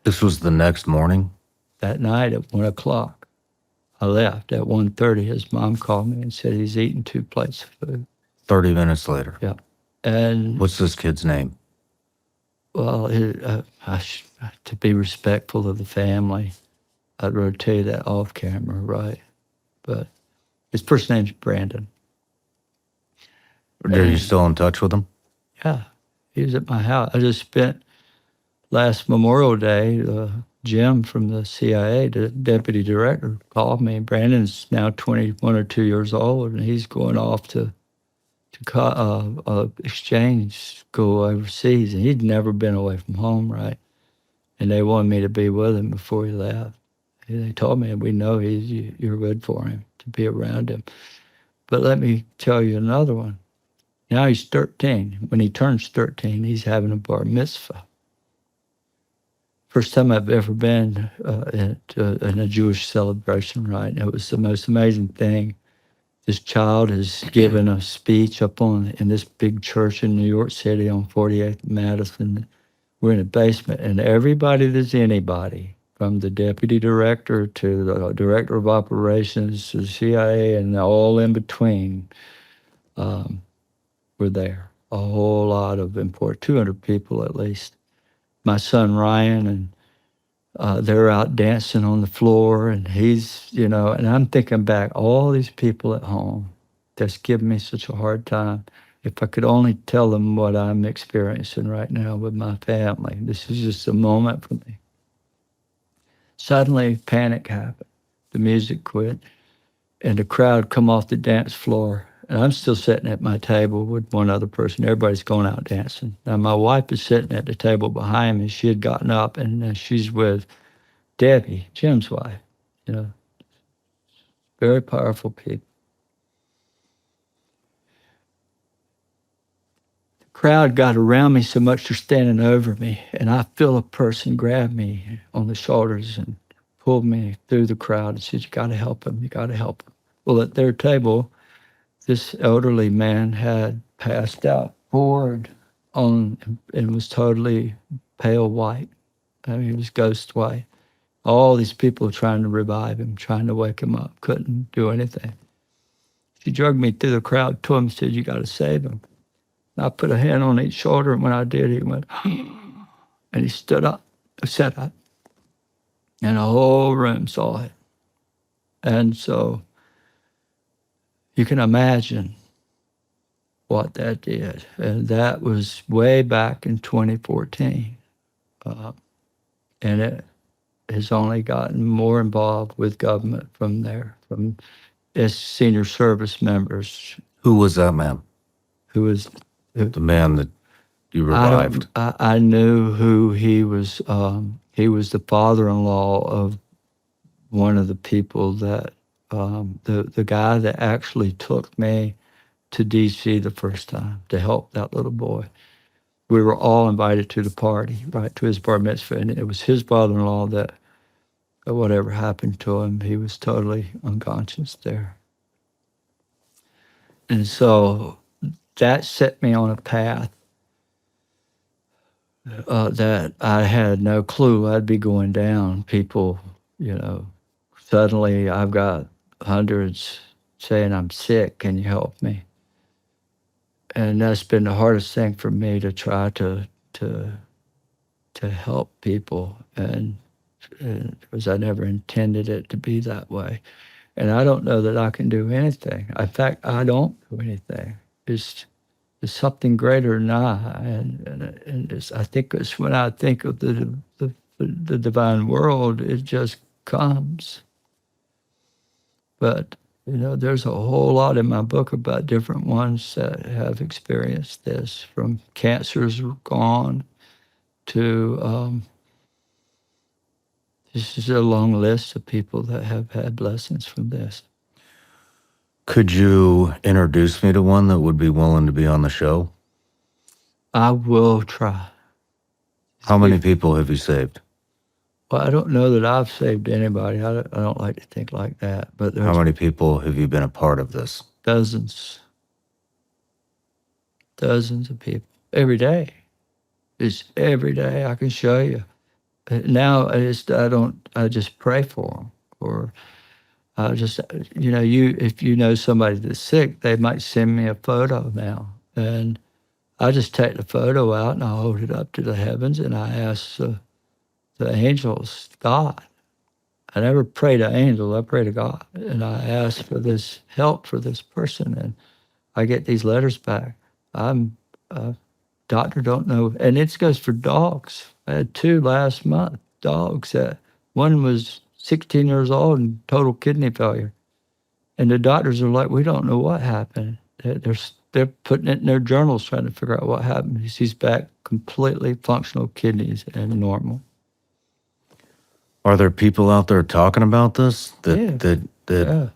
This was the next morning? that night at 1 o'clock, I left. At 1:30, his mom called me and said he's eating 2 plates of food. 30 minutes later. Yeah. And What's this kid's name? well, to be respectful of the family, I'd rather tell you that off camera, right? But his first name's Brandon. Are you still in touch with him? Yeah, he was at my house. I just spent last Memorial Day, Jim from the CIA, the deputy director, called me. Brandon's now 21 or 2 years old, and he's going off to exchange school overseas, and he'd never been away from home, right? And they wanted me to be with him before he left. And they told me, we know you're good for him to be around him. But let me tell you another one. Now he's 13. When he turns 13, he's having a bar mitzvah. First time I've ever been in a Jewish celebration, right? And it was the most amazing thing. This child is giving a speech up in this big church in New York City on 48th and Madison. We're in a basement, and everybody that's anybody, from the deputy director to the director of operations to the CIA and all in between, were there. A whole lot of important, 200 people at least. My son Ryan, and they're out dancing on the floor, and he's, and I'm thinking back, all these people at home that's giving me such a hard time. If I could only tell them what I'm experiencing right now with my family. This is just a moment for me. Suddenly, panic happened. The music quit, and the crowd come off the dance floor. And I'm still sitting at my table with one other person. Everybody's going out dancing. Now, my wife is sitting at the table behind me. She had gotten up, and she's with Debbie, Jim's wife. Very powerful people. The crowd got around me so much they're standing over me, and I feel a person grab me on the shoulders and pull me through the crowd and said, you got to help him, you got to help him. Well, at their table, this elderly man had passed out forward and was totally pale white. I mean, he was ghost white. All these people trying to revive him, trying to wake him up, couldn't do anything. She dragged me through the crowd to him and said, you got to save him. And I put a hand on each shoulder, and when I did, he went, and he sat up. And the whole room saw it. And so you can imagine what that did. And that was way back in 2014. And it has only gotten more involved with government from there, from its senior service members. Who was that man? Who was... The man that you revived. I knew who he was. He was the father-in-law of one of the people that... the guy that actually took me to D.C. the first time to help that little boy. We were all invited to the party, right, to his bar mitzvah, and it was his father-in-law that, whatever happened to him, he was totally unconscious there. And so that set me on a path that I had no clue I'd be going down. People, suddenly I've got hundreds saying, I'm sick, can you help me? And that's been the hardest thing for me, to try to help people, and because I never intended it to be that way. And I don't know that I can do anything. In fact, I don't do anything. It's something greater than I. And I think it's when I think of the divine world, it just comes. But, there's a whole lot in my book about different ones that have experienced this, from cancers gone to, this is a long list of people that have had blessings from this. Could you introduce me to one that would be willing to be on the show? I will try. How many people have you saved? Well, I don't know that I've saved anybody. I don't like to think like that. But How there's many people have you been a part of this? dozens of people every day. It's every day. I can show you. Now I just pray for them, or I just, if you know somebody that's sick, they might send me a photo now, and I just take the photo out and I hold it up to the heavens and I ask the angels, God. I never pray to angels, I pray to God. And I ask for this help for this person, and I get these letters back. I'm a doctor, don't know. And it goes for dogs. I had 2 last month, dogs that one was 16 years old and total kidney failure. And the doctors are like, we don't know what happened. They're putting it in their journals trying to figure out what happened. He's back completely functional kidneys and normal. Are there people out there talking about this? Yeah.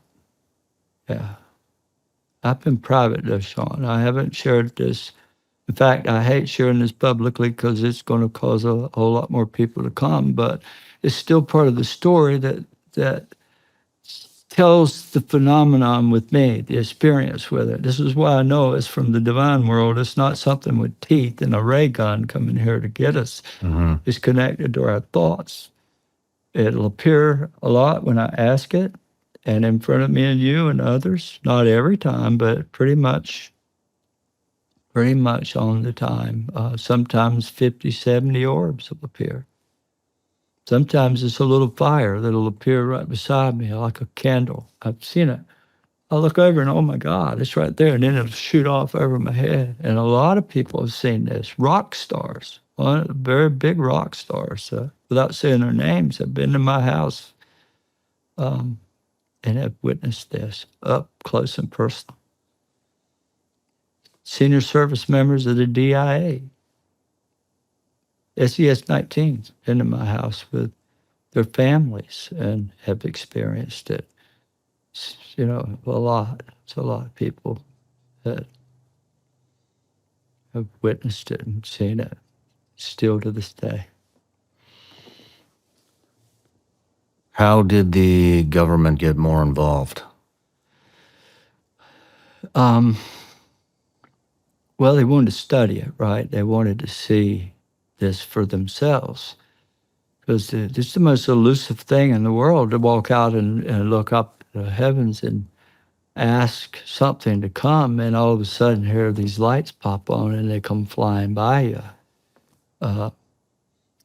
I've been private though, Shawn. I haven't shared this. In fact, I hate sharing this publicly because it's going to cause a whole lot more people to come. But it's still part of the story that tells the phenomenon with me, the experience with it. This is why I know it's from the divine world. It's not something with teeth and a ray gun coming here to get us. Mm-hmm. It's connected to our thoughts. It'll appear a lot when I ask it, and in front of me and you and others. Not every time, but pretty much on the time. Sometimes 50, 70 orbs will appear. Sometimes it's a little fire that'll appear right beside me like a candle. I've seen it. I look over and, oh my God, it's right there. And then it'll shoot off over my head. And a lot of people have seen this. Rock stars, very big rock stars, without saying their names, have been in my house and have witnessed this up close and personal. Senior service members of the DIA, SES 19s, into my house with their families and have experienced it. A lot. It's a lot of people that have witnessed it and seen it, still to this day. How did the government get more involved? Well, they wanted to study it, right? They wanted to see this for themselves. Because it's the most elusive thing in the world, to walk out and look up at the heavens and ask something to come, and all of a sudden here these lights pop on and they come flying by you.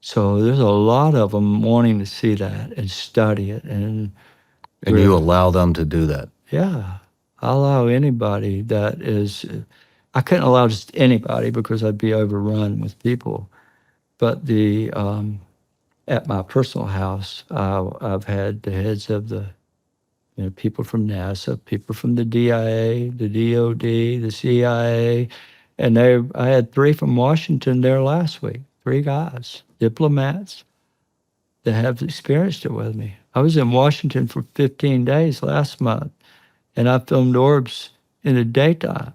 So there's a lot of them wanting to see that and study it. And you allow them to do that? Yeah. I allow anybody that is... I couldn't allow just anybody because I'd be overrun with people. But at my personal house, I've had the heads of the people from NASA, people from the DIA, the DOD, the CIA, and I had 3 from Washington there last week. 3 guys, diplomats, that have experienced it with me. I was in Washington for 15 days last month, and I filmed orbs in the daytime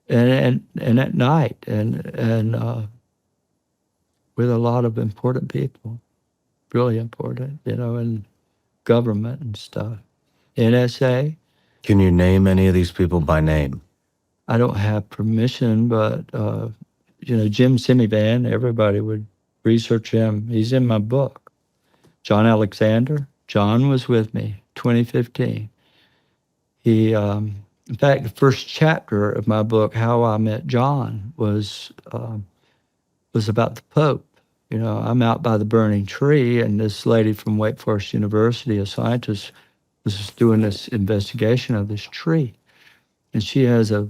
and at night, and with a lot of important people, really important, and government and stuff. NSA. Can you name any of these people by name? I don't have permission, but, Jim Semivan, everybody would research him. He's in my book. John Alexander. John was with me, 2015. He, in fact, the first chapter of my book, How I Met John, was about the Pope. I'm out by the burning tree, and this lady from Wake Forest University, a scientist, was doing this investigation of this tree. And she has a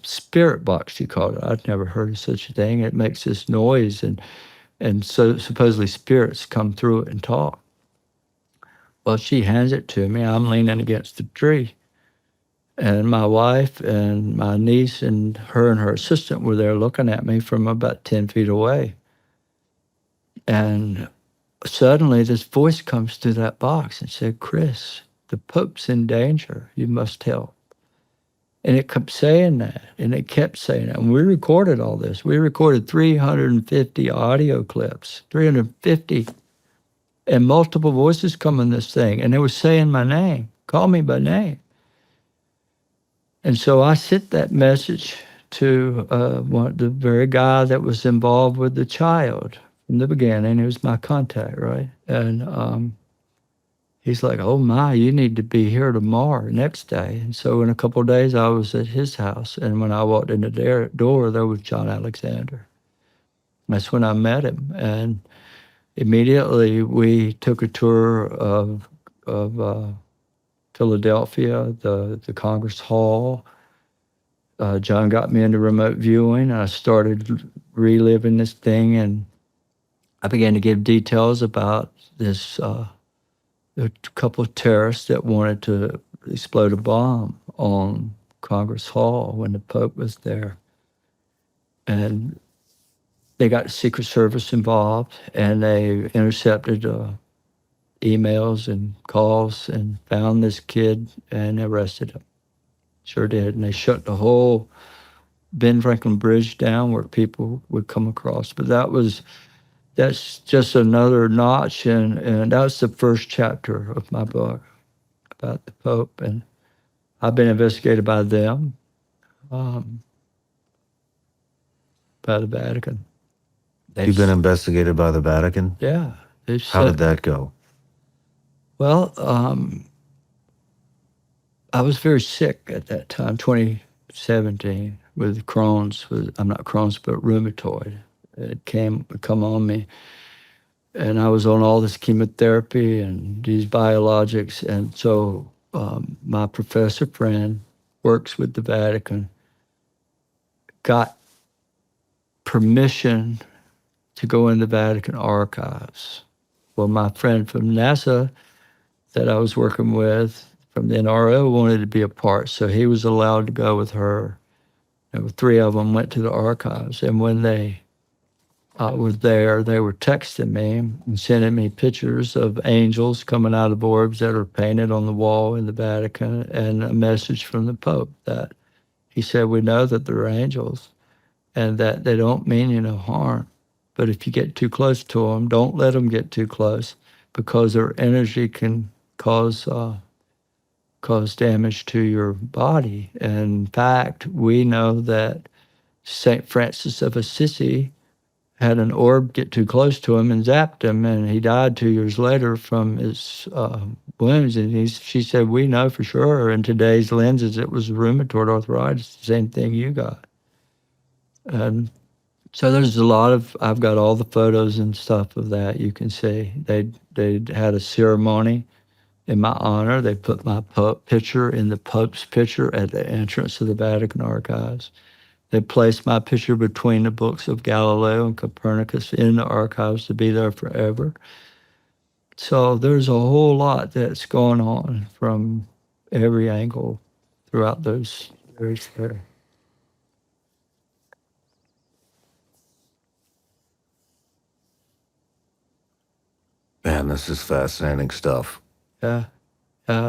spirit box, she called it. I'd never heard of such a thing. It makes this noise, and so supposedly spirits come through it and talk. Well, she hands it to me. I'm leaning against the tree. And my wife and my niece and her assistant were there looking at me from about 10 feet away. And suddenly this voice comes through that box and said, "Chris, the Pope's in danger. You must help." And it kept saying that, and it kept saying that. And we recorded all this. We recorded 350 audio clips, 350, and multiple voices come in this thing. And they were saying my name, call me by name. And so I sent that message to the very guy that was involved with the child from the beginning. He was my contact, right? And he's like, "Oh my, you need to be here tomorrow, next day." And so in a couple of days, I was at his house. And when I walked in the door, there was John Alexander. That's when I met him. And immediately we took a tour of Philadelphia, the Congress Hall. John got me into remote viewing. I started reliving this thing, and I began to give details about this a couple of terrorists that wanted to explode a bomb on Congress Hall when the Pope was there. And they got the Secret Service involved, and they intercepted emails and calls and found this kid and arrested him. Sure did. And they shut the whole Ben Franklin Bridge down where people would come across. But that's just another notch, and that's the first chapter of my book about the Pope. And I've been investigated by them, by the Vatican. You've been investigated by the Vatican? Yeah. How did that go? Well, I was very sick at that time, 2017, with Crohn's. I'm not Crohn's, but rheumatoid. It come on me. And I was on all this chemotherapy and these biologics. And so my professor friend works with the Vatican, got permission to go in the Vatican archives. Well, my friend from NASA that I was working with from the NRO wanted to be a part, so he was allowed to go with her. There were 3 of them went to the archives, and when they were there, they were texting me and sending me pictures of angels coming out of orbs that are painted on the wall in the Vatican, and a message from the Pope that he said, "We know that they're angels and that they don't mean you no harm, but if you get too close to them, don't let them get too close, because their energy can cause damage to your body. In fact, we know that St. Francis of Assisi had an orb get too close to him and zapped him, and he died 2 years later from his wounds." And she said, "We know for sure in today's lenses it was rheumatoid arthritis, the same thing you got." And so there's a lot of, I've got all the photos and stuff of that you can see. They had a ceremony in my honor. They put my picture in the Pope's picture at the entrance of the Vatican archives. They placed my picture between the books of Galileo and Copernicus in the archives to be there forever. So there's a whole lot that's going on from every angle throughout those years there. Man, this is fascinating stuff. Yeah.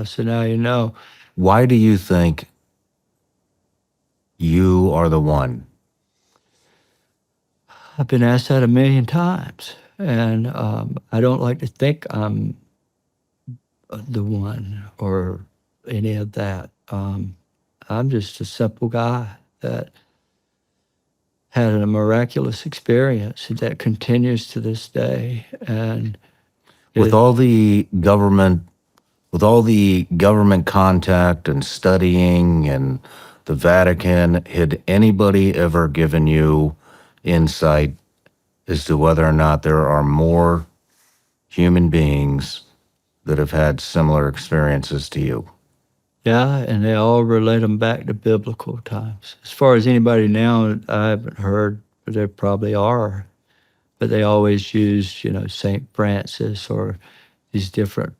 So now you know. Why do you think you are the one? I've been asked that a million times, and I don't like to think I'm the one or any of that. I'm just a simple guy that had a miraculous experience that continues to this day. And With all the government contact and studying and the Vatican, had anybody ever given you insight as to whether or not there are more human beings that have had similar experiences to you. Yeah, and they all relate them back to biblical times. As far as anybody now, I haven't heard, but there probably are. But they always use, St. Francis or these different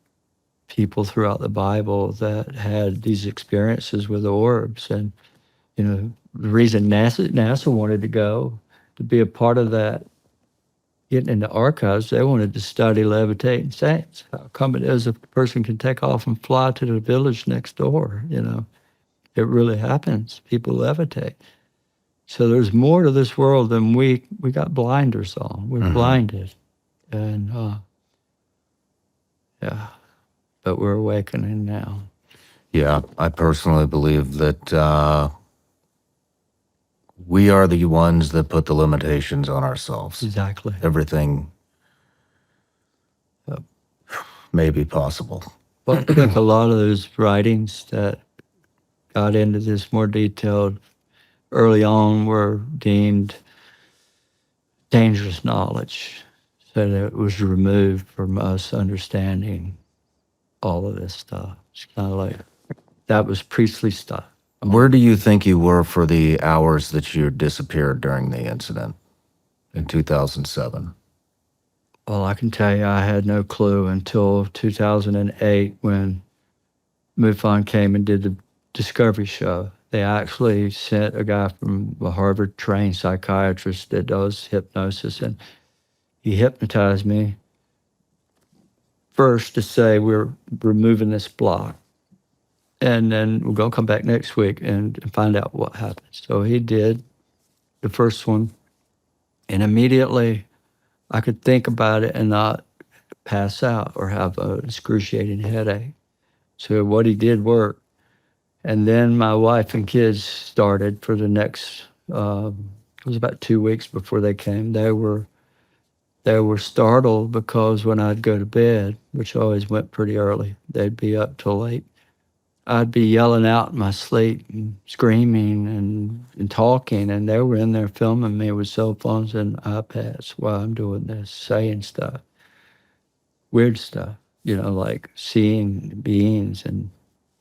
people throughout the Bible that had these experiences with orbs. And, the reason NASA wanted to go to be a part of that, getting into archives, they wanted to study levitating saints. How come it is a person can take off and fly to the village next door, It really happens. People levitate. So there's more to this world than we got blinders on. We're blinded. And, yeah, but we're awakening now. Yeah, I personally believe that we are the ones that put the limitations on ourselves. Exactly. Everything may be possible. Well, I think a lot of those writings that got into this more detailed early on were deemed dangerous knowledge. So that it was removed from us understanding all of this stuff. It's kind of like, that was priestly stuff. Where do you think you were for the hours that you disappeared during the incident in 2007? Well, I can tell you I had no clue until 2008 when MUFON came and did the Discovery Show. They actually sent a guy from a Harvard-trained psychiatrist that does hypnosis, and he hypnotized me first to say, we're removing this block, and then we're going to come back next week and find out what happened. So he did the first one, and immediately I could think about it and not pass out or have an excruciating headache. So what he did worked. And then my wife and kids started for the next, it was about 2 weeks before they came. They were startled because when I'd go to bed, which I always went pretty early, they'd be up till late. I'd be yelling out in my sleep and screaming and talking, and they were in there filming me with cell phones and iPads while I'm doing this, saying stuff, weird stuff, like seeing beings and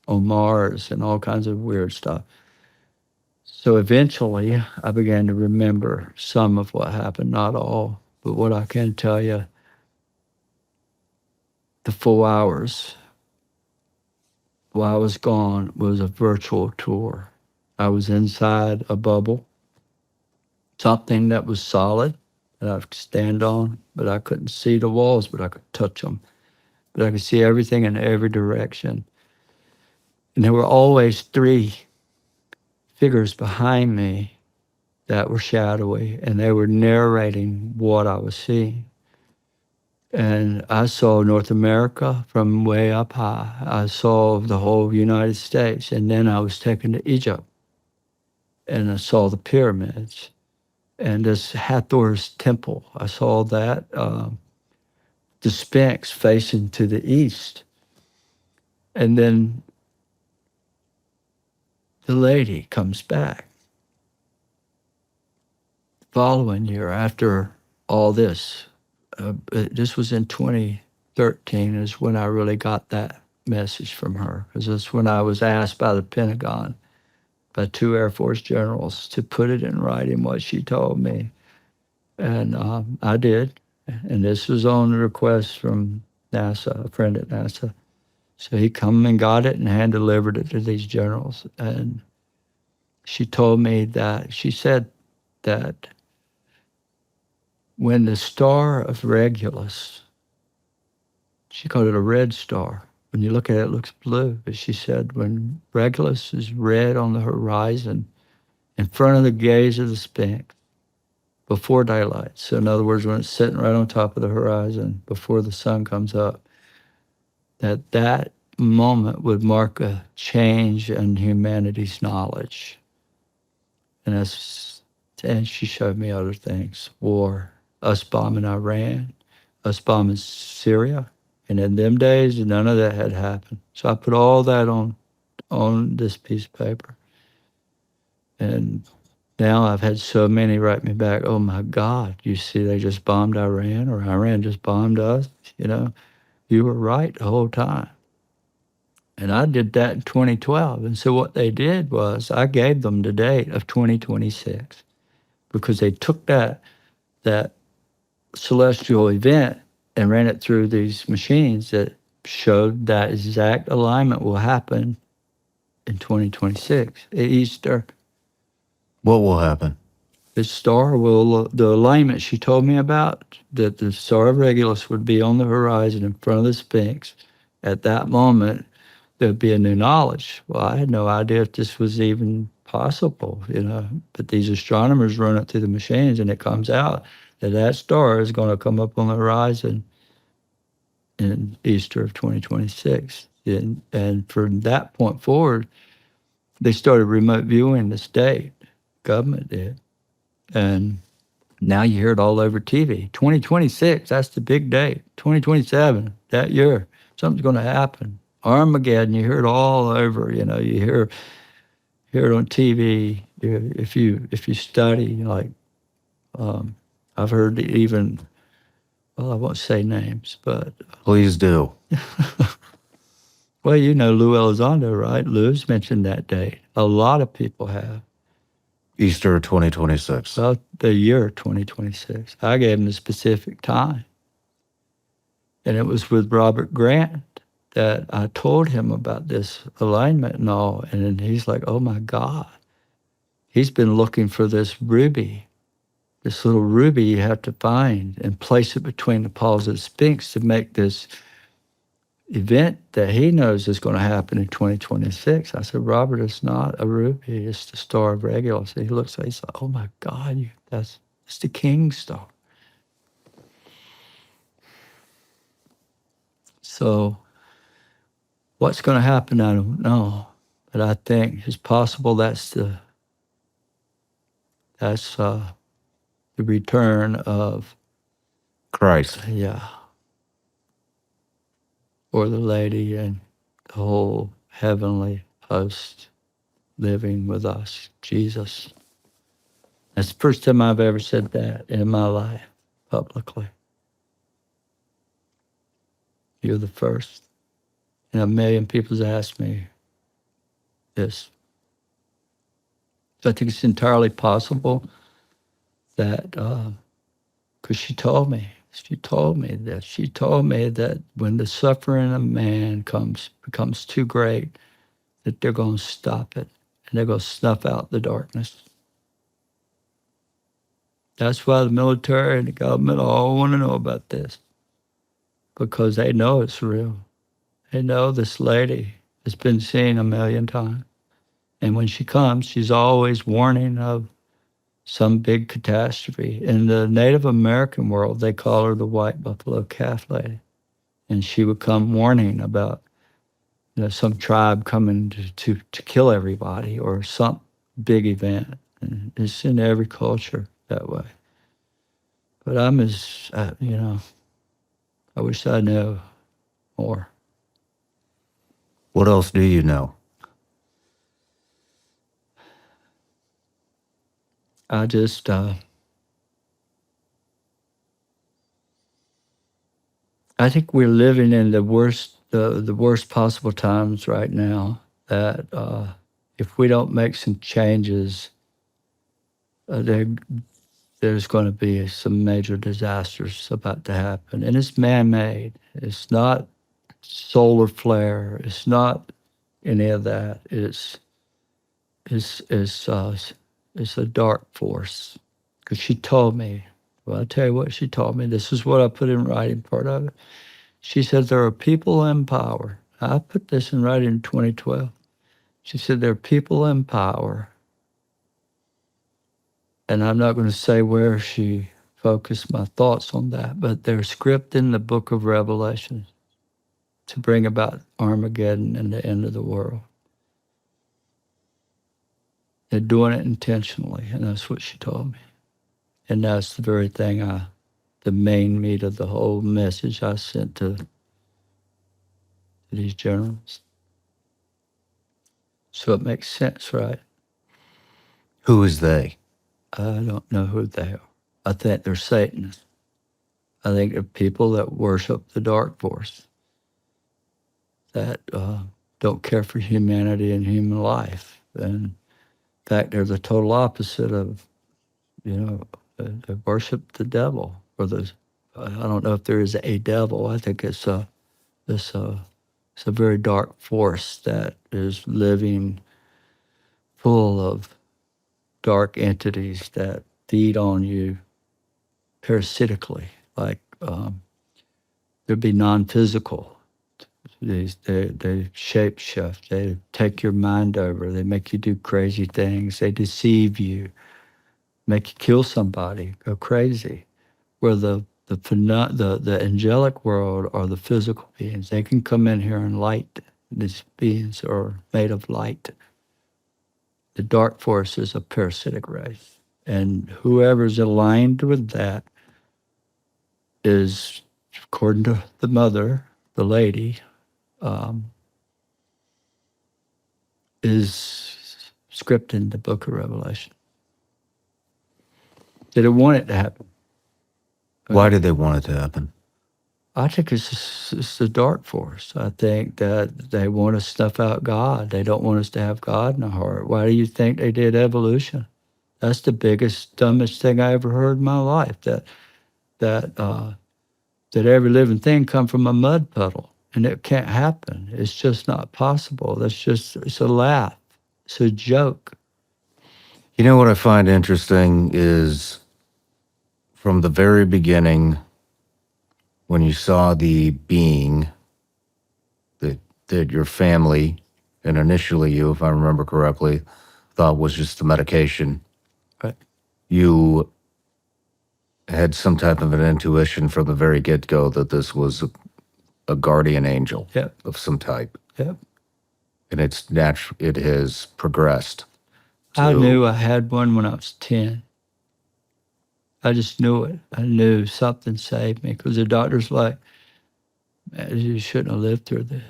on Mars and all kinds of weird stuff. So eventually I began to remember some of what happened, not all, but what I can tell you, the 4 hours while I was gone was a virtual tour. I was inside a bubble, something that was solid that I could stand on, but I couldn't see the walls, but I could touch them. But I could see everything in every direction. And there were always 3 figures behind me that were shadowy, and they were narrating what I was seeing. And I saw North America from way up high. I saw the whole United States, and then I was taken to Egypt, and I saw the pyramids, and this Hathor's temple. I saw that, the Sphinx facing to the east. And then the lady comes back following year after all this. This was in 2013 is when I really got that message from her, because that's when I was asked by the Pentagon, by 2 Air Force generals, to put it in writing what she told me. And I did. And this was on the request from NASA, a friend at NASA. So he come and got it and hand-delivered it to these generals. And she told me that, she said that when the star of Regulus, she called it a red star. When you look at it, it looks blue. But she said when Regulus is red on the horizon, in front of the gaze of the Sphinx, before daylight. So in other words, when it's sitting right on top of the horizon, before the sun comes up, that moment would mark a change in humanity's knowledge. And she showed me other things. War, us bombing Iran, us bombing Syria. And in them days, none of that had happened. So I put all that on this piece of paper. And now I've had so many write me back, oh my God, you see they just bombed Iran, or Iran just bombed us, You were right the whole time. And I did that in 2012. And so what they did was I gave them the date of 2026 because they took that celestial event and ran it through these machines that showed that exact alignment will happen in 2026 at Easter. What will happen? The star will, the alignment she told me about, that the star of Regulus would be on the horizon in front of the Sphinx. At that moment, there'd be a new knowledge. Well, I had no idea if this was even possible, but these astronomers run it through the machines and it comes out that star is going to come up on the horizon in Easter of 2026. And from that point forward, they started remote viewing the state. Government did. And now you hear it all over TV. 2026, that's the big date. 2027, that year, something's going to happen. Armageddon, you hear it all over. You hear it on TV. If you study, I've heard even, well, I won't say names, but Please do. well, Lou Elizondo, right? Lou's mentioned that date. A lot of people have. Easter 2026. Well, the year 2026. I gave him the specific time. And it was with Robert Grant that I told him about this alignment and all. And then he's like, oh my God. He's been looking for this ruby, this little ruby you have to find and place it between the paws of the Sphinx to make this event that he knows is going to happen in 2026. I said, Robert, it's not a ruby, it's the star of Regulus. And he looks at it, he's like, oh my God, it's the king star. So what's going to happen, I don't know. But I think it's possible that's the return of Christ. Yeah. Or the lady and the whole heavenly host living with us, Jesus. That's the first time I've ever said that in my life publicly. You're the first. And 1 million people's asked me this. So I think it's entirely possible that, because she told me that when the suffering of man becomes too great, that they're going to stop it and they're going to snuff out the darkness. That's why the military and the government all want to know about this, because they know it's real. They know this lady has been seen 1 million times. And when she comes, she's always warning of some big catastrophe. In the Native American world, they call her the White Buffalo Calf Lady. And she would come warning about some tribe coming to kill everybody or some big event. And it's in every culture that way. But I'm I wish I knew more. What else do you know? I just, I think we're living in the worst possible times right now, that if we don't make some changes, there's going to be some major disasters about to happen. And it's man-made. It's not solar flare. It's not any of that. It's a dark force. Because she told me, well, I'll tell you what she told me. This is what I put in writing, part of it. She said, there are people in power. I put this in writing in 2012. She said, there are people in power. And I'm not going to say where she focused my thoughts on that, but they're script in the book of Revelation to bring about Armageddon and the end of the world. They're doing it intentionally, and that's what she told me. And that's the very thing the main meat of the whole message I sent to these generals. So it makes sense, right? Who is they? I don't know who they are. I think they're Satanists. I think they're people that worship the dark force. that don't care for humanity and human life. And in fact, they're the total opposite of, they worship the devil. I don't know if there is a devil. I think it's a very dark force that is living full of dark entities that feed on you parasitically, like they'd be non-physical. They shape shift. They take your mind over. They make you do crazy things. They deceive you, make you kill somebody, go crazy. Where the angelic world are the physical beings. They can come in here and light. These beings are made of light. The dark force is a parasitic race. And whoever's aligned with that is, according to the mother, the lady, is scripting the book of Revelation. They don't want it to happen. Why did they want it to happen? I think it's the dark force. I think that they want to snuff out God. They don't want us to have God in our heart. Why do you think they did evolution? That's the biggest, dumbest thing I ever heard in my life. That every living thing come from a mud puddle, and it can't happen. It's just not possible. It's a laugh. It's a joke. You know what I find interesting is from the very beginning, when you saw the being that your family, and initially you, if I remember correctly, thought was just the medication, Right. you had some type of an intuition from the very get-go that this was a guardian angel Yep. of some type. Yep. And it has progressed. I to- knew I had one when I was 10. I just knew it. I knew something saved me because the doctor's like, man, you shouldn't have lived through this.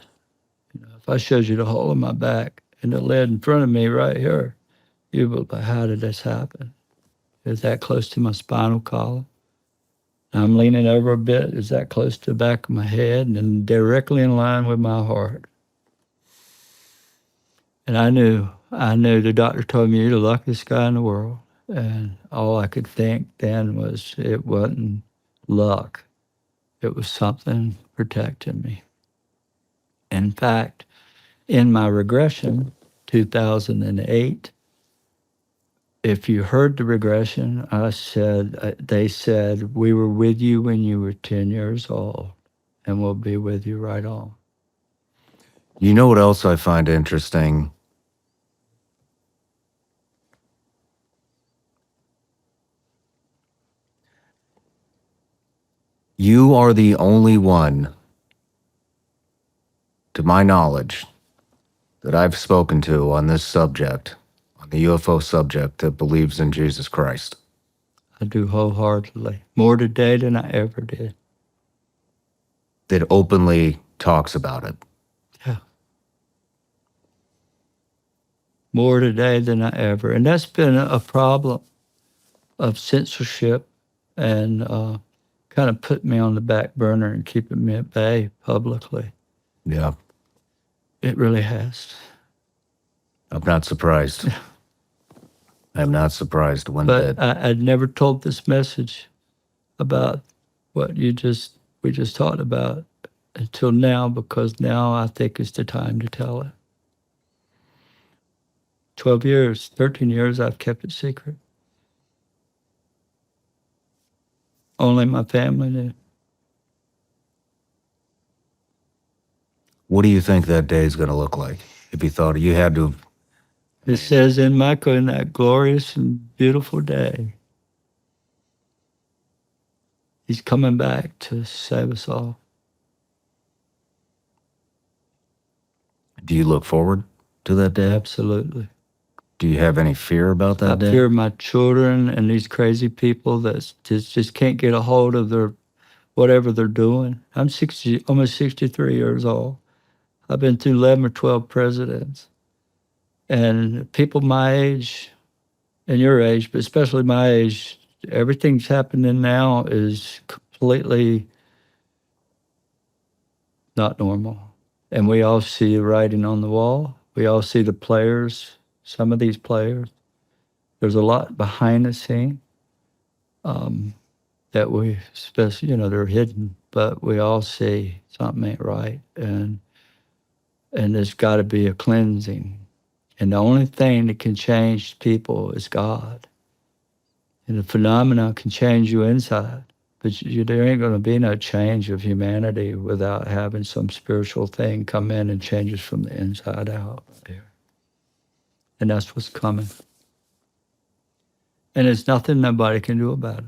If I showed you the hole in my back and the lead in front of me right here, you'd be like, how did this happen? Is that close to my spinal column? I'm leaning over a bit. Is that close to the back of my head and directly in line with my heart? And I knew the doctor told me you're the luckiest guy in the world. And all I could think then was it wasn't luck. It was something protecting me. In fact, in my regression, 2008, if you heard the regression, they said, we were with you when you were 10 years old, and we'll be with you right on. You know what else I find interesting? You are the only one, to my knowledge, that I've spoken to on this subject, on the UFO subject, that believes in Jesus Christ. I do wholeheartedly. More today than I ever did. That openly talks about it. Yeah. More today than I ever. And that's been a problem of censorship and kind of put me on the back burner and keeping me at bay publicly. Yeah, It really has. I'm not surprised. I'm not surprised one But bit. I'd never told this message about what we just talked about until now, because now I think it's the time to tell it. 12 years, 13 years, I've kept it secret. Only my family knew. What do you think that day is going to look like? If you thought you had to, It says in Micah, in that glorious and beautiful day, he's coming back to save us all. do you look forward to that day? Absolutely. Do you have any fear about that I day? fear my children and these crazy people that just can't get a hold of their whatever they're doing. I'm almost 63 years old. I've been through 11 or 12 presidents. And people my age and your age, but especially my age, everything's happening now is completely not normal. And we all see the writing on the wall. We all see the players, some of these players. There's a lot behind the scene that we, especially, they're hidden, but we all see something ain't right. And there's got to be a cleansing. And the only thing that can change people is God. And the phenomenon can change you inside. But there ain't going to be no change of humanity without having some spiritual thing come in and change us from the inside out there. And that's what's coming. And there's nothing nobody can do about it.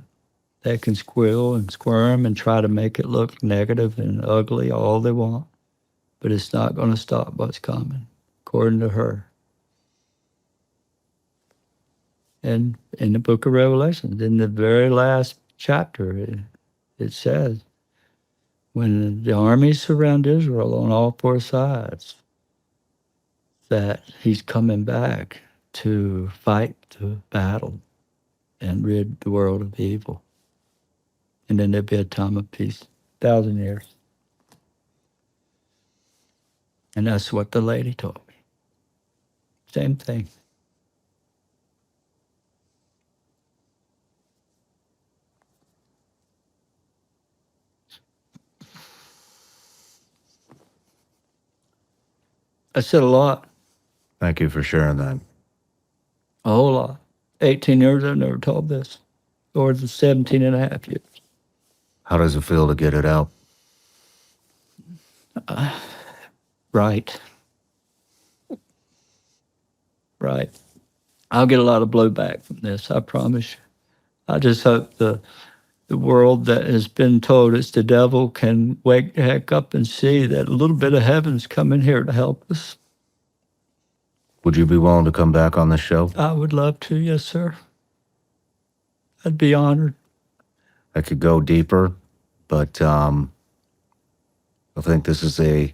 They can squeal and squirm and try to make it look negative and ugly all they want. But it's not going to stop what's coming, according to her. And in the book of Revelation, in the very last chapter, it says, when the armies surround Israel on all four sides, that he's coming back to fight the battle and rid the world of evil. And then there'll be a time of peace, 1,000 years. And that's what the lady told me. Same thing. I said a lot, Thank you for sharing that. a whole lot. 18 years, I've never told this. Or the 17 and a half years. How does it feel to get it out? Right. Right. I'll get a lot of blowback from this, I promise you. I just hope the world that has been told it's the devil can wake the heck up and see that a little bit of heaven's coming here to help us. Would you be willing to come back on the show? I would love to, yes, sir. I'd be honored. I could go deeper, but I think this is a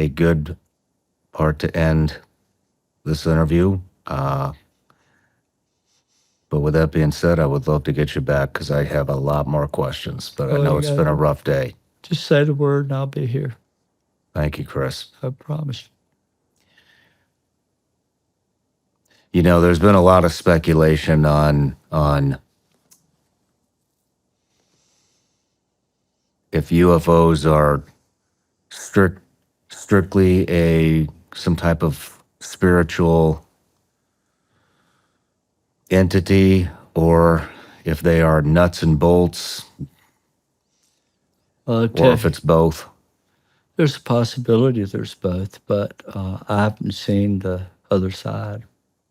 good part to end this interview. But with that being said, I would love to get you back because I have a lot more questions, but I Oh, know you it's got been it. a rough day. Just say the word and I'll be here. Thank you, Chris. I promise. You know, there's been a lot of speculation on if UFOs are strictly some type of spiritual entity, or if they are nuts and bolts, or if it's both. There's a possibility there's both, but I haven't seen the other side.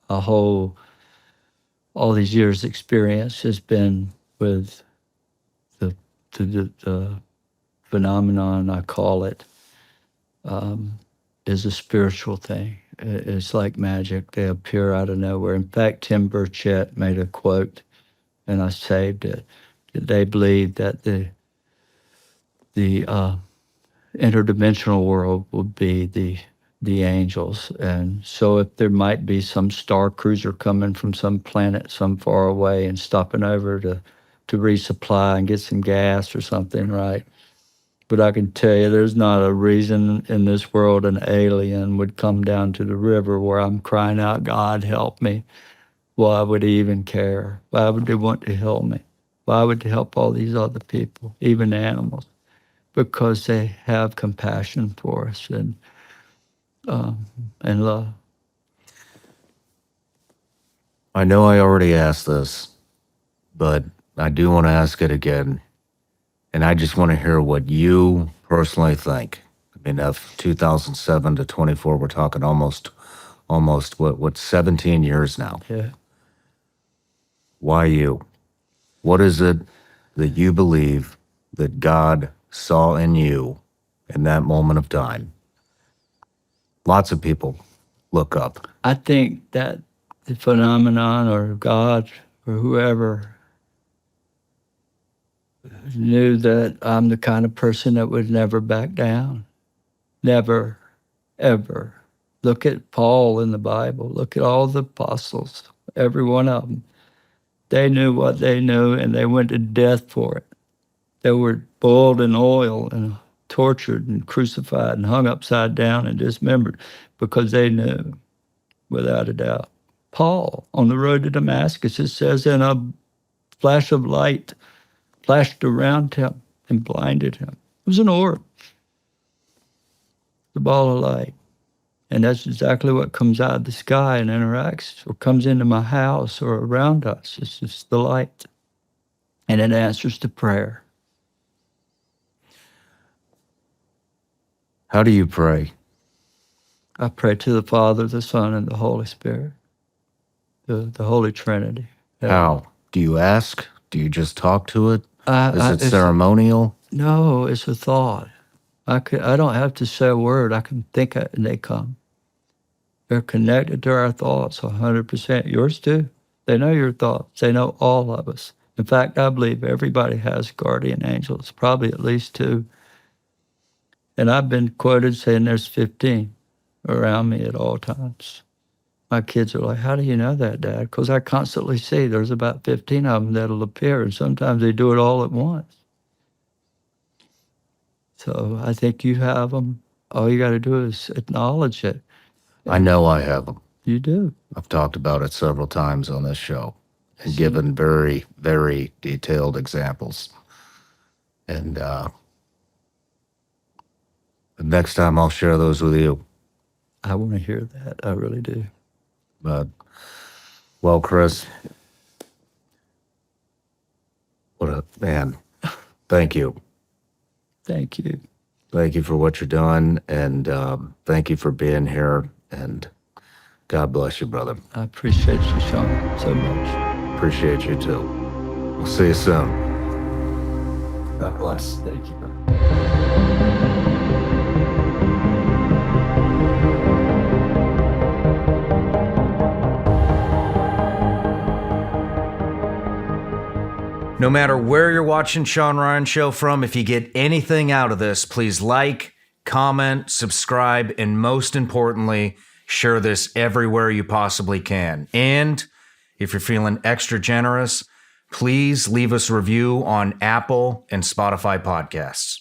All these years' experience has been with the phenomenon, I call it, is a spiritual thing. It's like magic. They appear out of nowhere. In fact, Tim Burchett made a quote, and I saved it. They believe that the interdimensional world would be the angels. And so if there might be some star cruiser coming from some planet some far away and stopping over to resupply and get some gas or something, right? But I can tell you there's not a reason in this world an alien would come down to the river where I'm crying out, God, help me. Why would he even care? Why would they want to help me? Why would they help all these other people, even animals? Because they have compassion for us and love. I know I already asked this, but I do want to ask it again. And I just want to hear what you personally think. I mean, of 2007 to 24, we're talking almost what 17 years now. Yeah. Why you? What is it that you believe that God saw in you in that moment of time? Lots of people look up. I think that the phenomenon or God or whoever knew that I'm the kind of person that would never back down. Never, ever. Look at Paul in the Bible. Look at all the apostles, every one of them. They knew what they knew and they went to death for it. They were boiled in oil and tortured and crucified and hung upside down and dismembered because they knew, without a doubt. Paul, on the road to Damascus, it says, in a flash of light flashed around him and blinded him. It was an orb, the ball of light. And that's exactly what comes out of the sky and interacts or comes into my house or around us. It's just the light. And it answers to prayer. How do you pray? I pray to the Father, the Son, and the Holy Spirit, the Holy Trinity. How? Do you ask? Do you just talk to it? Is it It's- ceremonial? No, it's a thought. I don't have to say a word. I can think it and they come. They're connected to our thoughts 100%. Yours too. They know your thoughts. They know all of us. In fact, I believe everybody has guardian angels, probably at least 2. And I've been quoted saying there's 15 around me at all times. My kids are like, how do you know that, Dad? Because I constantly see there's about 15 of them that'll appear, and sometimes they do it all at once. So I think you have them. All you got to do is acknowledge it. I know I have them. You do. I've talked about it several times on this show and given very, very detailed examples. And the next time I'll share those with you. I want to hear that. I really do. But, well, Chris, what a man. Thank you. Thank you. Thank you for what you're doing. And thank you for being here. And God bless you, brother. I appreciate you, Shawn, so much. Appreciate you too. We'll see you soon. God bless. Thank you. No matter where you're watching Shawn Ryan Show from, if you get anything out of this, please like, comment, subscribe, and most importantly, share this everywhere you possibly can. And if you're feeling extra generous, please leave us a review on Apple and Spotify podcasts.